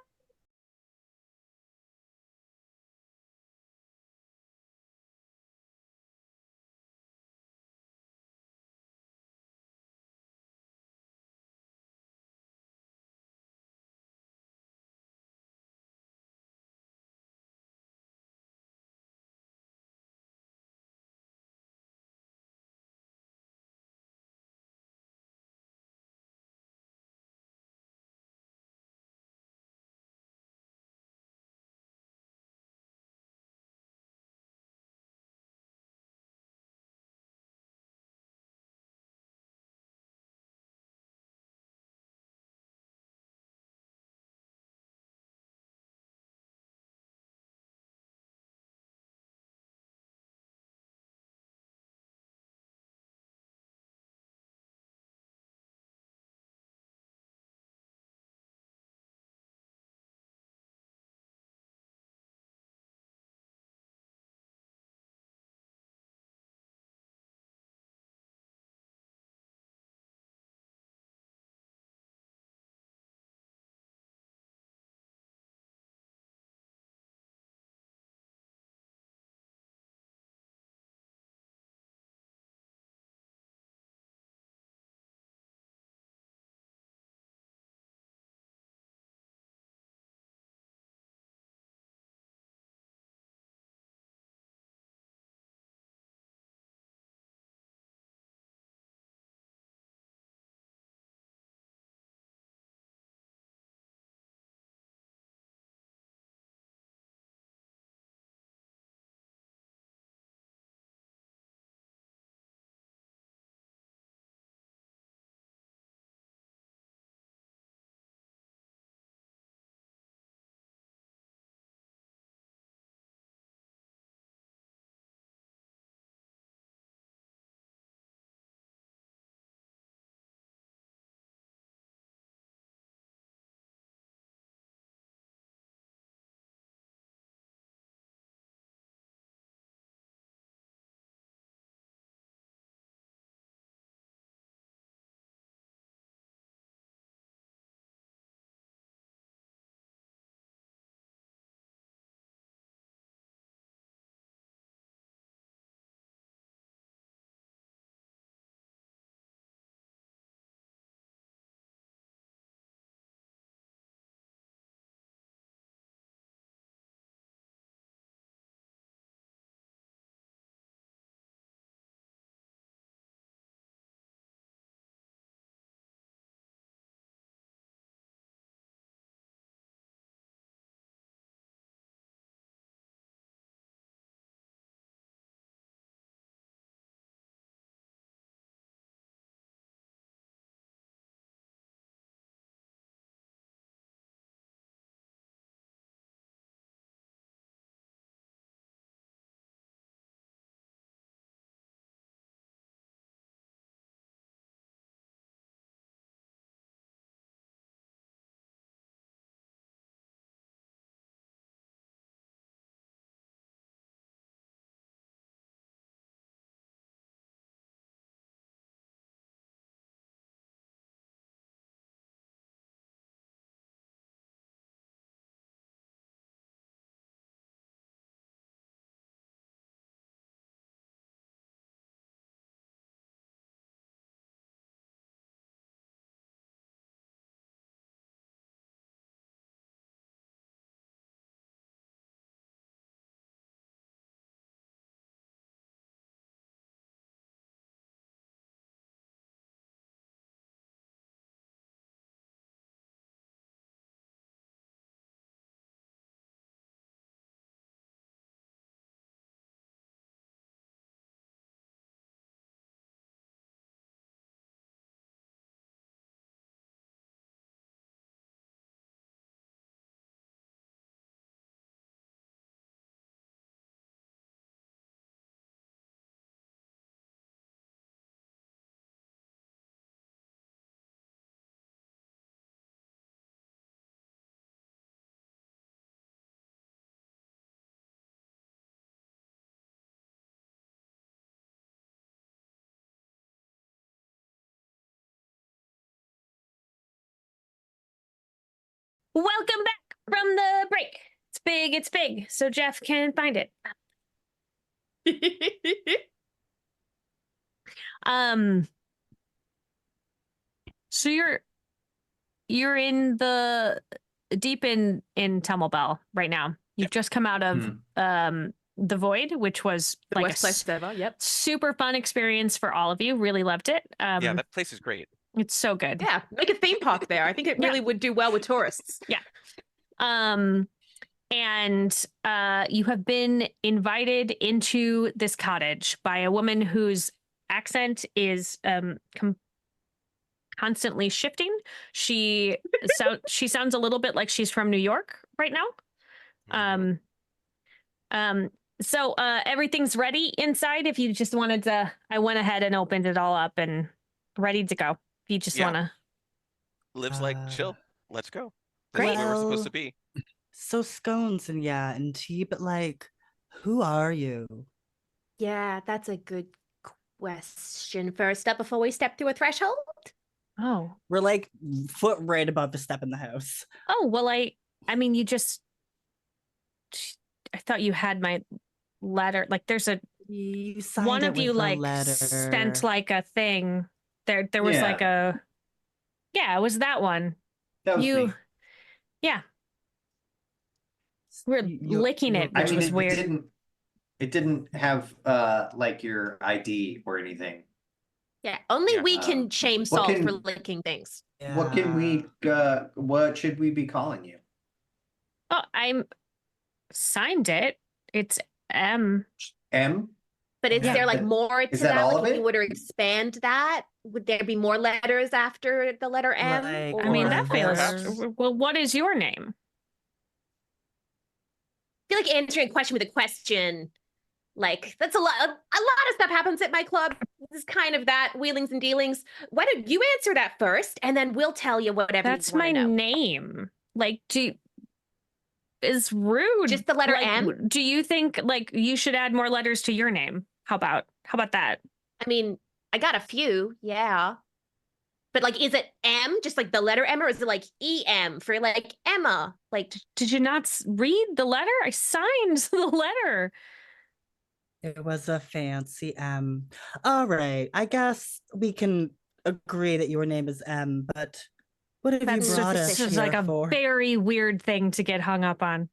Speaker 1: Welcome back from the break. It's big, so Jeff can find it. So you're in the deep in Tumblebell right now. You've just come out of the Void, which was
Speaker 2: The
Speaker 1: like
Speaker 2: worst place ever. Yep.
Speaker 1: super fun experience for all of you. Really loved it.
Speaker 3: Yeah, that place is great.
Speaker 1: It's so good.
Speaker 2: Yeah, make a theme park there. I think it really would do well with tourists.
Speaker 1: And you have been invited into this cottage by a woman whose accent is constantly shifting. She sounds a little bit like she's from New York right now. So everything's ready inside. If you just wanted to, I went ahead and opened it all up and ready to go. If you just want to.
Speaker 3: Lives like chill. Let's go.
Speaker 1: Great.
Speaker 3: This is where we're supposed to be.
Speaker 5: So scones and tea, but like, who are you?
Speaker 6: Yeah, that's a good question. First up, before we step through a threshold.
Speaker 1: Oh.
Speaker 5: We're like foot right above the step in the house.
Speaker 1: Oh, well, I mean, I thought you had my letter. Like there's
Speaker 5: You signed
Speaker 1: one
Speaker 5: it
Speaker 1: of you
Speaker 5: with a
Speaker 1: like
Speaker 5: letter.
Speaker 1: sent like a thing. There was like it was that one.
Speaker 4: That was me.
Speaker 1: Yeah. We're licking it, which was weird.
Speaker 4: It didn't have like your ID or anything.
Speaker 6: Yeah, only we can shame Salt for licking things.
Speaker 4: What can we what should we be calling you?
Speaker 1: Oh, I'm signed it. It's M.
Speaker 4: M?
Speaker 6: But is there like more to that?
Speaker 4: all
Speaker 6: Like
Speaker 4: of
Speaker 6: if
Speaker 4: it?
Speaker 6: you were to expand that, would there be more letters after the letter M?
Speaker 5: Like,
Speaker 1: I mean,
Speaker 6: Or-
Speaker 1: that feels well. What is your name?
Speaker 6: I feel like answering a question with a question, like that's a lot of stuff happens at my club. This is kind of that wheelings and dealings. Why don't you answer that first, and then we'll tell you whatever
Speaker 1: That's
Speaker 6: you
Speaker 1: my
Speaker 6: want to know.
Speaker 1: name. Like, is rude.
Speaker 6: Just the letter
Speaker 1: Like,
Speaker 6: M?
Speaker 1: Do you think like you should add more letters to your name? How about that?
Speaker 6: I mean, I got a few, yeah. But like, is it M, just like the letter M, or is it like EM for like Emma? Like,
Speaker 1: Did you not read the letter? I signed the letter.
Speaker 5: It was a fancy M. All right, I guess we can agree that your name is M, but what have
Speaker 6: That's
Speaker 5: you brought us
Speaker 6: suspicious.
Speaker 1: This is
Speaker 5: here
Speaker 1: like a
Speaker 5: for?
Speaker 1: very weird thing to get hung up on.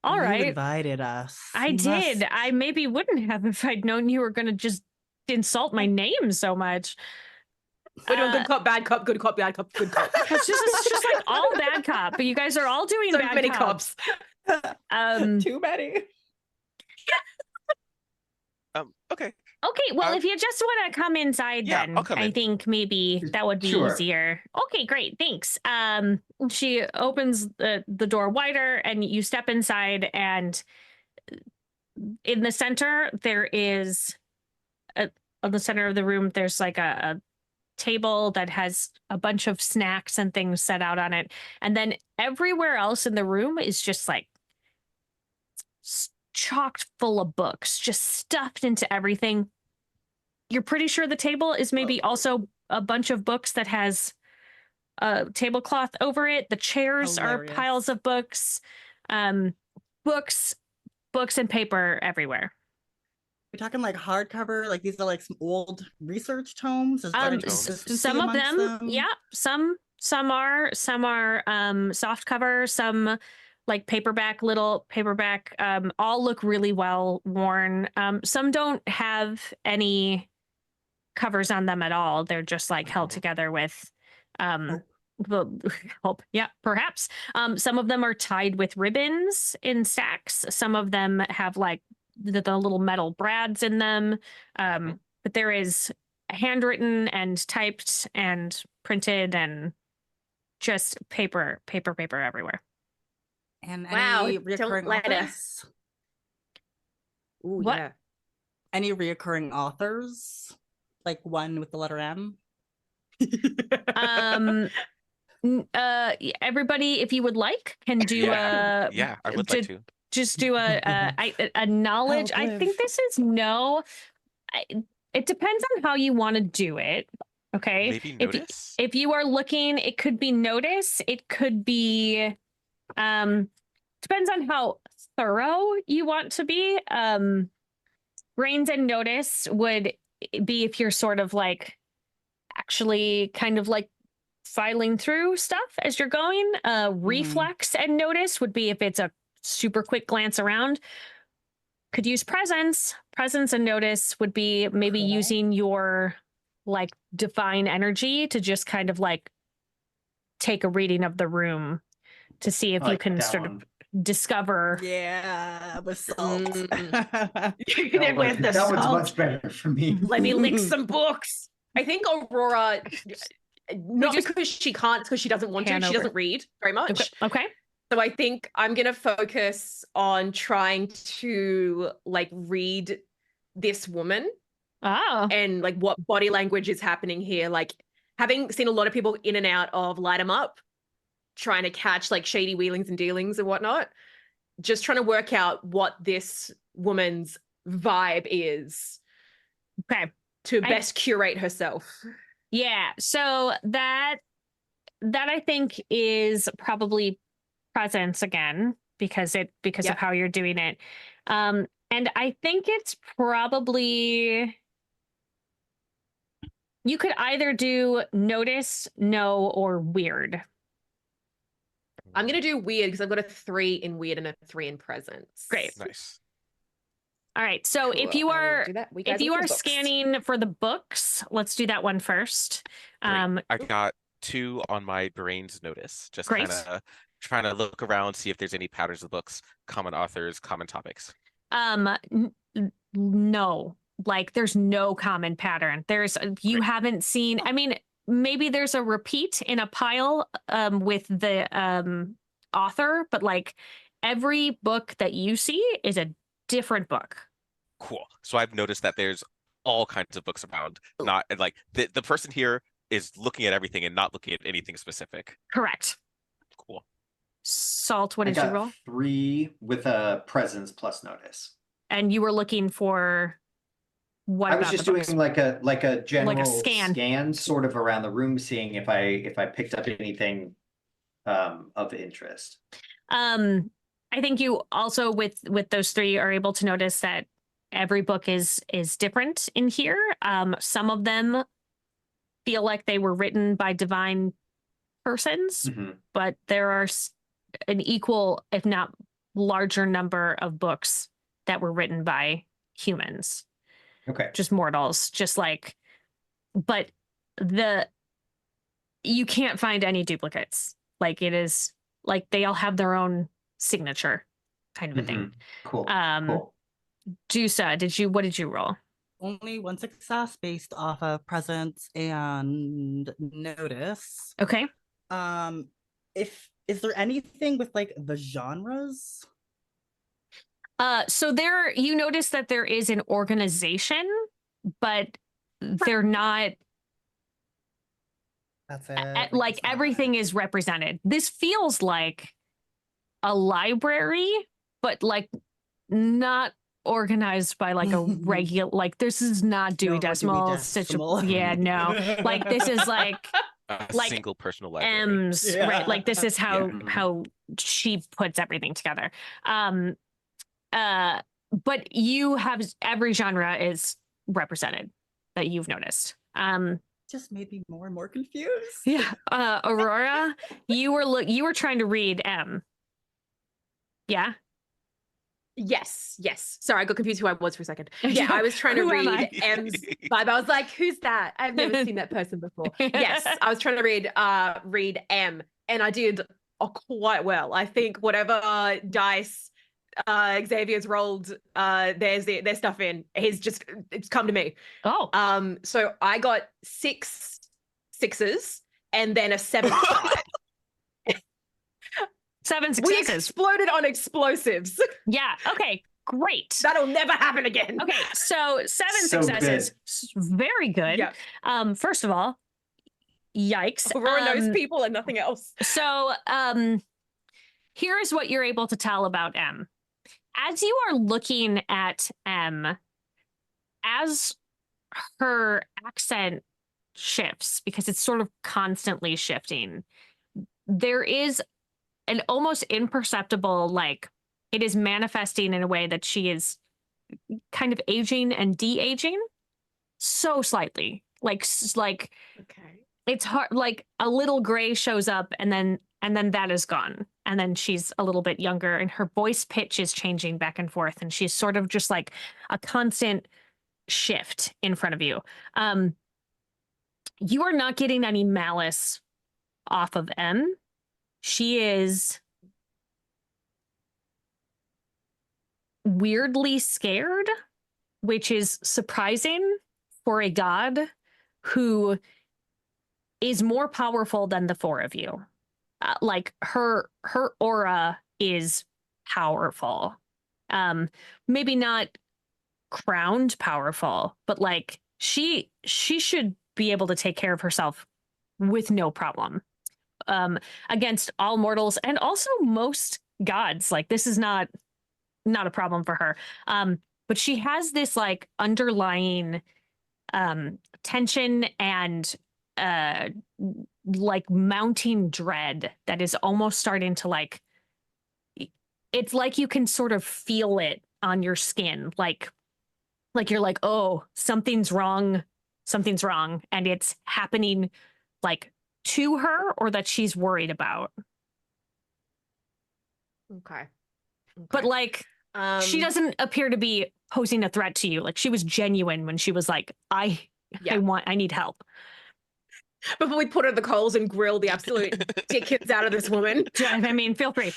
Speaker 1: All
Speaker 5: You
Speaker 1: right.
Speaker 5: invited us.
Speaker 1: I
Speaker 5: You
Speaker 1: did.
Speaker 5: must-
Speaker 1: I maybe wouldn't have if I'd known you were going to just insult my name so much.
Speaker 2: We're doing good cop, bad cop, good cop, bad cop, good cop.
Speaker 1: It's just like all bad cop, but you guys are all doing
Speaker 2: So
Speaker 1: bad
Speaker 2: many
Speaker 1: cops.
Speaker 5: Too many.
Speaker 3: Okay.
Speaker 1: Okay, well, if you just want to come inside,
Speaker 3: Yeah,
Speaker 1: then
Speaker 3: I'll come
Speaker 1: I
Speaker 3: in.
Speaker 1: think maybe that would be
Speaker 4: Sure.
Speaker 1: easier. Okay, great, thanks. She opens the door wider, and you step inside, and in the center there is on the center of the room. There's like a table that has a bunch of snacks and things set out on it, and then everywhere else in the room is just like chocked full of books, just stuffed into everything. You're pretty sure the table is maybe also a bunch of books that has a tablecloth over it. The chairs
Speaker 5: Hilarious.
Speaker 1: are piles of books, books and paper everywhere.
Speaker 5: We're talking like hardcover, like these are like some old research tomes. Is there any consistency
Speaker 1: Some of
Speaker 5: amongst
Speaker 1: them, yeah, some are soft cover, some like little paperback, all look really well worn. Some don't have any covers on them at all. They're just like held together with the help. Yeah, perhaps. Some of them are tied with ribbons in stacks. Some of them have like the little metal brads in them. But there is handwritten and typed and printed and just paper everywhere.
Speaker 5: And
Speaker 6: Wow,
Speaker 5: any
Speaker 6: don't
Speaker 5: reoccurring
Speaker 6: let
Speaker 5: authors?
Speaker 2: Ooh,
Speaker 1: What?
Speaker 2: yeah.
Speaker 5: Any reoccurring authors? Like one with the letter M?
Speaker 1: Everybody, if you would like, can do
Speaker 3: Yeah, I would like to.
Speaker 1: just do a knowledge. I
Speaker 5: live.
Speaker 1: think this is it depends on how you want to do it. Okay.
Speaker 3: Maybe notice?
Speaker 1: If you are looking, it could be notice. It could be Depends on how thorough you want to be. Brains and notice would be if you're sort of like actually kind of like filing through stuff as you're going. Reflex and notice would be if it's a super quick glance around. Could use presence. Presence and notice would be maybe
Speaker 5: Cool.
Speaker 1: using your like divine energy to just kind of like take a reading of the room to see if
Speaker 4: I
Speaker 1: you
Speaker 4: like
Speaker 1: can
Speaker 4: that
Speaker 1: sort
Speaker 4: one.
Speaker 1: of discover.
Speaker 5: Yeah, with salt.
Speaker 2: With the
Speaker 4: That one's
Speaker 2: salt.
Speaker 4: much better for me.
Speaker 2: Let me lick some books. I think Aurora, not
Speaker 1: just
Speaker 2: because she can't, it's because she doesn't want to.
Speaker 1: pan
Speaker 2: She
Speaker 1: over.
Speaker 2: doesn't read very much.
Speaker 1: Okay.
Speaker 2: So I think I'm gonna focus on trying to like read this woman
Speaker 1: Oh.
Speaker 2: and like what body language is happening here. Like having seen a lot of people in and out of Light 'em Up, trying to catch like shady wheelings and dealings and whatnot, just trying to work out what this woman's vibe is
Speaker 1: Okay.
Speaker 2: to best curate herself.
Speaker 1: Yeah. So that I think is probably presence again because of
Speaker 2: Yep.
Speaker 1: how you're doing it. And I think it's probably you could either do notice, know, or weird.
Speaker 2: I'm gonna do weird because I've got a 3 in weird and a 3 in presence.
Speaker 1: Great.
Speaker 3: Nice.
Speaker 1: All right. So if
Speaker 2: Cool.
Speaker 1: you
Speaker 2: I will
Speaker 1: are
Speaker 2: do that. We guys
Speaker 1: if you
Speaker 2: look at
Speaker 1: are
Speaker 2: the books.
Speaker 1: scanning for the books, let's do that one first.
Speaker 3: Great. I got 2 on my brain's notice. Just
Speaker 1: Great.
Speaker 3: kind of trying to look around, see if there's any patterns of books, common authors, common topics.
Speaker 1: No, like there's no common pattern. You
Speaker 3: Great.
Speaker 1: haven't seen, I mean, maybe there's a repeat in a pile with the author, but like every book that you see is a different book.
Speaker 3: Cool. So I've noticed that there's all kinds of books around. Not like the person here is looking at everything and not looking at anything specific.
Speaker 1: Correct.
Speaker 3: Cool.
Speaker 1: Salt, what
Speaker 4: I
Speaker 1: did you
Speaker 4: got
Speaker 1: roll?
Speaker 4: 3 with a presence plus notice.
Speaker 1: And you were looking for what
Speaker 4: I was
Speaker 1: about
Speaker 4: just
Speaker 1: the
Speaker 4: doing
Speaker 1: books?
Speaker 4: like a general
Speaker 1: scan.
Speaker 4: sort of around the room, seeing if I picked up anything of interest.
Speaker 1: I think you also with those 3 are able to notice that every book is different in here. Some of them feel like they were written by divine persons, but there are an equal, if not larger number of books that were written by humans.
Speaker 4: Okay.
Speaker 1: Just mortals, just like, but you can't find any duplicates. Like it is like they all have their own signature kind of a thing.
Speaker 4: Cool. Cool.
Speaker 1: Jusa, what did you roll?
Speaker 5: Only 1 success based off of presence and notice.
Speaker 1: Okay.
Speaker 5: Is there anything with like the genres?
Speaker 1: So you notice that there is an organization, but they're not
Speaker 5: That's it.
Speaker 1: like everything is represented. This feels like a library, but like not organized by like a regular, like this is not Dewey Decimal situation. Yeah, no. Like this is like
Speaker 3: A
Speaker 1: like
Speaker 3: single personal library.
Speaker 1: M's,
Speaker 5: Yeah.
Speaker 1: right? Like this is how
Speaker 4: Yeah.
Speaker 1: how she puts everything together. But you have every genre is represented that you've noticed.
Speaker 5: Just made me more and more confused.
Speaker 1: Yeah. Aurora, you were trying to read M. Yeah.
Speaker 2: Yes. Sorry, I got confused who I was for a second. Yeah, I was trying to
Speaker 1: Who am
Speaker 2: read
Speaker 1: I?
Speaker 2: M's vibe. I was like, who's that? I've never seen that person before. Yes, I was trying to read M, and I did quite well. I think whatever dice Xavier's rolled their stuff in, it's come to me.
Speaker 1: Oh.
Speaker 2: So I got 6 6s and then a 7 5.
Speaker 1: 7
Speaker 2: We
Speaker 1: successes.
Speaker 2: exploded on explosives.
Speaker 1: Yeah. Okay. Great.
Speaker 2: That'll never happen again.
Speaker 1: Okay. So 7
Speaker 4: So
Speaker 1: successes. Very good.
Speaker 2: Yeah.
Speaker 1: First of all, yikes.
Speaker 2: Aurora knows people and nothing else.
Speaker 1: So here is what you're able to tell about M. As you are looking at M, as her accent shifts, because it's sort of constantly shifting, there is an almost imperceptible, like it is manifesting in a way that she is kind of aging and de-aging so slightly. Like
Speaker 2: Okay.
Speaker 1: it's hard, like a little gray shows up and then that is gone. And then she's a little bit younger and her voice pitch is changing back and forth. And she's sort of just like a constant shift in front of you. You are not getting any malice off of M. She is weirdly scared, which is surprising for a god who is more powerful than the four of you. Like her aura is powerful. Maybe not crowned powerful, but like she should be able to take care of herself with no problem. Against all mortals and also most gods. Like this is not a problem for her. But she has this like underlying tension and like mounting dread that is almost starting to like, it's like you can sort of feel it on your skin. Like you're like, oh, something's wrong. And it's happening like to her or that she's worried about.
Speaker 2: Okay.
Speaker 1: But like, she doesn't appear to be posing a threat to you. Like she was genuine when she was like, I need help.
Speaker 2: Before we put her in the coals and grill the absolute dickheads out of this woman.
Speaker 1: I mean, feel free.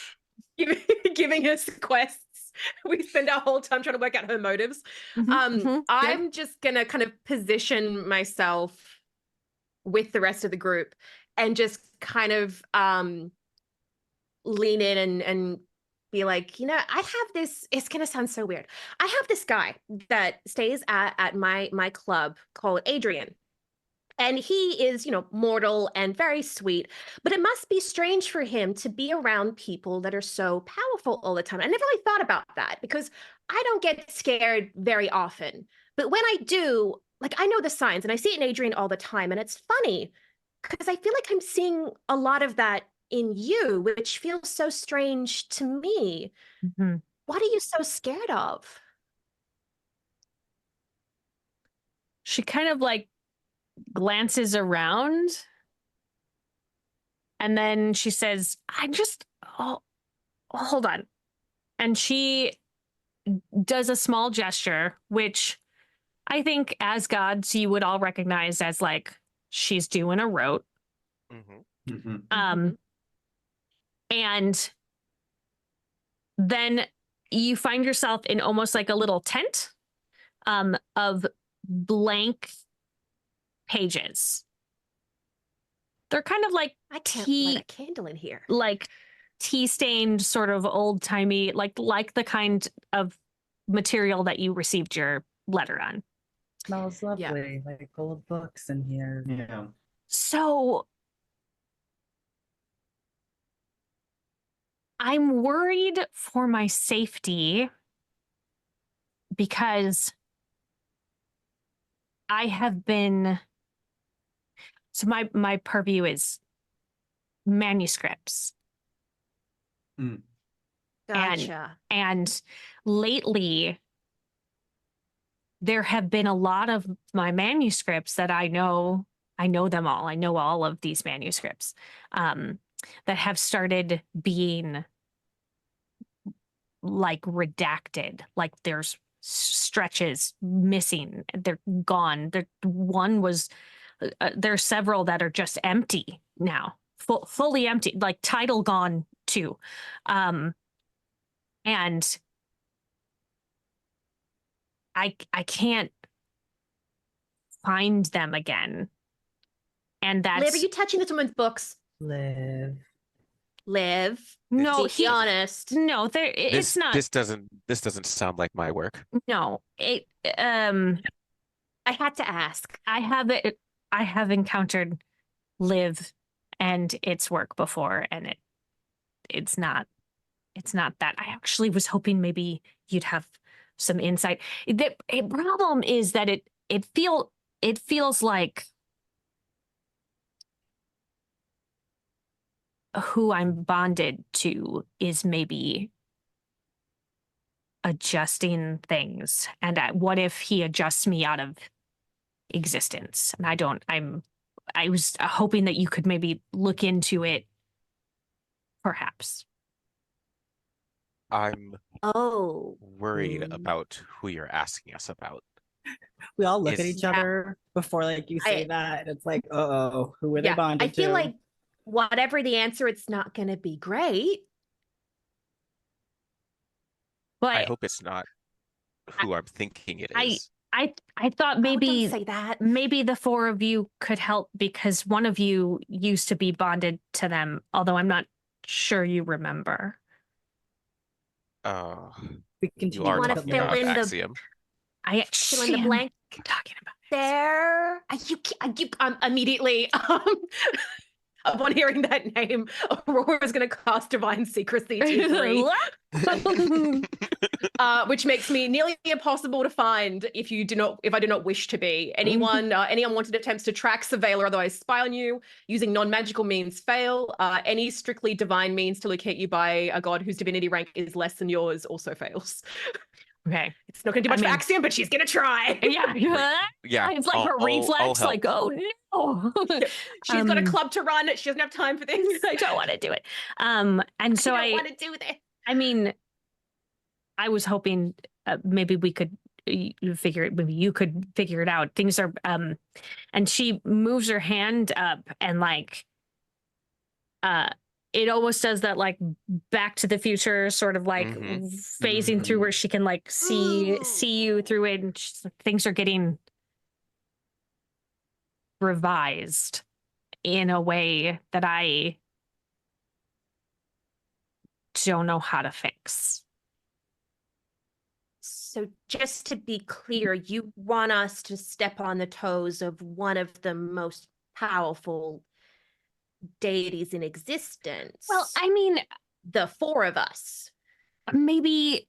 Speaker 2: Giving us quests. We spend our whole time trying to work out her motives. I'm just gonna kind of position myself with the rest of the group and just kind of lean in and be like, I have this, it's gonna sound so weird. I have this guy that stays at my club called Adrian. And he is, mortal and very sweet, but it must be strange for him to be around people that are so powerful all the time. I never really thought about that because I don't get scared very often. But when I do, like I know the signs and I see it in Adrian all the time. And it's funny because I feel like I'm seeing a lot of that in you, which feels so strange to me.
Speaker 1: Mm-hmm.
Speaker 2: What are you so scared of?
Speaker 1: She kind of like glances around and then she says, hold on. And she does a small gesture, which I think as gods you would all recognize as like she's doing a rote.
Speaker 3: Mm-hmm.
Speaker 4: Mm-hmm.
Speaker 1: And then you find yourself in almost like a little tent of blank pages. They're kind of like
Speaker 2: I can't
Speaker 1: tea,
Speaker 2: light a candle in here.
Speaker 1: like tea-stained, sort of old-timey, like the kind of material that you received your letter on.
Speaker 5: Smells lovely, like old books in here.
Speaker 4: Yeah.
Speaker 1: So I'm worried for my safety because I have been, so my purview is manuscripts.
Speaker 2: Gotcha.
Speaker 1: And lately there have been a lot of my manuscripts that I know them all. I know all of these manuscripts that have started being like redacted, like there's stretches missing, they're gone. There's several that are just empty now, fully empty, like title gone too. And I can't find them again. And that's
Speaker 2: Liv, are you touching this woman's books?
Speaker 5: Live.
Speaker 1: no,
Speaker 2: Be honest.
Speaker 1: no, it's not.
Speaker 3: This doesn't sound like my work.
Speaker 1: No,
Speaker 2: I had to ask.
Speaker 1: I have encountered Liv and its work before, and it's not that. I actually was hoping maybe you'd have some insight. The problem is that it feels like who I'm bonded to is maybe adjusting things. And what if he adjusts me out of existence? And I was hoping that you could maybe look into it, perhaps.
Speaker 3: I'm
Speaker 6: Oh,
Speaker 3: worried about who you're asking us about.
Speaker 5: We all look at
Speaker 3: Is-
Speaker 5: each other before like you say that, and it's like, oh, who are they
Speaker 6: yeah.
Speaker 5: bonded
Speaker 6: I feel
Speaker 5: to?
Speaker 6: like whatever the answer, it's not going to be great.
Speaker 1: But
Speaker 3: I hope it's not who I'm thinking it
Speaker 1: I-
Speaker 3: is.
Speaker 1: I thought
Speaker 6: Oh,
Speaker 1: maybe
Speaker 6: don't say that.
Speaker 1: maybe the four of you could help because one of you used to be bonded to them, although I'm not sure you remember.
Speaker 5: We
Speaker 3: You
Speaker 5: continue
Speaker 3: are
Speaker 6: wanna
Speaker 3: talking
Speaker 6: fill
Speaker 3: about
Speaker 6: in the-
Speaker 3: Axiom.
Speaker 6: Fill in the blank
Speaker 1: Talking about
Speaker 6: there. I'm immediately upon hearing that name, Aurora is going to cast Divine Secrecy T3, which makes me nearly impossible to find if I do not wish to be. Any unwanted attempts to track, surveil, or otherwise spy on you using non-magical means fail. Any strictly divine means to locate you by a god whose divinity rank is less than yours also fails.
Speaker 1: Okay.
Speaker 6: It's not going to do much for Axiom, but she's going to try.
Speaker 1: Yeah.
Speaker 3: Yeah,
Speaker 1: It's like
Speaker 3: I'll-
Speaker 1: her
Speaker 3: I'll
Speaker 1: reflex,
Speaker 3: help.
Speaker 1: like, oh no.
Speaker 6: She's got a club to run. She doesn't have time for this.
Speaker 1: I don't want to do it. And so
Speaker 6: I don't want to do this.
Speaker 1: I mean, I was hoping maybe we could figure it. Maybe you could figure it out. Things are, and she moves her hand up and like, it almost does that like Back to the Future sort of like phasing through where she can like see you through it, and she's like, things are getting revised in a way that I don't know how to fix.
Speaker 6: So just to be clear, you want us to step on the toes of one of the most powerful deities in existence.
Speaker 1: Well, I mean,
Speaker 6: the four of us.
Speaker 1: maybe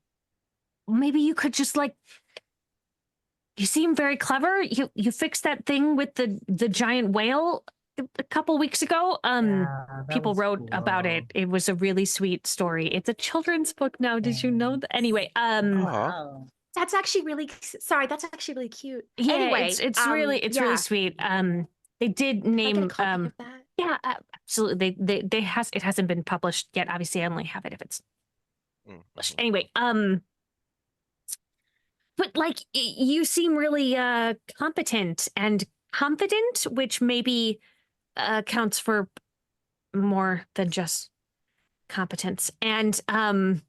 Speaker 1: you could just like, you seem very clever. You fixed that thing with the giant whale a couple weeks ago. People wrote about it. It was a really sweet story. It's a children's book now. Did you know that? Anyway,
Speaker 5: Wow.
Speaker 6: That's actually really sorry. That's actually really cute.
Speaker 1: yeah,
Speaker 6: Anyway,
Speaker 1: it's really sweet. They did
Speaker 6: Can I get a
Speaker 1: name
Speaker 6: copy of that?
Speaker 1: yeah, absolutely. It hasn't been published yet. Obviously, I only have it if it's published. Anyway, but like you seem really competent and confident, which maybe counts for more than just competence. And I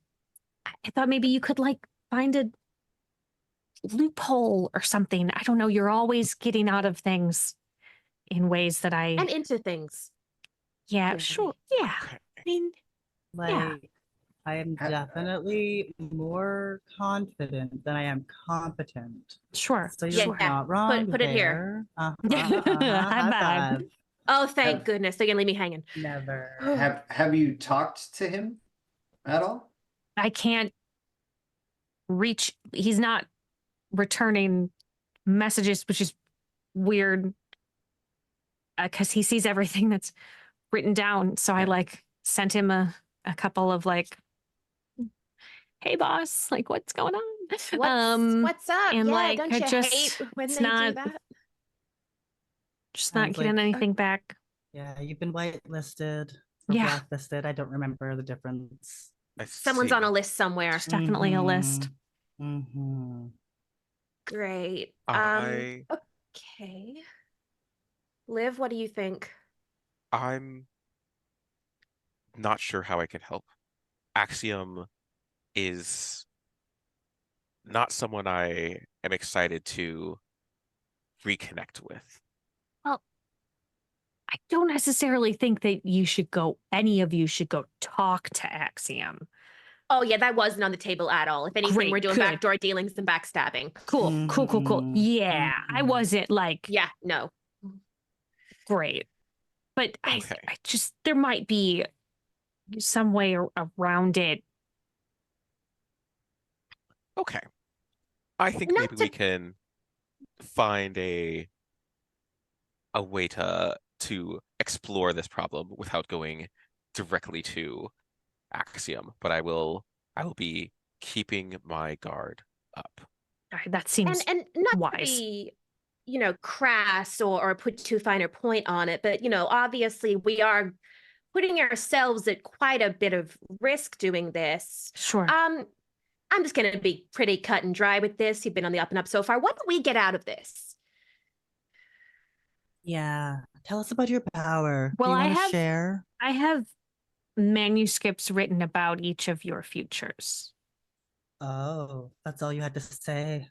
Speaker 1: thought maybe you could like find a loophole or something. I don't know. You're always getting out of things in ways that
Speaker 6: And into things.
Speaker 1: yeah,
Speaker 6: clearly.
Speaker 1: sure. Yeah. I mean,
Speaker 5: Like, I am definitely more confident than I am competent.
Speaker 1: sure.
Speaker 5: So you're
Speaker 6: Yeah,
Speaker 5: not wrong.
Speaker 6: put it here.
Speaker 5: High
Speaker 1: High five.
Speaker 5: five.
Speaker 6: Oh, thank goodness. They're going to leave me hanging.
Speaker 5: Never.
Speaker 4: Have you talked to him at all?
Speaker 1: I can't reach. He's not returning messages, which is weird because he sees everything that's written down. So I like sent him a couple of like, hey boss, like what's going on?
Speaker 6: What's up?
Speaker 1: and
Speaker 6: Yeah,
Speaker 1: like,
Speaker 6: don't
Speaker 1: I
Speaker 6: you
Speaker 1: just-
Speaker 6: hate when
Speaker 1: it's
Speaker 6: they
Speaker 1: not-
Speaker 6: do that?
Speaker 1: Just not
Speaker 5: Sounds
Speaker 1: getting
Speaker 5: like-
Speaker 1: anything back.
Speaker 5: Yeah, you've been whitelisted. Or
Speaker 1: Yeah.
Speaker 5: blacklisted. I don't remember the difference.
Speaker 3: I
Speaker 6: Someone's on
Speaker 3: see.
Speaker 6: a list somewhere.
Speaker 1: There's definitely a list.
Speaker 5: Mm-hmm.
Speaker 6: Great.
Speaker 3: I
Speaker 6: Okay. Liv, what do you think?
Speaker 3: I'm not sure how I can help. Axiom is not someone I am excited to reconnect with.
Speaker 1: I don't necessarily think that any of you should go talk to Axiom.
Speaker 6: Oh, yeah, that wasn't on the table at all. If anything,
Speaker 1: Great,
Speaker 6: we're doing
Speaker 1: good.
Speaker 6: backdoor dealings and backstabbing.
Speaker 1: Cool.
Speaker 5: Mhm,
Speaker 1: Yeah, I
Speaker 5: mhm.
Speaker 1: wasn't like
Speaker 6: Yeah, no.
Speaker 1: great. But
Speaker 3: Okay.
Speaker 1: I just, there might be some way around it.
Speaker 3: Okay. I think
Speaker 6: Not
Speaker 3: maybe
Speaker 6: to-
Speaker 3: we can find a way to explore this problem without going directly to Axiom, but I will be keeping my guard up.
Speaker 1: That seems
Speaker 6: And not to
Speaker 1: wise.
Speaker 6: be, crass or put too fine a point on it, but obviously we are putting ourselves at quite a bit of risk doing this.
Speaker 1: Sure.
Speaker 6: I'm just gonna be pretty cut and dry with this. You've been on the up and up so far. What do we get out of this?
Speaker 5: Yeah. Tell us about your power.
Speaker 1: Well,
Speaker 5: Do you
Speaker 1: I
Speaker 5: want to
Speaker 1: have-
Speaker 5: share?
Speaker 1: I have manuscripts written about each of your futures.
Speaker 5: Oh, that's all you had to say.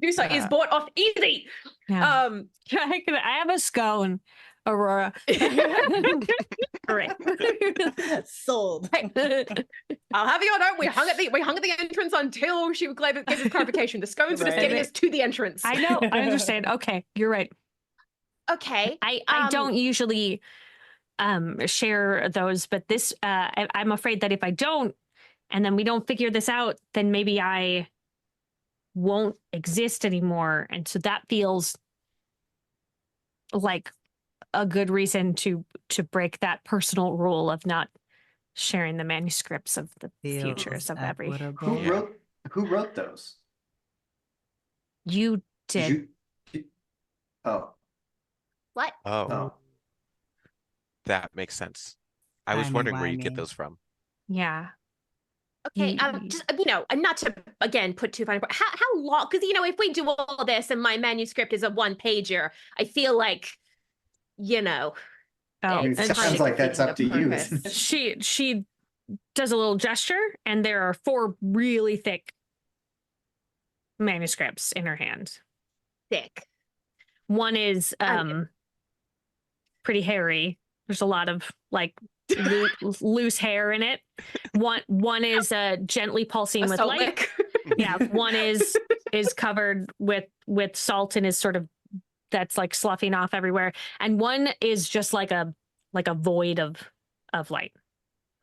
Speaker 2: Dusa is bought off easy.
Speaker 1: Yeah. I have a scone, Aurora. Great.
Speaker 5: Sold.
Speaker 2: I'll have you all know we hung at the entrance until she gave us clarification. The scone's just
Speaker 5: Right.
Speaker 2: getting us to the entrance.
Speaker 1: I know. I understand. Okay, you're right.
Speaker 6: Okay.
Speaker 1: I don't usually share those, but this I'm afraid that if I don't, and then we don't figure this out, then maybe I won't exist anymore, and so that feels like a good reason to break that personal rule of not sharing the manuscripts of the futures of every.
Speaker 5: equitable.
Speaker 3: Yeah.
Speaker 4: Who wrote those?
Speaker 1: You did.
Speaker 4: Oh,
Speaker 6: What?
Speaker 3: Oh,
Speaker 4: oh.
Speaker 3: that makes sense. I was wondering where you get
Speaker 5: Timey-wimey.
Speaker 3: those from.
Speaker 1: Yeah.
Speaker 6: Okay,
Speaker 1: You-
Speaker 6: just and not to again put too fine a point. How long? Because if we do all this and my manuscript is a 1-pager, I feel like,
Speaker 1: Oh,
Speaker 4: It
Speaker 6: it's
Speaker 4: sounds like that's up to
Speaker 6: defeating
Speaker 4: you.
Speaker 6: the
Speaker 4: isn't
Speaker 6: purpose.
Speaker 4: it?
Speaker 1: she does a little gesture, and there are 4 really thick manuscripts in her hand.
Speaker 6: Thick.
Speaker 1: One is pretty hairy. There's a lot of like loose hair in it. One is gently pulsing with
Speaker 2: Assault
Speaker 1: light.
Speaker 2: lick.
Speaker 1: Yeah, one is covered with salt and is sort of that's like sloughing off everywhere, and one is just like a void of light.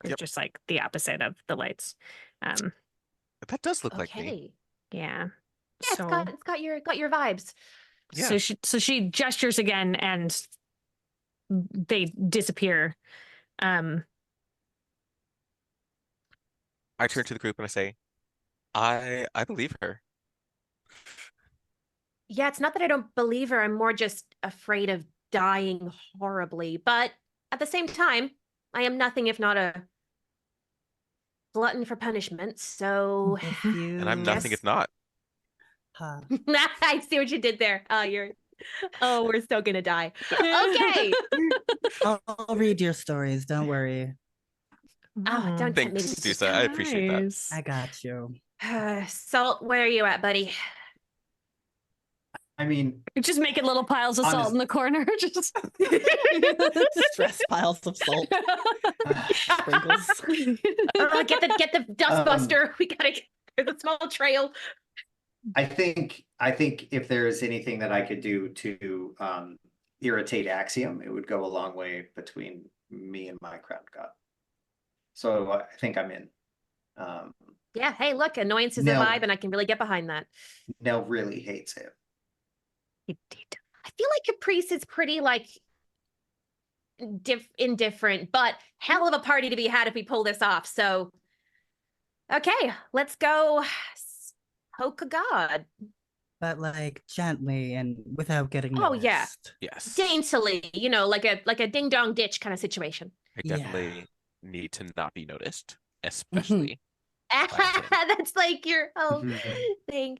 Speaker 1: It's
Speaker 3: Yep.
Speaker 1: just like the opposite of the lights.
Speaker 3: That does look like me.
Speaker 6: Okay.
Speaker 1: Yeah.
Speaker 6: Yeah,
Speaker 1: So
Speaker 6: it's got your vibes.
Speaker 3: Yeah.
Speaker 1: she gestures again, and they disappear.
Speaker 3: I turn to the group and I say, I believe her.
Speaker 6: Yeah, it's not that I don't believe her. I'm more just afraid of dying horribly. But at the same time, I am nothing if not a glutton for punishment. So
Speaker 5: If
Speaker 3: And I'm
Speaker 5: you-
Speaker 3: nothing if not.
Speaker 5: Huh.
Speaker 6: I see what you did there. Oh, we're still gonna die. Okay.
Speaker 5: I'll read your stories. Don't worry.
Speaker 6: Oh, don't tempt me
Speaker 3: Thanks,
Speaker 6: to
Speaker 3: Dusa. I appreciate that.
Speaker 1: Nice.
Speaker 5: I got you.
Speaker 6: Salt, where are you at, buddy?
Speaker 4: I mean,
Speaker 1: You're just making little piles of salt
Speaker 4: Honest-
Speaker 1: in the corner. Just
Speaker 5: Stress piles of salt. Sprinkles.
Speaker 6: Get the dust
Speaker 4: Um,
Speaker 6: buster. We gotta get there's a small trail.
Speaker 4: I think if there's anything that I could do to irritate Axiom, it would go a long way between me and my crown god. So I think I'm in.
Speaker 6: Yeah, hey, look, annoyance is
Speaker 4: No.
Speaker 6: a vibe, and I can really get behind that.
Speaker 4: Nell really hates him.
Speaker 6: I feel like Caprice is pretty like indifferent, but hell of a party to be had if we pull this off. So, okay, let's go poke a god
Speaker 5: But like gently and without getting
Speaker 6: Oh, yeah.
Speaker 5: noticed.
Speaker 3: Yes.
Speaker 6: daintily, like a ding dong ditch kind of situation.
Speaker 3: I
Speaker 5: Yeah.
Speaker 3: definitely need to not be noticed, especially.
Speaker 6: That's like your whole
Speaker 4: Mhm.
Speaker 6: thing.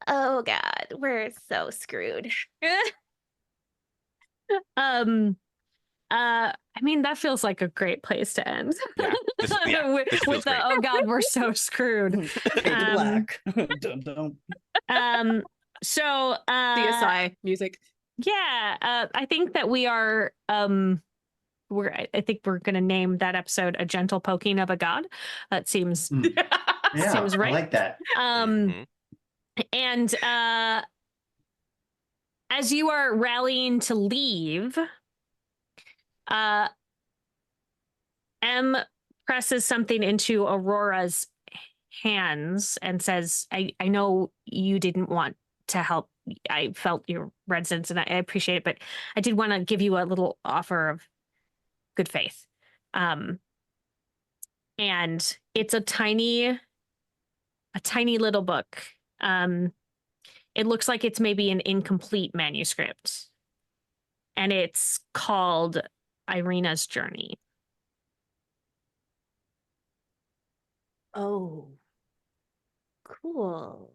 Speaker 6: Oh God, we're so screwed.
Speaker 1: I mean, that feels like a great place to end.
Speaker 3: Yeah,
Speaker 1: with,
Speaker 3: this feels
Speaker 1: with the
Speaker 3: great.
Speaker 1: oh God, we're so screwed.
Speaker 5: Fade to black. Dum dum.
Speaker 1: So
Speaker 2: CSI music.
Speaker 1: yeah, I think that we are I think we're gonna name that episode A Gentle Poking of a God. That seems
Speaker 4: Yeah,
Speaker 1: Seems right.
Speaker 4: I like that.
Speaker 3: Mhm.
Speaker 1: and as you are rallying to leave, M presses something into Aurora's hands and says, I know you didn't want to help I felt your reticence, and I appreciate it, but I did want to give you a little offer of good faith. And it's a tiny little book. It looks like it's maybe an incomplete manuscript, and it's called Irina's Journey.
Speaker 6: Oh, cool.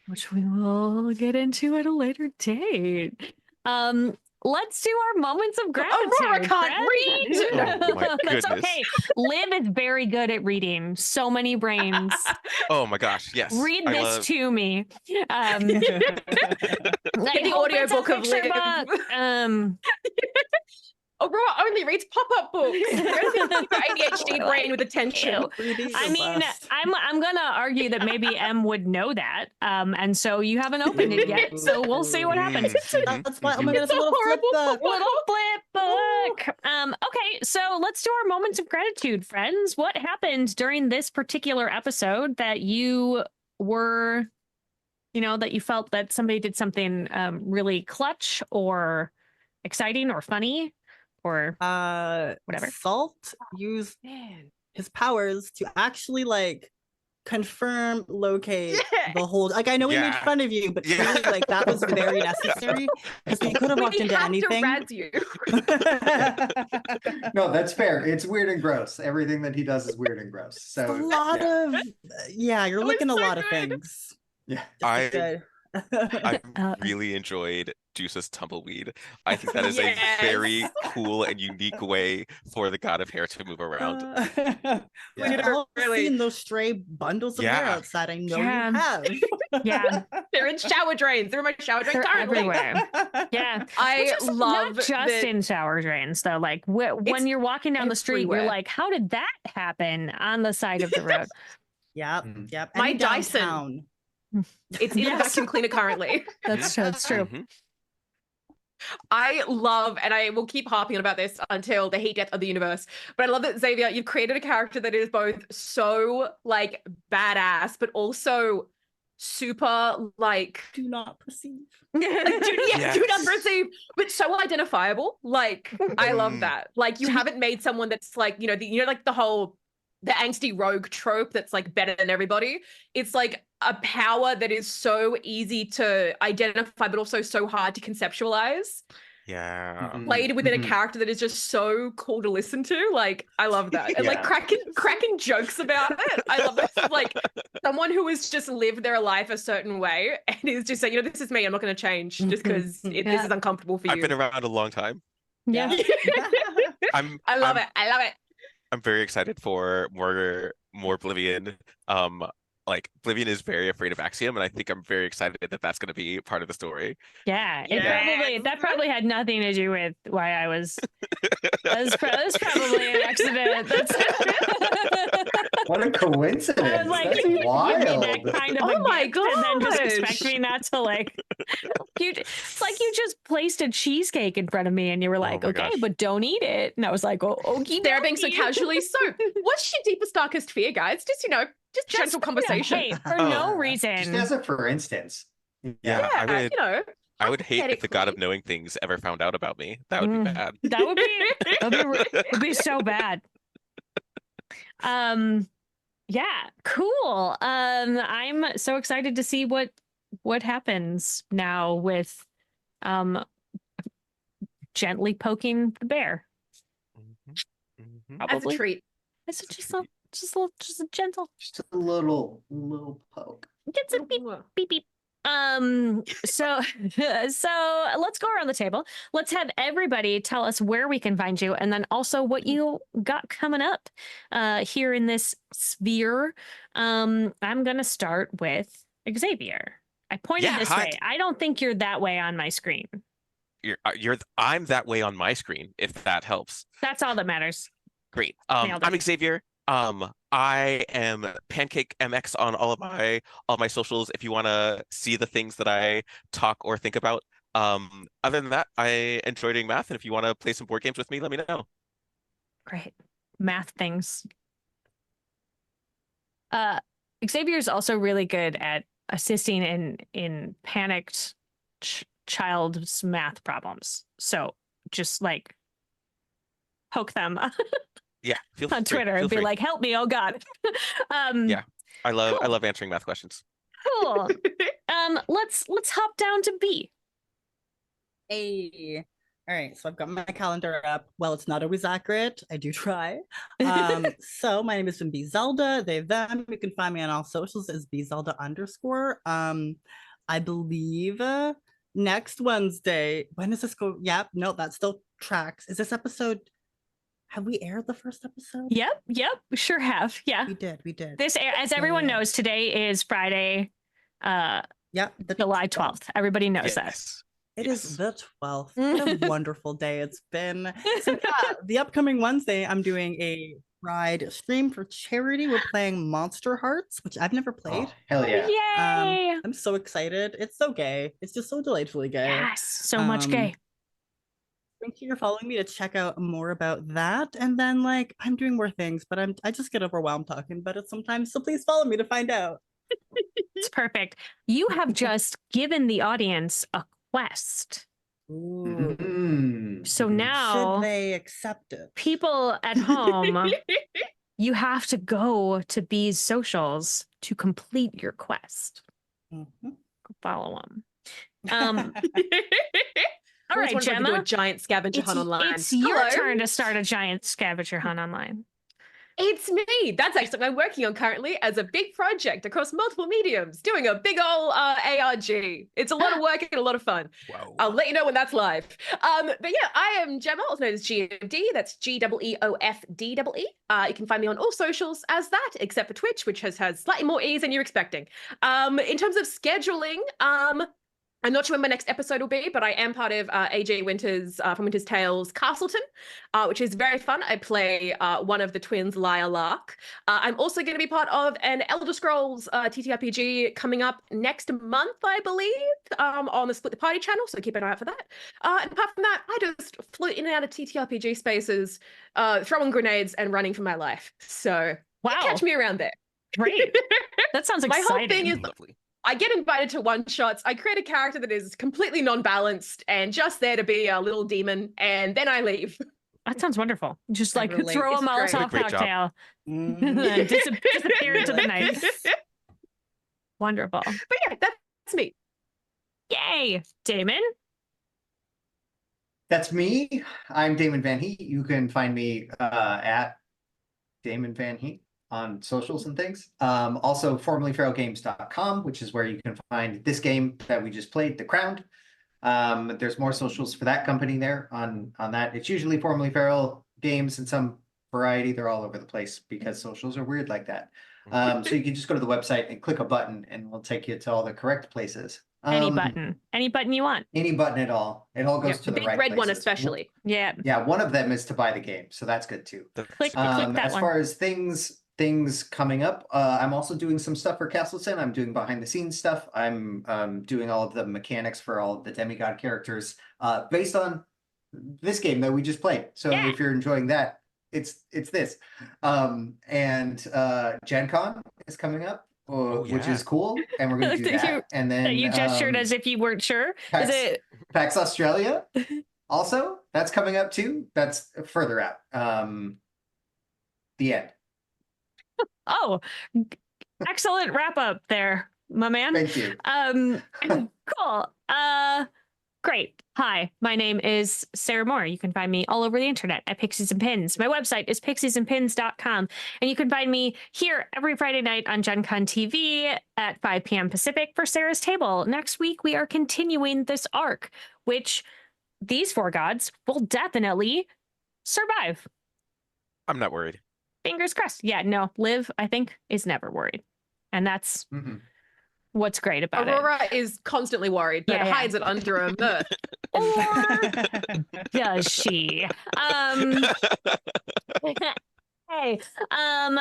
Speaker 1: Which we will get into at a later date. Let's do our moments of gratitude.
Speaker 2: Aurora can't read!
Speaker 3: Oh my
Speaker 1: That's
Speaker 3: goodness.
Speaker 1: okay. Liv is very good at reading. So many brains.
Speaker 3: Oh my gosh, yes.
Speaker 1: Read
Speaker 3: I
Speaker 1: this
Speaker 3: love-
Speaker 1: to me.
Speaker 2: Get the audiobook of Liv. Aurora only reads pop-up books. ADHD brain with attention.
Speaker 1: Ew. I mean, I'm gonna argue that maybe M would know that, and so you haven't opened it yet. So we'll see what happens.
Speaker 5: That's why. Oh my god, it's a little flip book.
Speaker 1: Little flip book. Okay, so let's do our moments of gratitude, friends. What happened during this particular episode that you were, that you felt that somebody did something really clutch or exciting or funny? Or whatever.
Speaker 5: Salt used his powers to actually confirm, locate the whole. I know we made fun of you, but really, that was very necessary because we could have walked into anything.
Speaker 2: You.
Speaker 4: No, that's fair. It's weird and gross. Everything that he does is weird and gross. So
Speaker 5: a lot of you're looking a
Speaker 2: so
Speaker 5: lot of
Speaker 2: good.
Speaker 5: things.
Speaker 4: yeah.
Speaker 5: Good.
Speaker 3: I really enjoyed Deuce's tumbleweed. I think that is a very cool and unique way for the god of hair to move around.
Speaker 2: We need
Speaker 5: I've
Speaker 2: to
Speaker 5: all
Speaker 2: really-
Speaker 5: seen those stray bundles of hair outside. I know
Speaker 1: Yeah.
Speaker 5: you have.
Speaker 1: Yeah,
Speaker 2: They're in shower drains. They're in my shower drain
Speaker 1: they're
Speaker 2: currently.
Speaker 1: everywhere. Yeah,
Speaker 2: I
Speaker 1: not
Speaker 2: love
Speaker 1: just
Speaker 2: that-
Speaker 1: in shower drains though. Like when
Speaker 2: It's
Speaker 1: you're walking down the street, you're
Speaker 2: everywhere.
Speaker 1: like, "How did that happen on the side of the road?"
Speaker 5: Yep.
Speaker 4: Mhm.
Speaker 5: Yep.
Speaker 2: My
Speaker 5: And
Speaker 2: Dyson.
Speaker 5: downtown.
Speaker 2: It's in the
Speaker 1: Yes.
Speaker 2: vacuum cleaner currently.
Speaker 1: That's true.
Speaker 3: Mhm.
Speaker 2: I love, and I will keep harping on about this until the heat death of the universe. But I love that, Xavier, you've created a character that is both so badass, but also super
Speaker 5: Do not perceive.
Speaker 2: do
Speaker 3: Yes.
Speaker 2: not perceive, but so identifiable. I love that. You haven't made someone that's the whole the angsty rogue trope that's better than everybody. It's a power that is so easy to identify, but also so hard to conceptualize.
Speaker 3: Yeah.
Speaker 4: Mhm.
Speaker 2: Played within
Speaker 4: Mhm.
Speaker 2: a character that is just so cool to listen to. I love that. And
Speaker 4: Yeah.
Speaker 2: cracking jokes about it. I love this. Someone who has just lived their life a certain way and is just saying, this is me. I'm not going to change just because this is uncomfortable for you.
Speaker 3: I've been around a long time.
Speaker 1: Yeah.
Speaker 2: I love it. I love it.
Speaker 3: I'm very excited for more Oblivion. Oblivion is very afraid of Axiom, and I think I'm very excited that that's going to be part of the story.
Speaker 1: Yeah,
Speaker 2: Yes.
Speaker 1: that probably had nothing to do with why I was. That was probably an accident.
Speaker 4: What a coincidence.
Speaker 1: I was like,
Speaker 4: That's
Speaker 1: give me
Speaker 4: wild.
Speaker 1: that kind of
Speaker 2: Oh
Speaker 1: a
Speaker 2: my
Speaker 1: gift and then just expect
Speaker 2: gosh.
Speaker 1: me not to it's like you just placed a cheesecake in front of me and you were like,
Speaker 3: my
Speaker 1: okay,
Speaker 3: gosh.
Speaker 1: but don't eat it. And I was like, oh, okay.
Speaker 2: They're being so casually. So, what's your deepest, darkest fear, guys? Just gentle conversation.
Speaker 1: Hey, for no
Speaker 3: Oh,
Speaker 1: reason.
Speaker 4: Just as a for instance.
Speaker 3: Yeah, I would hate if the god of
Speaker 2: hypothetically.
Speaker 3: knowing things ever found out about me. That would be
Speaker 1: Mm.
Speaker 3: bad.
Speaker 1: That would be so bad. Yeah, cool. I'm so excited to see what happens now with gently poking the bear.
Speaker 3: Mhm. Mhm.
Speaker 2: As a
Speaker 1: Probably.
Speaker 2: treat.
Speaker 1: It's just a gentle.
Speaker 4: Just a little poke.
Speaker 1: It's a beep beep beep. So let's go around the table. Let's have everybody tell us where we can find you and then also what you got coming up here in this sphere. I'm gonna start with Xavier. I pointed
Speaker 3: Yeah,
Speaker 1: this
Speaker 3: hi.
Speaker 1: way. I don't think you're that way on my screen.
Speaker 3: I'm that way on my screen, if that helps.
Speaker 1: That's all that matters.
Speaker 3: Great.
Speaker 1: Nailed
Speaker 3: I'm
Speaker 1: it.
Speaker 3: Xavier. I am Pancake MX on all my socials if you want to see the things that I talk or think about. Other than that, I enjoy doing math, and if you want to play some board games with me, let me know.
Speaker 1: Great. Math things. Xavier's also really good at assisting in panicked child's math problems. So just like poke them
Speaker 3: Yeah, feel
Speaker 1: on
Speaker 3: free.
Speaker 1: Twitter
Speaker 3: Feel
Speaker 1: and be
Speaker 3: free.
Speaker 1: like, "Help me, oh God."
Speaker 3: Yeah. I
Speaker 1: cool.
Speaker 3: love answering math questions.
Speaker 1: Cool. Let's hop down to B.
Speaker 5: Hey. All right, so I've got my calendar up. Well, it's not always accurate. I do try. So my name is B Zelda. They, them. You can find me on all socials as bzelda_. I believe next Wednesday. When does this go? Yep. No, that still tracks. Is this episode? Have we aired the first episode?
Speaker 1: Yep, we sure have. Yeah.
Speaker 5: We did.
Speaker 1: This, as everyone knows, today is Friday,
Speaker 5: Yeah,
Speaker 1: July 12th. Everybody knows that.
Speaker 3: Yes.
Speaker 5: It
Speaker 3: Yes.
Speaker 5: is the 12th. What a wonderful day it's been. So yeah, the upcoming Wednesday, I'm doing a Pride stream for charity. We're playing Monster Hearts, which I've never played.
Speaker 4: Oh, hell yeah.
Speaker 1: Yay!
Speaker 5: I'm so excited. It's so gay. It's just so delightfully gay.
Speaker 1: Yes, so much gay.
Speaker 5: Thank you for following me to check out more about that. And then like I'm doing more things, but I just get overwhelmed talking about it sometimes. So please follow me to find out.
Speaker 1: It's perfect. You have just given the audience a quest.
Speaker 5: Ooh.
Speaker 1: So
Speaker 4: Mhm.
Speaker 1: now
Speaker 5: Should they accept it?
Speaker 1: people at home, you have to go to B's socials to complete your quest.
Speaker 5: Mhm.
Speaker 1: Follow them.
Speaker 2: All
Speaker 1: All right,
Speaker 2: right,
Speaker 1: Gemma.
Speaker 2: do a giant scavenger hunt online.
Speaker 1: It's your
Speaker 2: Hello.
Speaker 1: turn to start a giant scavenger hunt online.
Speaker 2: It's me. That's actually something I'm working on currently as a big project across multiple mediums, doing a big ol' ARG. It's a lot of work and a lot of fun.
Speaker 3: Wow.
Speaker 2: I'll let you know when that's live. But yeah, I am Gemma, also known as GeofD. That's GEEOFDEE. You can find me on all socials as that, except for Twitch, which has slightly more ease than you're expecting. In terms of scheduling, I'm not sure when my next episode will be, but I am part of AJ Winters from Winter's Tales Castleton, which is very fun. I play one of the twins, Lyra Lark. I'm also going to be part of an Elder Scrolls TTRPG coming up next month, I believe, on the Split the Party channel, so keep an eye out for that. And apart from that, I just float in and out of TTRPG spaces, throwing grenades and running for my life. So
Speaker 1: Wow.
Speaker 2: catch me around there.
Speaker 1: Great. That sounds
Speaker 2: My
Speaker 1: exciting.
Speaker 2: whole thing is
Speaker 3: Lovely.
Speaker 2: I get invited to one-shots. I create a character that is completely non-balanced and just there to be a little demon, and then I leave.
Speaker 1: That sounds wonderful. Just
Speaker 5: I
Speaker 1: like
Speaker 5: relate.
Speaker 1: throw a
Speaker 2: It's great.
Speaker 1: Molotov
Speaker 3: Great job.
Speaker 1: cocktail
Speaker 5: Mhm.
Speaker 1: and then disappear into the night. Wonderful.
Speaker 2: But yeah, that's me.
Speaker 1: Yay. Damon?
Speaker 4: That's me. I'm Damon Vanhee. You can find me at Damon Vanhee on socials and things. Also formerly feralgames.com, which is where you can find this game that we just played, The Crowned. There's more socials for that company there on that. It's usually formerly Feral Games in some variety. They're all over the place because socials are weird like that. So you can just go to the website and click a button and we'll take you to all the correct places.
Speaker 1: Any button you want.
Speaker 4: Any button at all. It all goes
Speaker 2: Yeah,
Speaker 4: to
Speaker 2: the
Speaker 4: the
Speaker 2: big
Speaker 4: right
Speaker 2: red one
Speaker 4: places.
Speaker 2: especially.
Speaker 1: Yeah.
Speaker 4: Yeah, one of them is to buy the game, so that's good too.
Speaker 1: Click that
Speaker 4: As
Speaker 1: one.
Speaker 4: far as things coming up, I'm also doing some stuff for Castleton. I'm doing behind the scenes stuff. I'm doing all of the mechanics for all of the demigod characters based on this game that we just played. So
Speaker 1: Yeah.
Speaker 4: if you're enjoying that, it's this. Gen Con is coming up, which
Speaker 3: yeah.
Speaker 4: is cool, and we're going to do
Speaker 1: That
Speaker 4: that.
Speaker 1: you-
Speaker 4: And then
Speaker 1: You gestured as if you weren't sure.
Speaker 4: PAX,
Speaker 1: Is it?
Speaker 4: PAX Australia also, that's coming up too. That's further out. The end.
Speaker 1: Oh, excellent wrap up there, my man.
Speaker 4: Thank you.
Speaker 1: Cool. Great. Hi, my name is Sarah Moore. You can find me all over the internet at Pixies and Pins. My website is pixiesandpins.com. And you can find me here every Friday night on Gen Con TV at 5 p.m. Pacific for Sarah's Table. Next week, we are continuing this arc, which these four gods will definitely survive.
Speaker 3: I'm not worried.
Speaker 1: Fingers crossed. Yeah, no, Liv, I think, is never worried. And that's
Speaker 4: Mhm.
Speaker 1: what's great about
Speaker 2: Aurora is constantly worried, but
Speaker 1: Yeah, yeah.
Speaker 2: hides it under a mirth.
Speaker 1: it. Or does she? Hey, I'm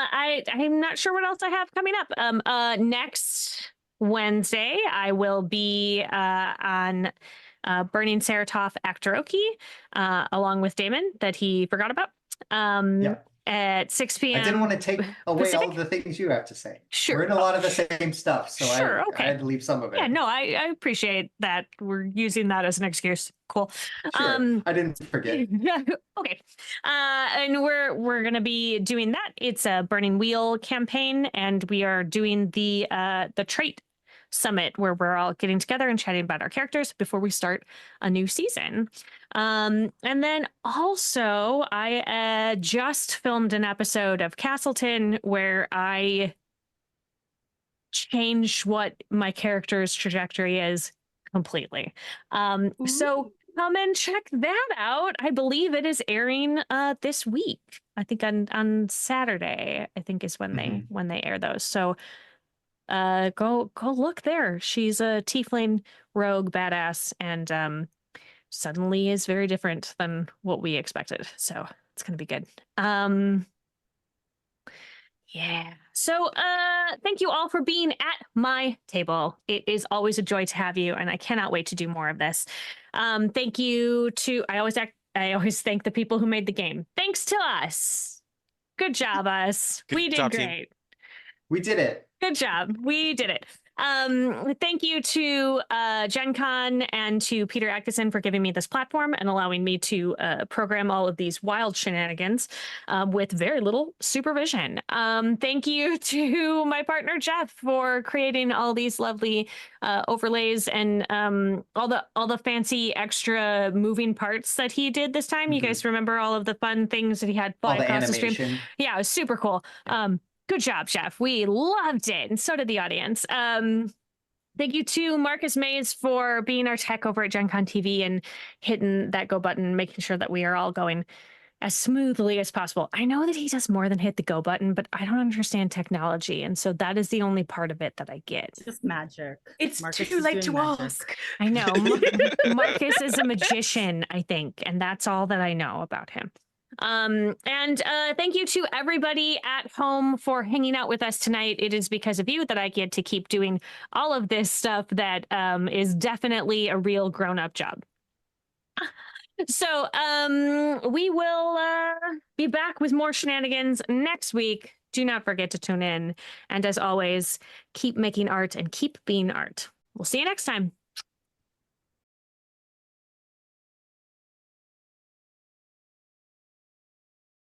Speaker 1: not sure what else I have coming up. Next Wednesday, I will be on Burning Saratov Actoroki, along with Damon that he forgot about.
Speaker 4: Yeah.
Speaker 1: at 6 p.m.
Speaker 4: I didn't want to take away all
Speaker 1: Pacific?
Speaker 4: of the things you have to say.
Speaker 1: Sure.
Speaker 4: We're in a lot of the same stuff, so
Speaker 1: Sure,
Speaker 4: I
Speaker 1: okay.
Speaker 4: had to leave some of it.
Speaker 1: Yeah, no, I appreciate that we're using that as an excuse. Cool.
Speaker 4: Sure. I didn't forget.
Speaker 1: Okay. And we're gonna be doing that. It's a Burning Wheel campaign, and we are doing the trait summit where we're all getting together and chatting about our characters before we start a new season. And then also I just filmed an episode of Castleton where I changed what my character's trajectory is completely. So come and check that out. I believe it is airing this week. I think on Saturday, I think is when they air those. So go look there. She's a tiefling rogue badass, and suddenly is very different than what we expected. So it's gonna be good. Yeah. So thank you all for being at my table. It is always a joy to have you, and I cannot wait to do more of this. Thank you to I always thank the people who made the game. Thanks to us. Good job, us. We did
Speaker 3: job, team.
Speaker 1: great.
Speaker 4: We did it.
Speaker 1: Good job. We did it. Thank you to Gen Con and to Peter Atkinson for giving me this platform and allowing me to program all of these wild shenanigans with very little supervision. Thank you to my partner Jeff for creating all these lovely overlays and all the fancy extra moving parts that he did this time. You guys remember all of the fun things that he had fly
Speaker 4: All the
Speaker 1: across the stream?
Speaker 4: animation.
Speaker 1: Yeah, it was super cool. Good job, Jeff. We loved it, and so did the audience. Thank you to Marcus Mays for being our tech over at Gen Con TV and hitting that go button, making sure that we are all going as smoothly as possible. I know that he does more than hit the go button, but I don't understand technology, and so that is the only part of it that I get.
Speaker 5: It's just magic.
Speaker 2: It's
Speaker 5: Marcus
Speaker 2: too
Speaker 5: is
Speaker 2: late
Speaker 5: doing
Speaker 2: to
Speaker 5: magic.
Speaker 2: ask.
Speaker 1: I know. Marcus is a magician, I think, and that's all that I know about him. And thank you to everybody at home for hanging out with us tonight. It is because of you that I get to keep doing all of this stuff that is definitely a real grown-up job. So we will be back with more shenanigans next week. Do not forget to tune in. And as always, keep making art and keep being art. We'll see you next time.